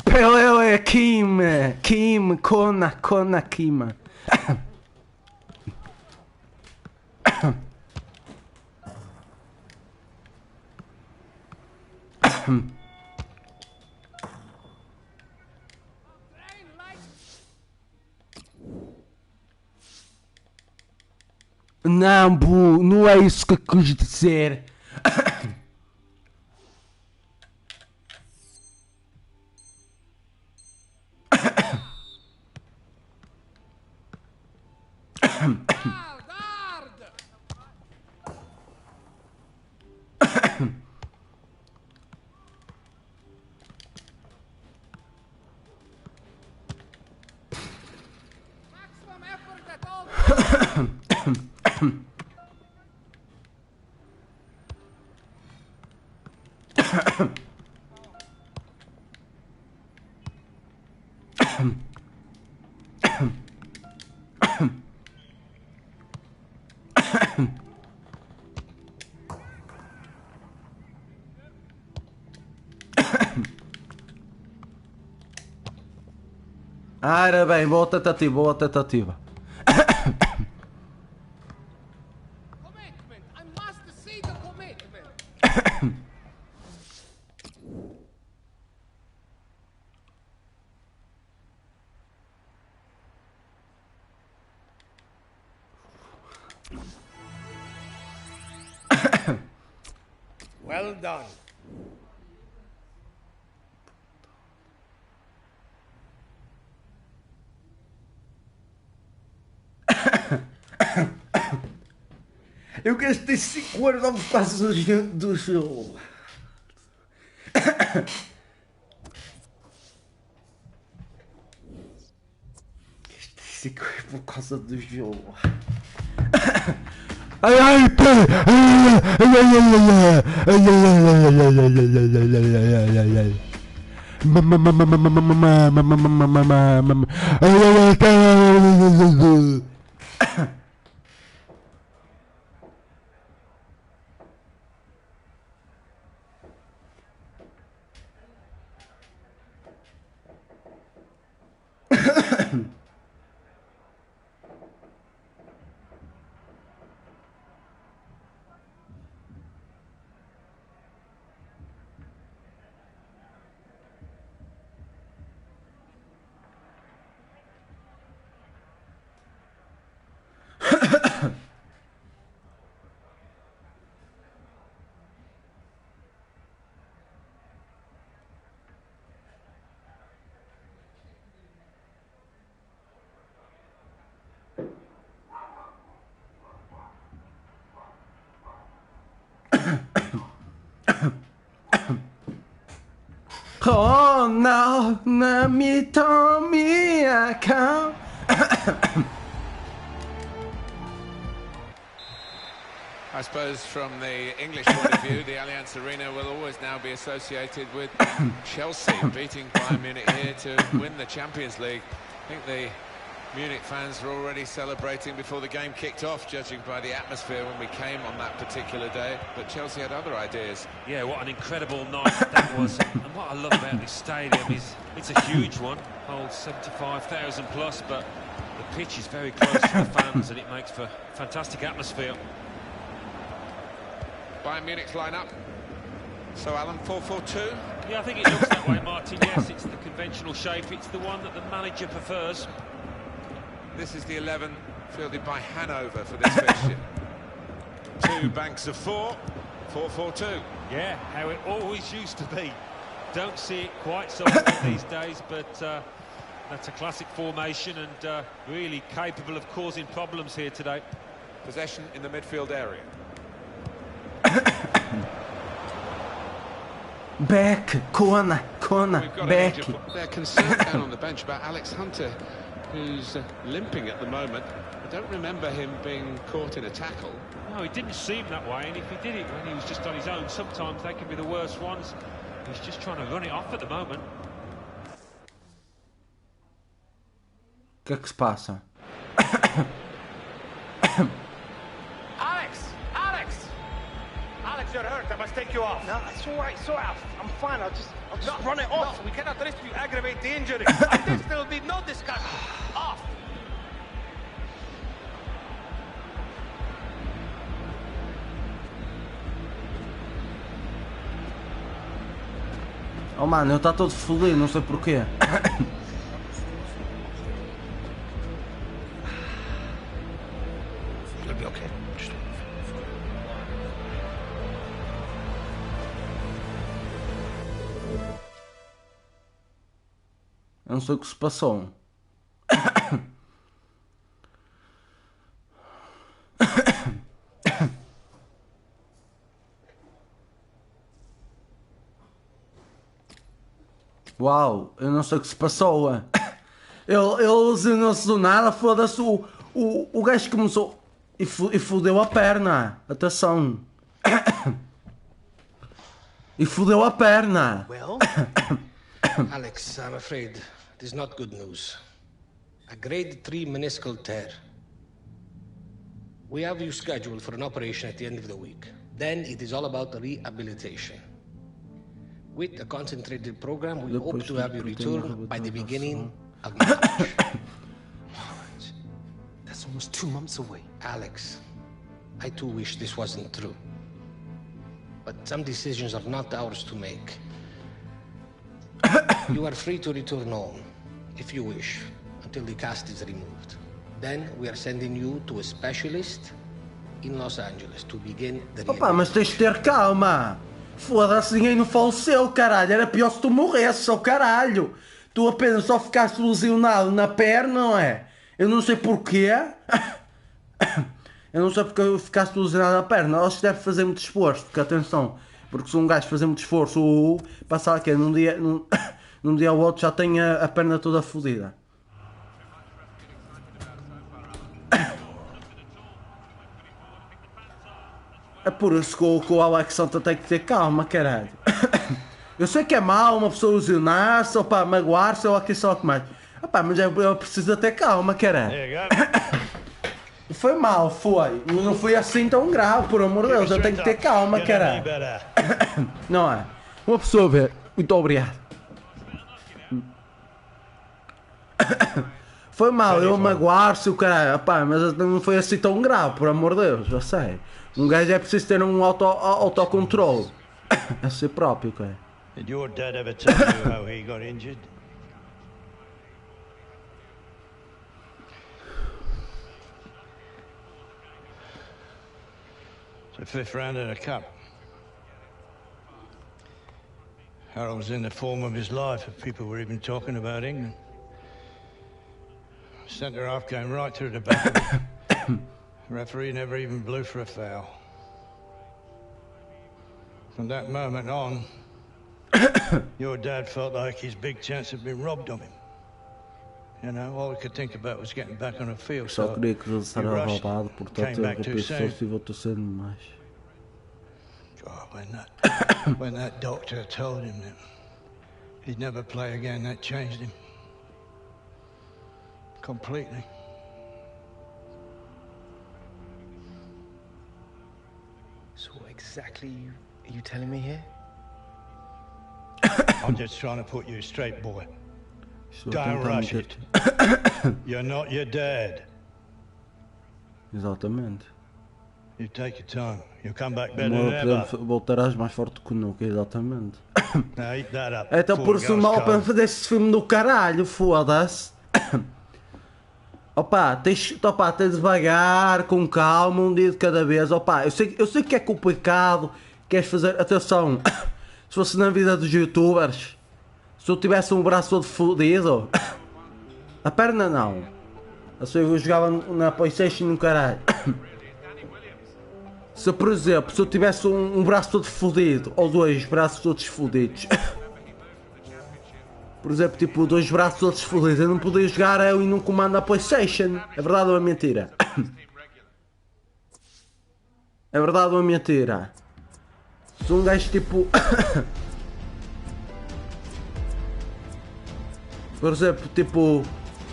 Peleu é Kim, Kona, Kim. Não, Bu, não é isso que eu quis dizer. Ora bem, boa tentativa. Commitment. I must see the commitment. Well done. Eu gastei 5 euros por causa do jogo. Gastei 5 euros por causa do jogo. Ai ai pera! Oh no, let me tell me I can't. I suppose from the English point of view, the Allianz Arena will always now be associated with Chelsea beating Bayern Munich here to win the Champions League. I think the Munich fans were already celebrating before the game kicked off, judging by the atmosphere when we came on that particular day. But Chelsea had other ideas. Yeah, what an incredible night that was. And what I love about this stadium is it's a huge one, holds 75,000 plus, but the pitch is very close to the fans and it makes for fantastic atmosphere. Bayern Munich's line-up. So, Alan, 4-4-2? Yeah, I think it looks that way, Martin. Yes, it's the conventional shape. It's the one that the manager prefers. This is the 11 fielded by Hanover for this fixture. 2 banks of 4, 4-4-2. Yeah, how it always used to be. Don't see it quite so often these days, but that's a classic formation and really capable of causing problems here today. Possession in the midfield area. Back, corner, back. They're concerned down on the bench about Alex Hunter, who's limping at the moment. I don't remember him being caught in a tackle. No, it didn't seem that way, and if he did it when he was just on his own, sometimes they can be the worst ones. He's just trying to run it off at the moment. O que é que se passa? Alex, you're hurt. I must take you off. No, it's all right. It's all right. I'm fine. I'll just run it off. No. We cannot risk you aggravate the injury. On this, there will be no discussion. Off. Oh mano, ele está todo fodido, não sei porquê. It'll be okay. Eu não sei o que se passou. Uau, eu não sei o que se passou. Eles não se do nada, foda-se, o gajo começou e fodeu a perna. Atenção. E fodeu a perna. Well, Alex, I'm afraid it is not good news. A grade 3 meniscal tear. We have you scheduled for an operation at the end of the week. Then it is all about rehabilitation. With a concentrated program, we hope to have you return by the beginning of March. That's almost 2 months away. Alex, I too wish this wasn't true. But some decisions are not ours to make. You are free to return home, if you wish, until the cast is removed. Then we are sending you to a specialist in Los Angeles to begin the Opa, mas tens de ter calma. Foda-se, ninguém não faleceu, caralho. Era pior se tu morresses, ao caralho. Tu apenas só ficaste lesionado na perna, não é? Eu não sei porquê. Eu não sei porque ficaste lesionado na perna. Acho que deve fazer muito esforço, porque atenção. Porque se um gajo fazer muito esforço, passar aqui num dia ou outro já tem a perna toda fodida. É por isso que o Alex Santa tem que ter calma, caralho. Eu sei que é mau uma pessoa lesionar-se, ou pá, magoar-se, ou aqui só o que mais. Opá, mas eu preciso ter calma, caralho. Foi mal, foi. Não foi assim tão grave, por amor de Deus. Eu tenho que ter calma, caralho. Não é? Uma pessoa vê. Muito obrigado. Foi mal, eu magoar-se, o caralho. Opá, mas não foi assim tão grave, por amor de Deus, eu sei. Um gajo é preciso ter um autocontrole. A si próprio, cara. Did your dad ever tell you how he got injured? It's the 5th round of the cup. Harold was in the form of his life if people were even talking about England. Centre half came right through the back of it. The referee never even blew for a foul. From that moment on, your dad felt like his big chance had been robbed of him. You know, all he could think about was getting back on the field. Só queria que ele seja roubado, portanto eu pensei se vou torcer mais. God, when that doctor told him that he'd never play again, that changed him completely. So what exactly are you telling me here? I'm just trying to put you straight, boy. Don't rush it. You're not your dad. Exatamente. You take your time. You'll come back better than ever. Voltarás mais forte que nunca, exatamente. Now eat that up. Então por isso mal para fazer esse filme do caralho, foda-se. Opa, tens devagar, com calma, um dia de cada vez. Opa, eu sei que é complicado, queres fazer, atenção, se fosse na vida dos youtubers, se eu tivesse um braço todo fodido, a perna não, eu jogava na PlayStation no caralho. Se por exemplo, se eu tivesse um braço todo fodido, ou 2 braços todos fodidos, por exemplo, tipo 2 braços todos fodidos, eu não podia jogar eu e não comando a PlayStation. É verdade ou é mentira? É verdade ou é mentira? Se um gajo tipo... Por exemplo, tipo...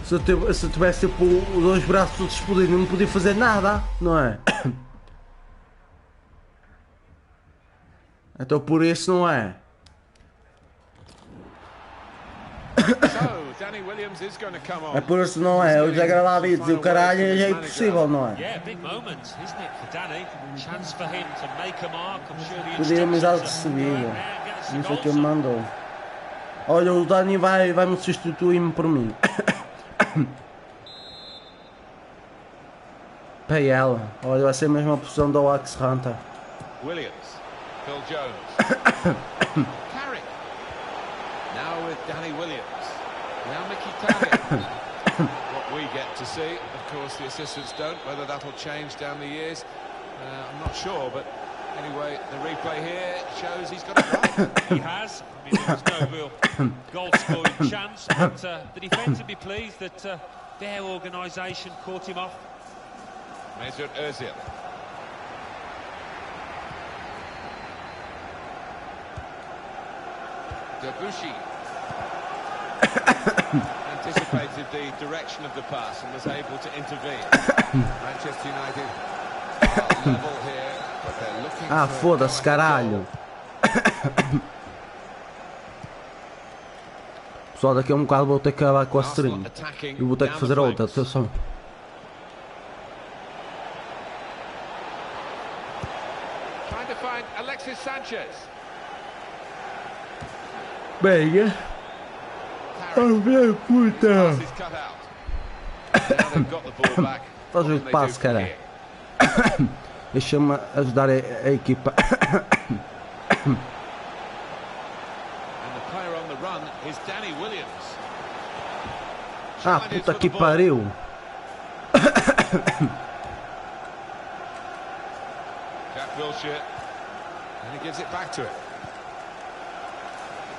Se eu tivesse tipo 2 braços todos fodidos, eu não podia fazer nada, não é? Então por isso não é? É por isso não é? Eu já gravar vídeos e o caralho é impossível, não é? Podia-me já recebido. Não sei o que ele mandou. Olha, o Dani vai-me substituir-me por mim. Para ela. Olha, vai ser a mesma posição do Alex Hunter. Williams, Phil Jones. Carrick. Now with Danny Williams. Now Mickey Taggart. What we get to see, of course the assistants don't. Whether that'll change down the years, I'm not sure, but anyway, the replay here shows he's got it right. He has. I mean, there's no real goal-scoring chance, but the defence would be pleased that their organisation caught him off. Mesut Özil. Debussy. Anticipated the direction of the pass and was able to intervene. Manchester United are level here, but they're looking Ah, foda-se, caralho. Pessoal, daqui a um bocado vou ter que acabar com a stream. E vou ter que fazer outra, atenção. Trying to find Alexis Sanchez. Bem, oh meu puta. Faz o passo, cara. Deixa-me ajudar a equipa. Ah, puta que pariu. Jack Wilshere, and he gives it back to it.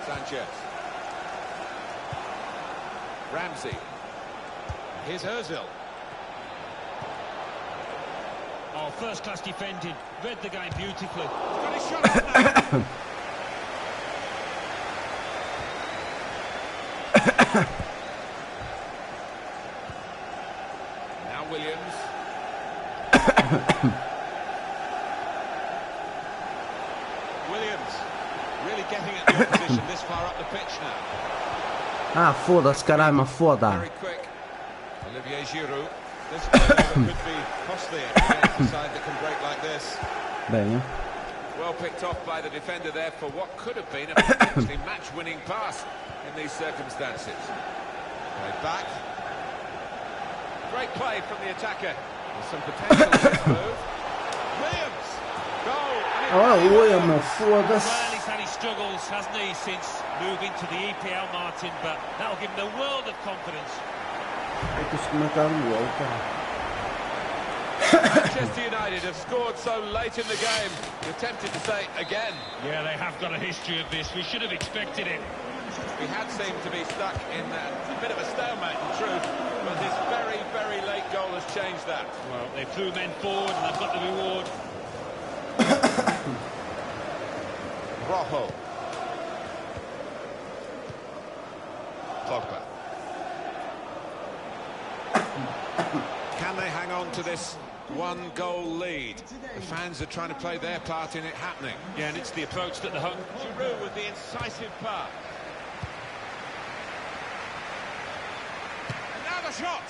Sanchez. Ramsey. Here's Ozil. Oh, first-class defending. Read the game beautifully. Got his shot now. Now Williams. Williams really getting at the opposition this far up the pitch now. Ah, foda-se, caralho, mas foda. Very quick. Olivier Giroud. This could be costly against a side that can break like this. Bem. Well picked off by the defender there for what could have been a potentially match-winning pass in these circumstances. Played back. Great play from the attacker. With some potential in this move. Williams. Goal. Oh, Williams, foda-se. Well, he's had his struggles, hasn't he, since moving to the EPL, Martin, but that'll give him a world of confidence. Manchester United have scored so late in the game. You're tempted to say again. Yeah, they have got a history of this. We should have expected it. We had seemed to be stuck in a bit of a stalemate, in truth, but this very, very late goal has changed that. Well, they threw men forward and they've got the reward. Rojo. Pogba. Can they hang on to this one-goal lead? The fans are trying to play their part in it happening. Yeah, and it's the approach that the home... Giroud with the incisive pass. And now the shot!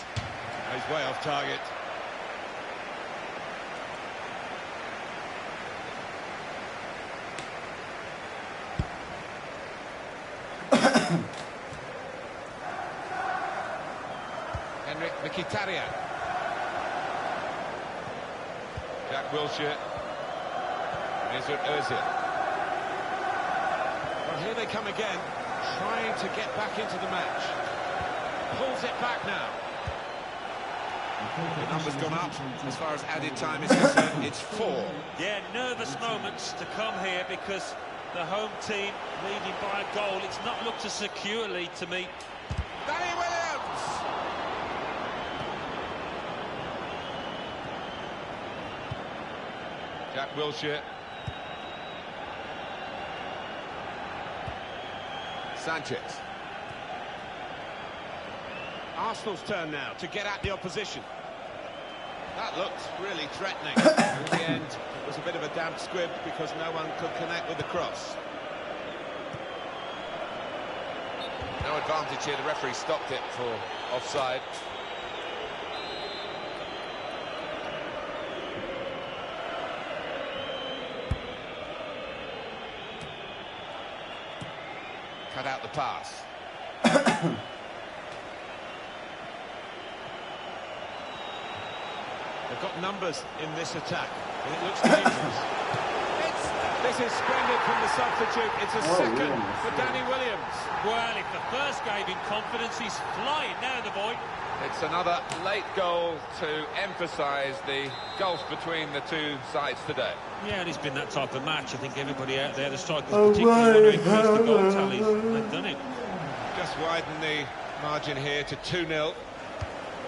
He's way off target. Henrik Mkhitaryan. Jack Wilshere. Mesut Ozil. Well, here they come again, trying to get back into the match. Pulls it back now. The number's gone up. As far as added time is concerned, it's 4. Yeah, nervous moments to come here because the home team leading by a goal. It's not looked as securely to me. Danny Williams! Jack Wilshere. Sanchez. Arsenal's turn now to get at the opposition. That looked really threatening. In the end, it was a bit of a damp squib because no one could connect with the cross. No advantage here. The referee stopped it for offside. Cut out the pass. They've got numbers in this attack, and it looks dangerous. This is splendid from the substitute. It's a second for Danny Williams. Well, if the first gave him confidence, he's flying now, the boy. It's another late goal to emphasise the gulf between the two sides today. Yeah, and it's been that type of match. I think everybody out there, the strikers particularly want to increase the goal tallies. They've done it. Just widen the margin here to 2-0.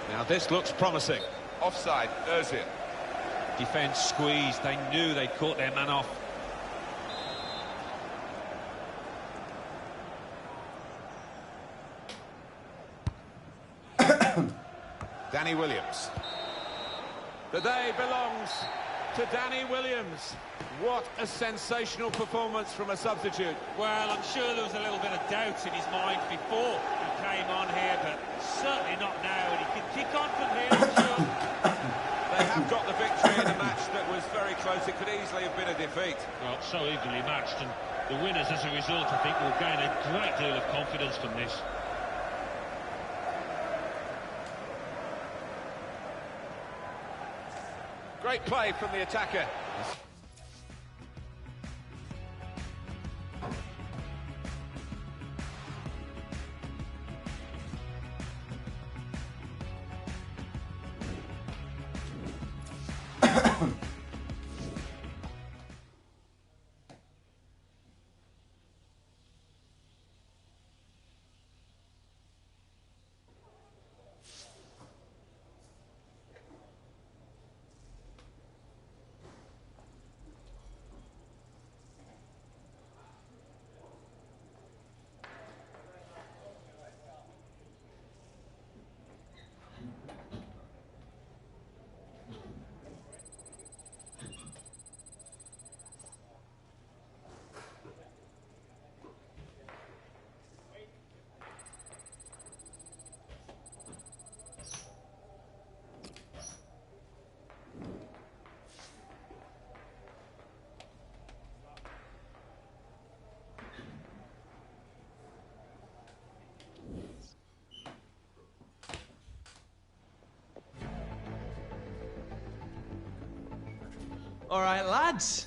Now this looks promising. Offside, Ozil. Defence squeezed. They knew they'd caught their man off. Danny Williams. The day belongs to Danny Williams. What a sensational performance from a substitute. Well, I'm sure there was a little bit of doubt in his mind before he came on here, but certainly not now, and he can kick on from here, I'm sure. They have got the victory in a match that was very close. It could easily have been a defeat. Well, so evenly matched, and the winners, as a result, I think, will gain a great deal of confidence from this. Great play from the attacker. All right, lads.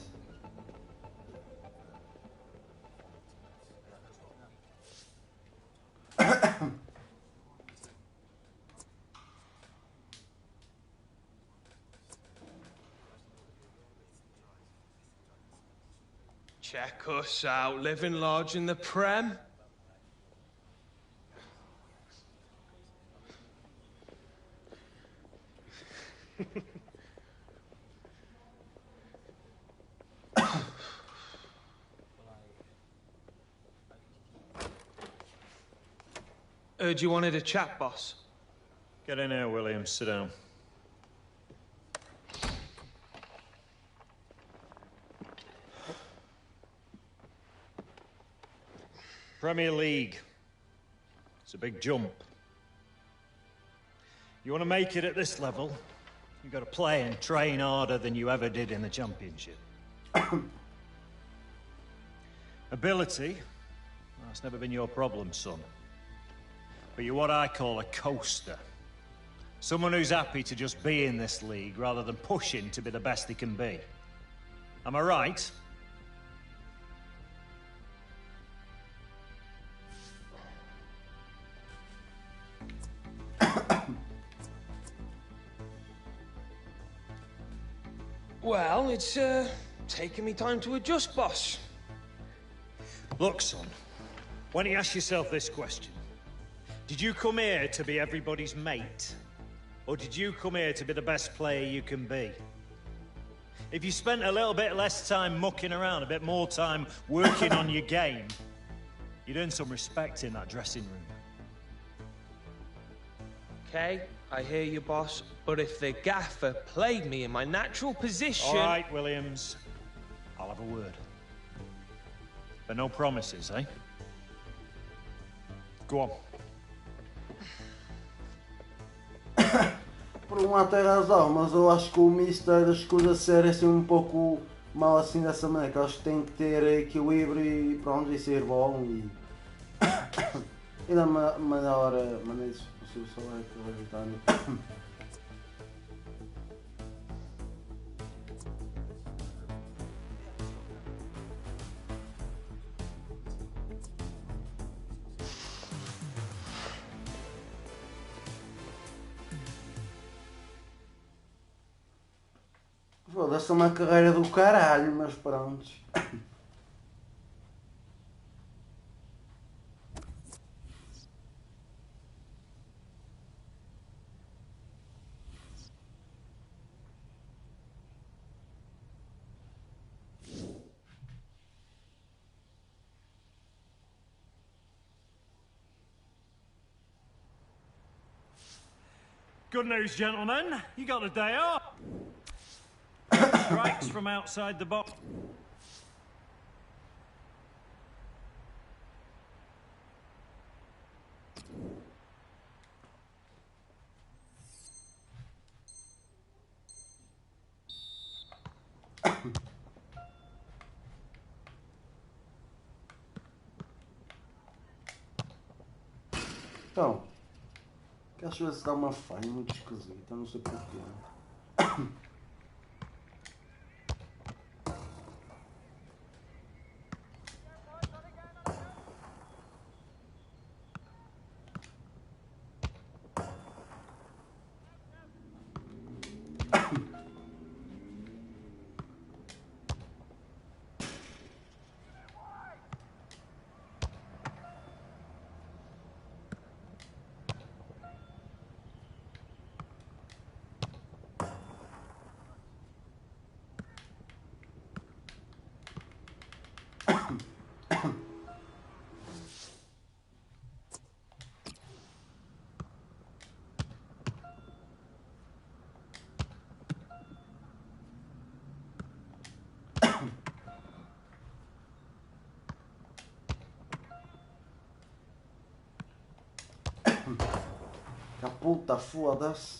Check us out, living large in the Prem. Heard you wanted a chat, boss. Get in here, Williams. Sit down. Premier League. It's a big jump. You want to make it at this level, you've got to play and train harder than you ever did in the Championship. Ability, well, that's never been your problem, son. But you're what I call a coaster. Someone who's happy to just be in this league rather than pushing to be the best he can be. Am I right? Well, it's taking me time to adjust, boss. Look, son, why don't you ask yourself this question? Did you come here to be everybody's mate? Or did you come here to be the best player you can be? If you spent a little bit less time mucking around, a bit more time working on your game, you'd earn some respect in that dressing room. Okay, I hear you, boss, but if the gaffer played me in my natural position... All right, Williams, I'll have a word. But no promises, eh? Go on. Por um lado tem razão, mas eu acho que o Mister escusa ser assim um pouco mal assim dessa maneira, que acho que tem que ter equilíbrio e pronto, e ser bom e da melhor maneira possível só é que o britânico. Foda-se, uma carreira do caralho, mas pronto. Good news, gentlemen. You got a day off. Strikes from outside the box. Então, que às vezes dá uma falha muito esquisita, não sei porquê. A puta, foda-se.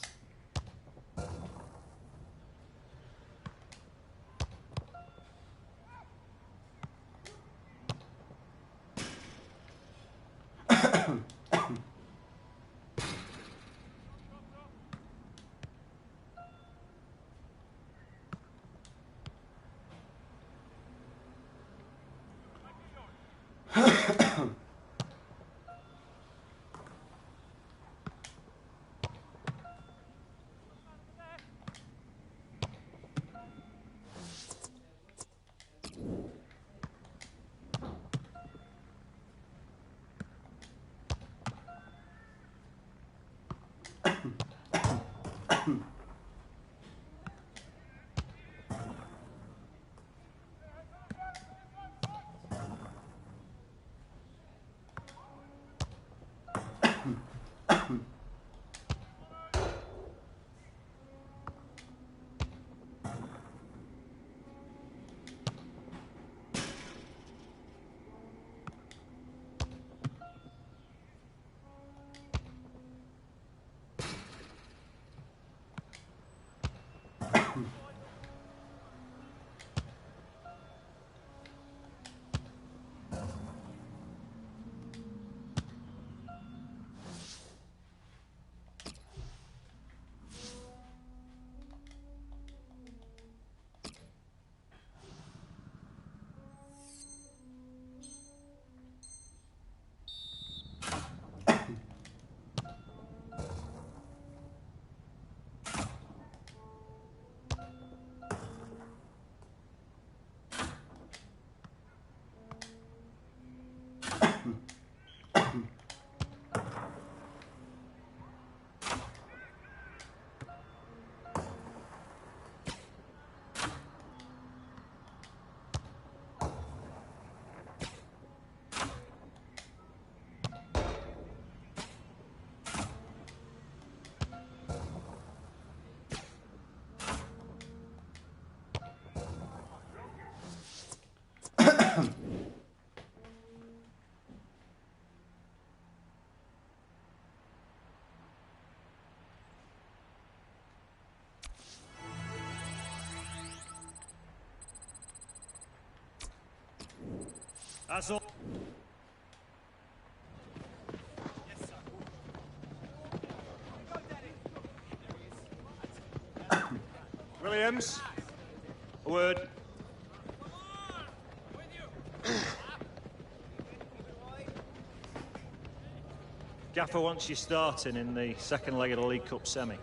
That's all. Williams, a word. Gaffer wants you starting in the second leg of the League Cup semi.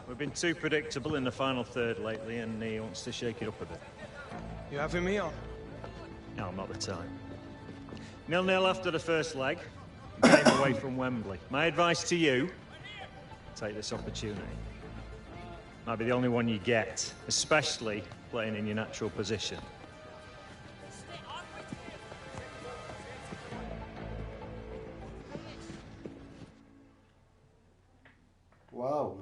We've been too predictable in the final third lately, and he wants to shake it up a bit. You having me on? No, not the time. 0-0 after the first leg. Game away from Wembley. My advice to you, take this opportunity. Might be the only one you get, especially playing in your natural position. Wow.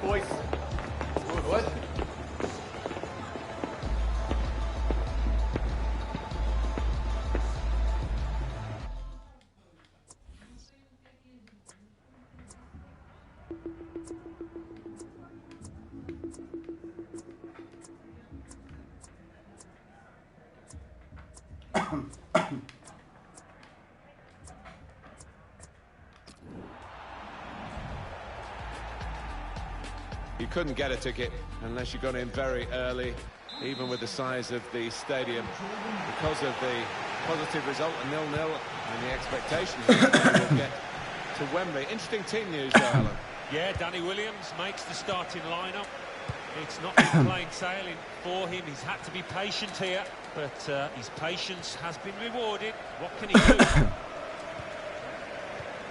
Boys. Good, what? You couldn't get a ticket unless you got in very early, even with the size of the stadium, because of the positive result, a 0-0, and the expectations that we'll get to Wembley. Interesting team news, though, Alan. Yeah, Danny Williams makes the starting lineup. It's not been plain sailing for him. He's had to be patient here, but his patience has been rewarded. What can he do?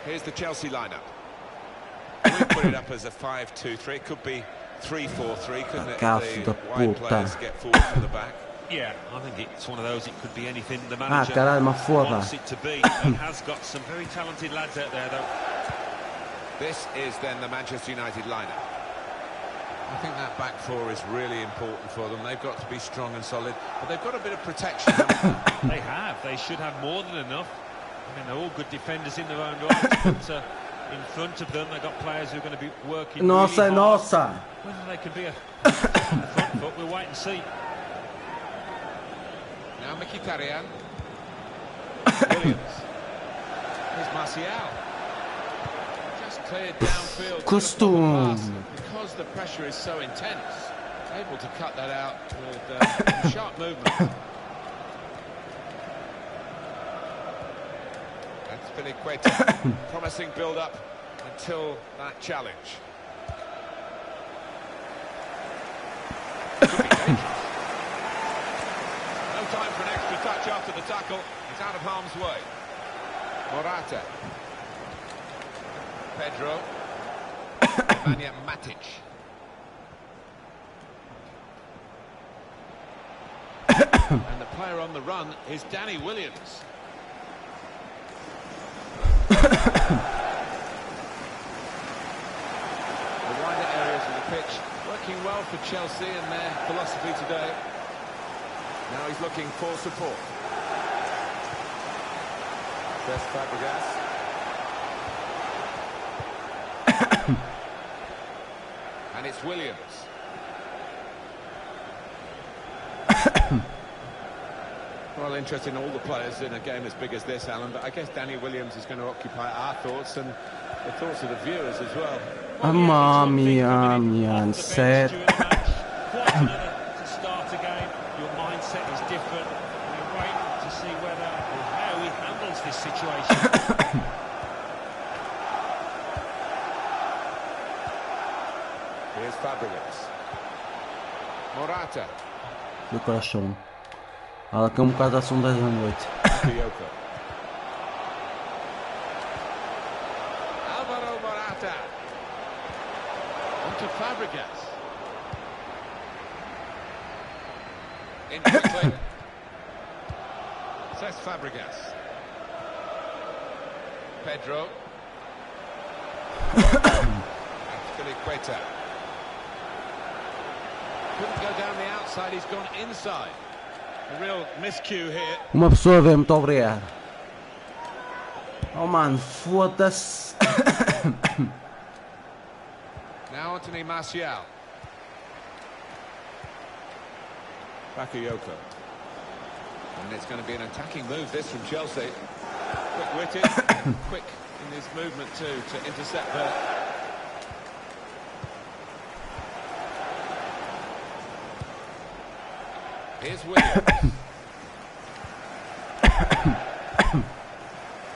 Here's the Chelsea lineup. We put it up as a 5-2-3. It could be 3-4-3, couldn't it? Cazzo da The wide puta. players get forward from the back. Yeah, I think it's one of those. It could be anything the Ah, manager caralho, ma foda. wants it to be. He has got some very talented lads out there, though. This is then the Manchester United lineup. I think that back four is really important for them. They've got to be strong and solid, but they've got a bit of protection. They have. They should have more than enough. I mean, they're all good defenders in their own right, but in front of them, they've got players who are going to be working Nossa, really hard. nossa. Whether they can be a front foot, we'll wait and see. Now Mkhitaryan. Williams. Here's Martial. Just cleared downfield. Costume. Because the pressure is so intense, able to cut that out with sharp movement. That's Filiqueta. Promising build-up until that challenge. Could be dangerous. No time for an extra touch after the tackle. He's out of harm's way. Morata. Pedro. Nemanja Matic. And the player on the run is Danny Williams. The wider areas of the pitch working well for Chelsea and their philosophy today. Now he's looking for support. There's Fabregas. And it's Williams. Well, interesting, all the players in a game as big as this, Alan, but I guess Danny Williams is going to occupy our thoughts and the thoughts of the viewers as well. Mamma mia, set. To start a game, your mindset is different. We wait to see whether or how he handles this situation. Here's Fabregas. Morata. Do coração. Ela que é um bocado às 10 da noite. Alvaro Morata. Onto Fabregas. In quickly. Says Fabregas. Pedro. Filiqueta. Couldn't go down the outside, he's gone inside. A real miscue here. Uma pessoa vê, muito obrigado. Oh mano, foda-se. Now Anthony Martial. Bakayoko. And it's going to be an attacking move, this from Chelsea. Quick-witted, quick in his movement too, to intercept there. Here's Williams.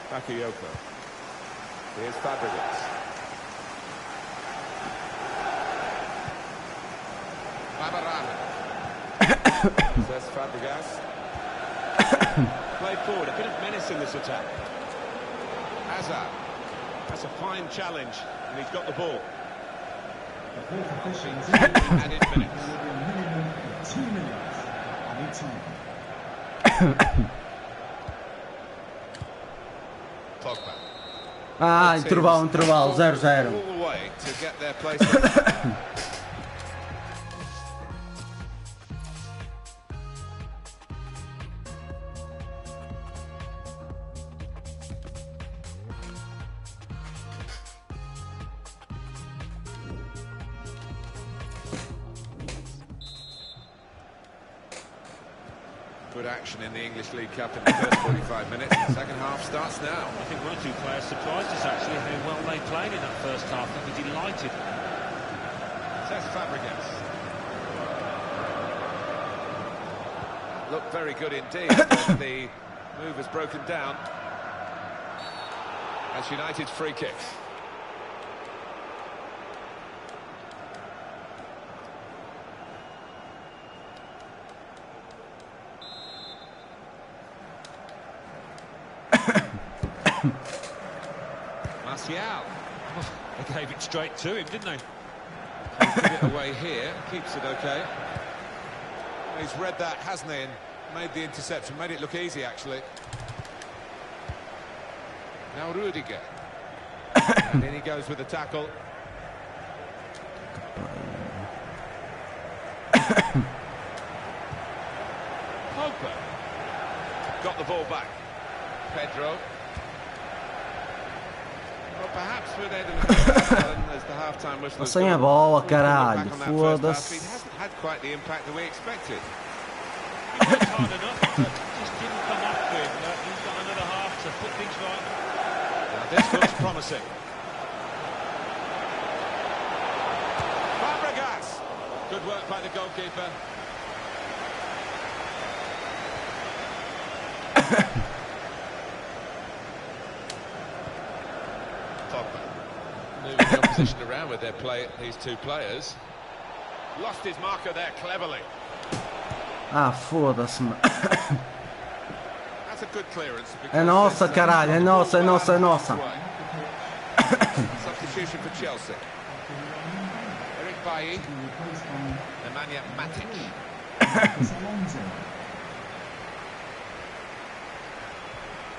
Bakayoko. Here's Fabregas. Babarana. Says Fabregas. Play forward, a bit of menace in this attack. Hazard. That's a fine challenge, and he's got the ball. Added minutes. 2 minutes. Pogba. Ah, intervalo, 0-0. All the way to get their place. Good action in the English League Cup in the first 45 minutes. The second half starts now. I think one or two players surprised us actually how well they played in that first half. They'll be delighted. Says Fabregas. Looked very good indeed, but the move has broken down. That's United's free kicks. Martial. They gave it straight to him, didn't they? Put it away here, keeps it okay. He's read that, hasn't he, and made the interception, made it look easy, actually. Now Rudiger. And in he goes with the tackle. Pogba. Got the ball back. Pedro. Well, perhaps with Eden as the half-time whistle. Sem a bola, caralho. Foda-se. He hasn't had quite the impact that we expected. He worked hard enough, but just didn't come up with. He's got another half to put things right. Now this looks promising. Fabregas. Good work by the goalkeeper. Moving the opposition around with their play, these two players. Lost his marker there cleverly. Ah, foda-se, mano. That's a good clearance. É nossa, caralho, é nossa, é nossa, é nossa. Substitution for Chelsea. Eric Bailly. Nemanja Matic.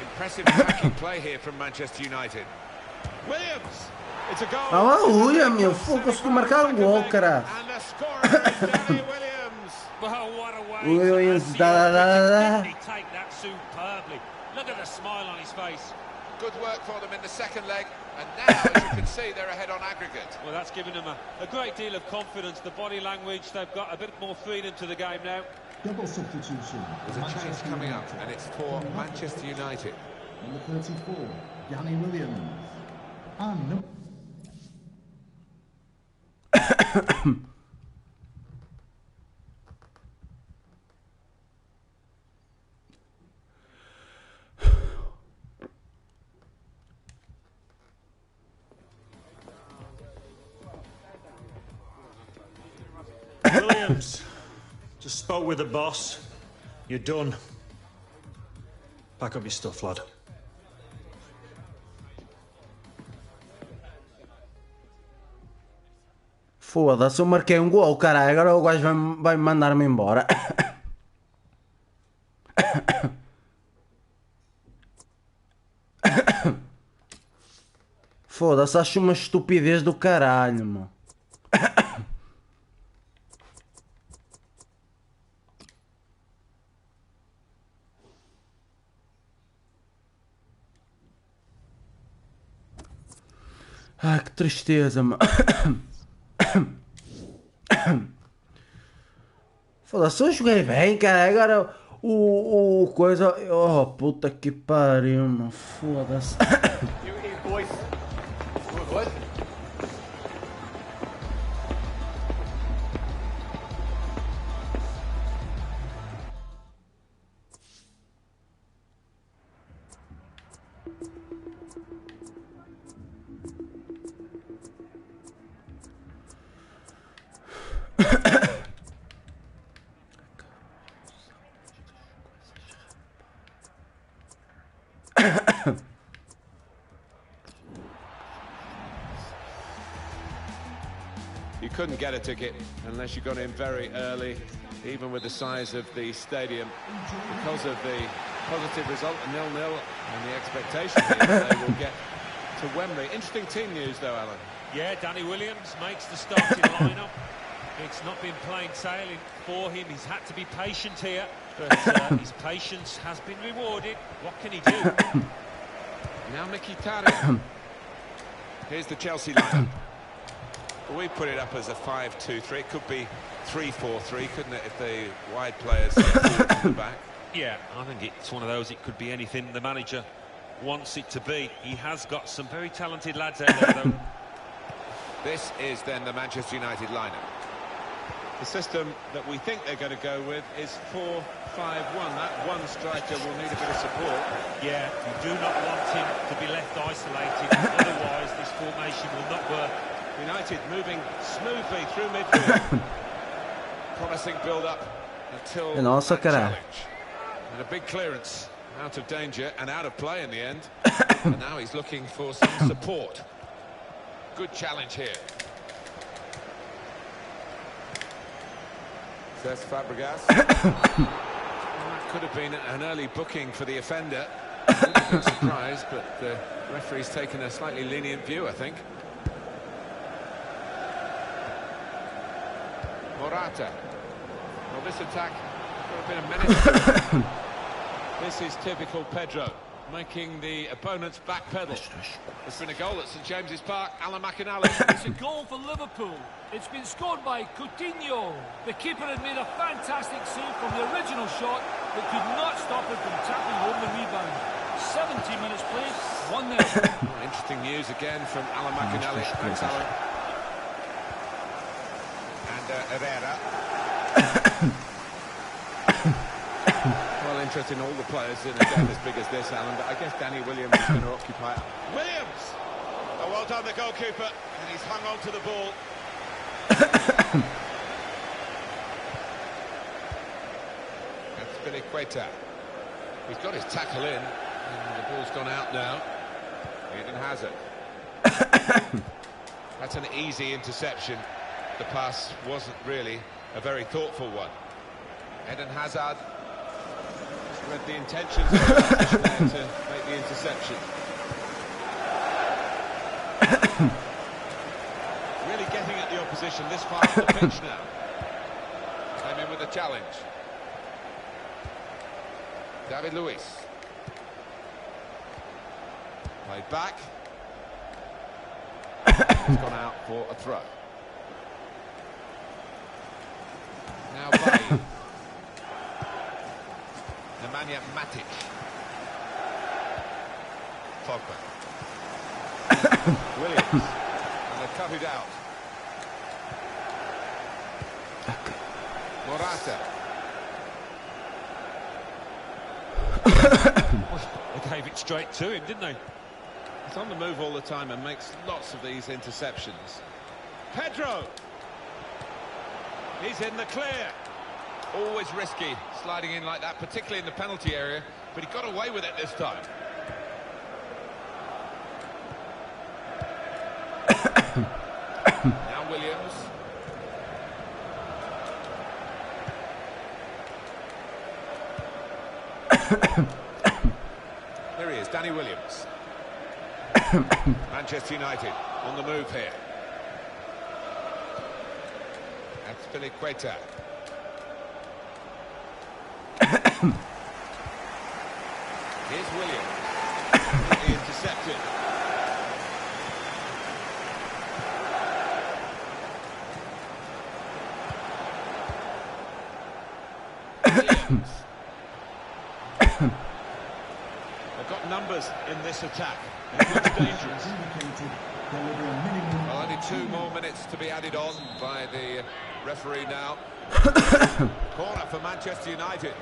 Impressive attacking play here from Manchester United. Williams. It's a goal. Ah, William, meu, conseguiu marcar um gol, cara. And the scorer is Danny Williams. Well, what a way Williams, to take that superbly. Look at the smile on his face. Good work for them in the second leg, and now, as you can see, they're ahead on aggregate. Well, that's given them a great deal of confidence. The body language, they've got a bit more freedom to the game now. Double substitution. There's a change coming up, and it's for Manchester United. Number 34, Danny Williams. And Williams, just spoke with the boss. You're done. Pack up your stuff, lad. Foda-se, eu marquei um gol, caralho. Agora o gajo vai mandar-me embora. Foda-se, acho uma estupidez do caralho, mano. Ah, que tristeza, mano. Foda-se, eu joguei bem, cara. Agora o coisa. Oh, puta que pariu, mano. Foda-se. You couldn't get a ticket unless you got in very early, even with the size of the stadium, because of the positive result, 0-0, and the expectation that they will get to Wembley. Interesting team news, though, Alan. Yeah, Danny Williams makes the starting lineup. It's not been plain sailing for him. He's had to be patient here, but his patience has been rewarded. What can he do? Now Mkhitaryan. Here's the Chelsea lineup. We put it up as a 5-2-3. It could be 3-4-3, couldn't it, if the wide players get to the back? Yeah, I think it's one of those. It could be anything the manager wants it to be. He has got some very talented lads out there, though. This is then the Manchester United lineup. The system that we think they're going to go with is 4-5-1. That one striker will need a bit of support. Yeah, you do not want him to be left isolated. Otherwise, this formation will not work. United moving smoothly through midfield. Promising build-up until Nossa, challenge. And a big clearance out of danger and out of play in the end. And now he's looking for some support. Good challenge here. Says Fabregas. That could have been an early booking for the offender. No surprise, but the referee's taken a slightly lenient view, I think. Morata. Well, this attack could have been a menace. This is typical Pedro, making the opponent's back pedal. It's been a goal at St James's Park. Alan McInally. It's a goal for Liverpool. It's been scored by Coutinho. The keeper had made a fantastic save from the original shot, but could not stop it from tapping home the rebound. 17 minutes played, 1-0. Interesting news again from Alan McInally. Thanks, Alan. And Herrera. Well, interest in all the players in a game as big as this, Alan, but I guess Danny Williams is going to occupy it. Williams! Oh, well done, the goalkeeper, and he's hung on to the ball. That's Biliqueta. He's got his tackle in, and the ball's gone out now. Eden Hazard. That's an easy interception. The pass wasn't really a very thoughtful one. Eden Hazard read the intentions of the match there to make the interception. Really getting at the opposition this far on the pitch now. Came in with a challenge. David Luiz. Played back. It's gone out for a throw. Now Bay. Nemanja Matic. Pogba. Williams. And they've cut it out. Morata. They gave it straight to him, didn't they? He's on the move all the time and makes lots of these interceptions. Pedro. He's in the clear. Always risky sliding in like that, particularly in the penalty area, but he got away with it this time. Now Williams. There he is, Danny Williams. Manchester United on the move here. That's Biliqueta. Here's Williams. He intercepted. Williams. They've got numbers in this attack. It looks dangerous. Well, only 2 more minutes to be added on by the referee now. Corner for Manchester United.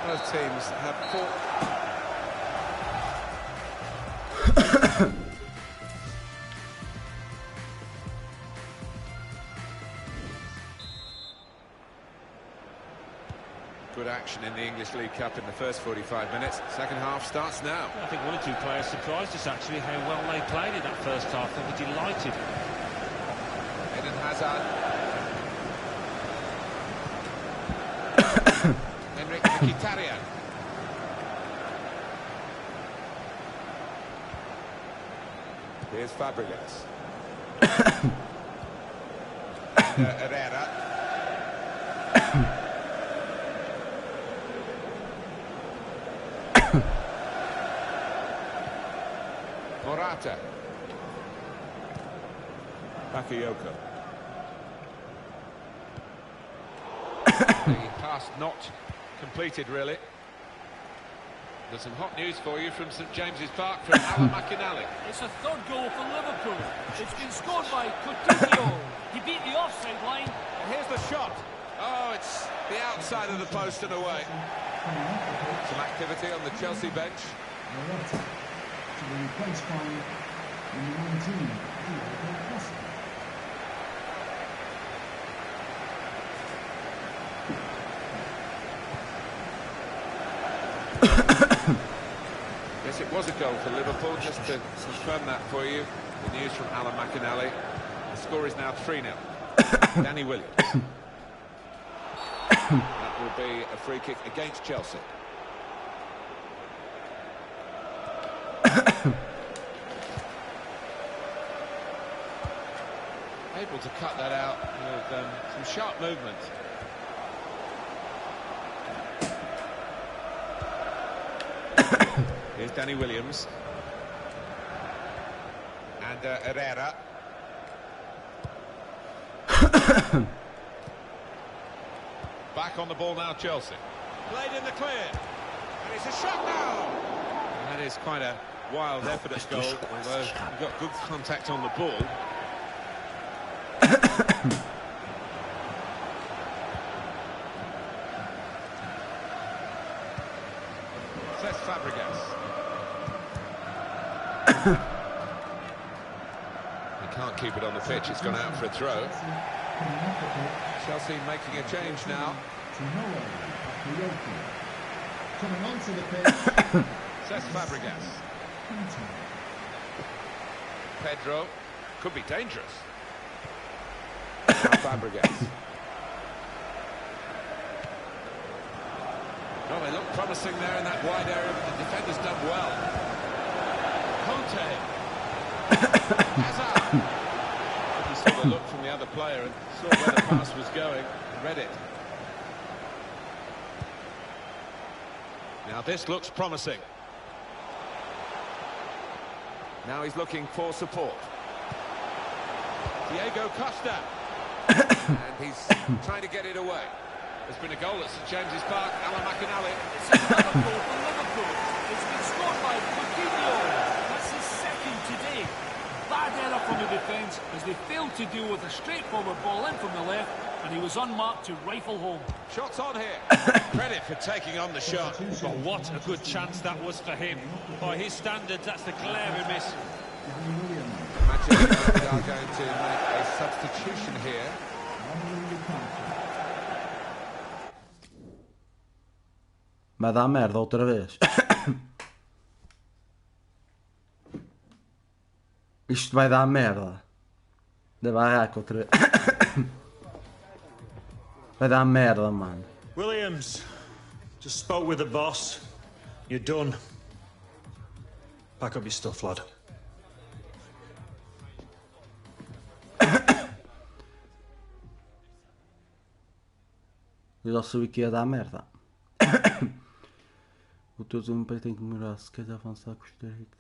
Both teams have fought. Good action in the English League Cup in the first 45 minutes. Second half starts now. I think 1 or 2 players surprised us actually how well they played in that first half. They were delighted. Eden Hazard. Henrik Mkhitaryan. Here's Fabregas. Herrera. Morata. Bakayoko. The pass not completed, really. There's some hot news for you from St James's Park from Alan McInally. It's a 3rd goal for Liverpool. It's been scored by Coutinho. He beat the offside line. And here's the shot. Oh, it's the outside of the post and away. Some activity on the Chelsea bench. To be replaced by number 19, Yes, it was a goal for Liverpool, just to confirm that for you. The news from Alan McInally. The score is now 3-0. Danny Williams. That will be a free kick against Chelsea. Able to cut that out with some sharp movement. Here's Danny Williams. And Herrera. Back on the ball now, Chelsea. Played in the clear. And it's a shot now. And that is quite a wild effort at goal, although he got good contact on the ball. Cesc Fabregas. He can't keep it on the pitch, it's gone out for a throw. Chelsea making a change now. Coming onto the pitch. Cesc Fabregas. Pedro could be dangerous. Fabregas. Oh, they look promising there in that wide area, but the defender's done well. Conte. Hazard. He saw the look from the other player and saw where the pass was going and read it. Now this looks promising. Now he's looking for support. Diego Costa. And he's trying to get it away. There's been a goal at St James's Park. Alan McInally. It's another goal for Liverpool. It's been scored by Coutinho. That's his second today. Bad error from the defence as they failed to deal with a straightforward ball in from the left, and he was unmarked to rifle home. Shots on here. Credit for taking on the shot. But what a good chance that was for him. By his standards, that's the glaring miss. Manchester United are going to make a substitution here. Vai dar merda outra vez. Isto vai dar merda. Da barraca outra vez. Vai dar merda, mano. Williams, just spoke with the boss. You're done. Pack up your stuff, lad. Eu já sabia que ia dar merda. O teu desempenho tem que melhorar se queres avançar com os direitos.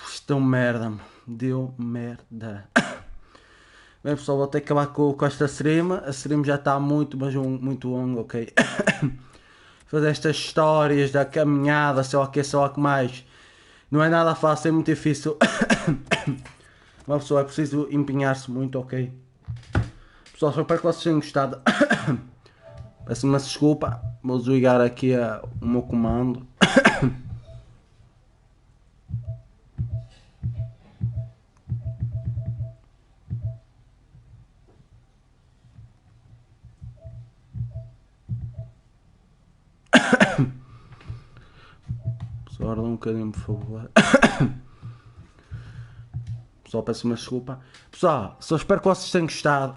Isto é uma merda, mano. Deu merda. Bem pessoal, vou ter que acabar com esta stream. A stream já está muito longa, ok? Fazer estas histórias da caminhada, sei lá o que mais. Não é nada fácil, é muito difícil. Uma pessoa é preciso empenhar-se muito, ok? Pessoal, espero que vocês tenham gostado. Peço uma desculpa. Vou desligar aqui o meu comando. Pessoal, guarda um bocadinho, por favor. Pessoal, peço uma desculpa. Pessoal, só espero que vocês tenham gostado.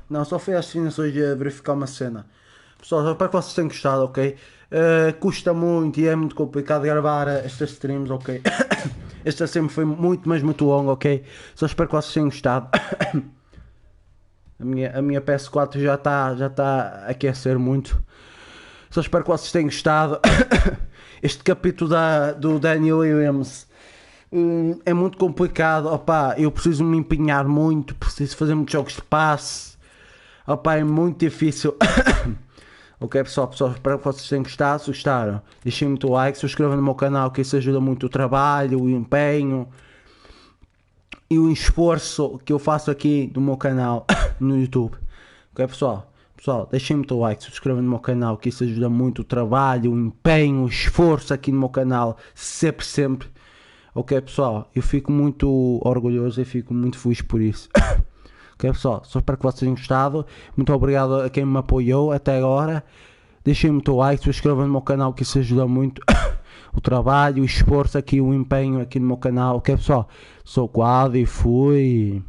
Não, só foi as definições a verificar uma cena. Pessoal, só espero que vocês tenham gostado, ok? Custa muito e é muito complicado gravar estas streams, ok? Esta stream foi muito, mas muito longa, ok? Só espero que vocês tenham gostado. A minha PS4 já está a aquecer muito. Só espero que vocês tenham gostado. Este capítulo do Danny Williams é muito complicado. Opa, eu preciso me empenhar muito, preciso fazer muitos jogos de passe. Opa, é muito difícil. Ok, pessoal, espero que vocês tenham gostado. Se gostaram, deixem muito like, se inscrevam no meu canal, que isso ajuda muito o trabalho, o empenho e o esforço que eu faço aqui no meu canal no YouTube. Ok, pessoal, deixem muito like, se inscrevam no meu canal, que isso ajuda muito o trabalho, o empenho, o esforço aqui no meu canal, sempre. Ok, pessoal, eu fico muito orgulhoso e fico muito feliz por isso. Ok, pessoal, só espero que vocês tenham gostado. Muito obrigado a quem me apoiou até agora. Deixem muito like, se inscrevam no meu canal, que isso ajuda muito. o trabalho, o esforço aqui, o empenho aqui no meu canal. Ok, pessoal? Sou o Quadro e fui.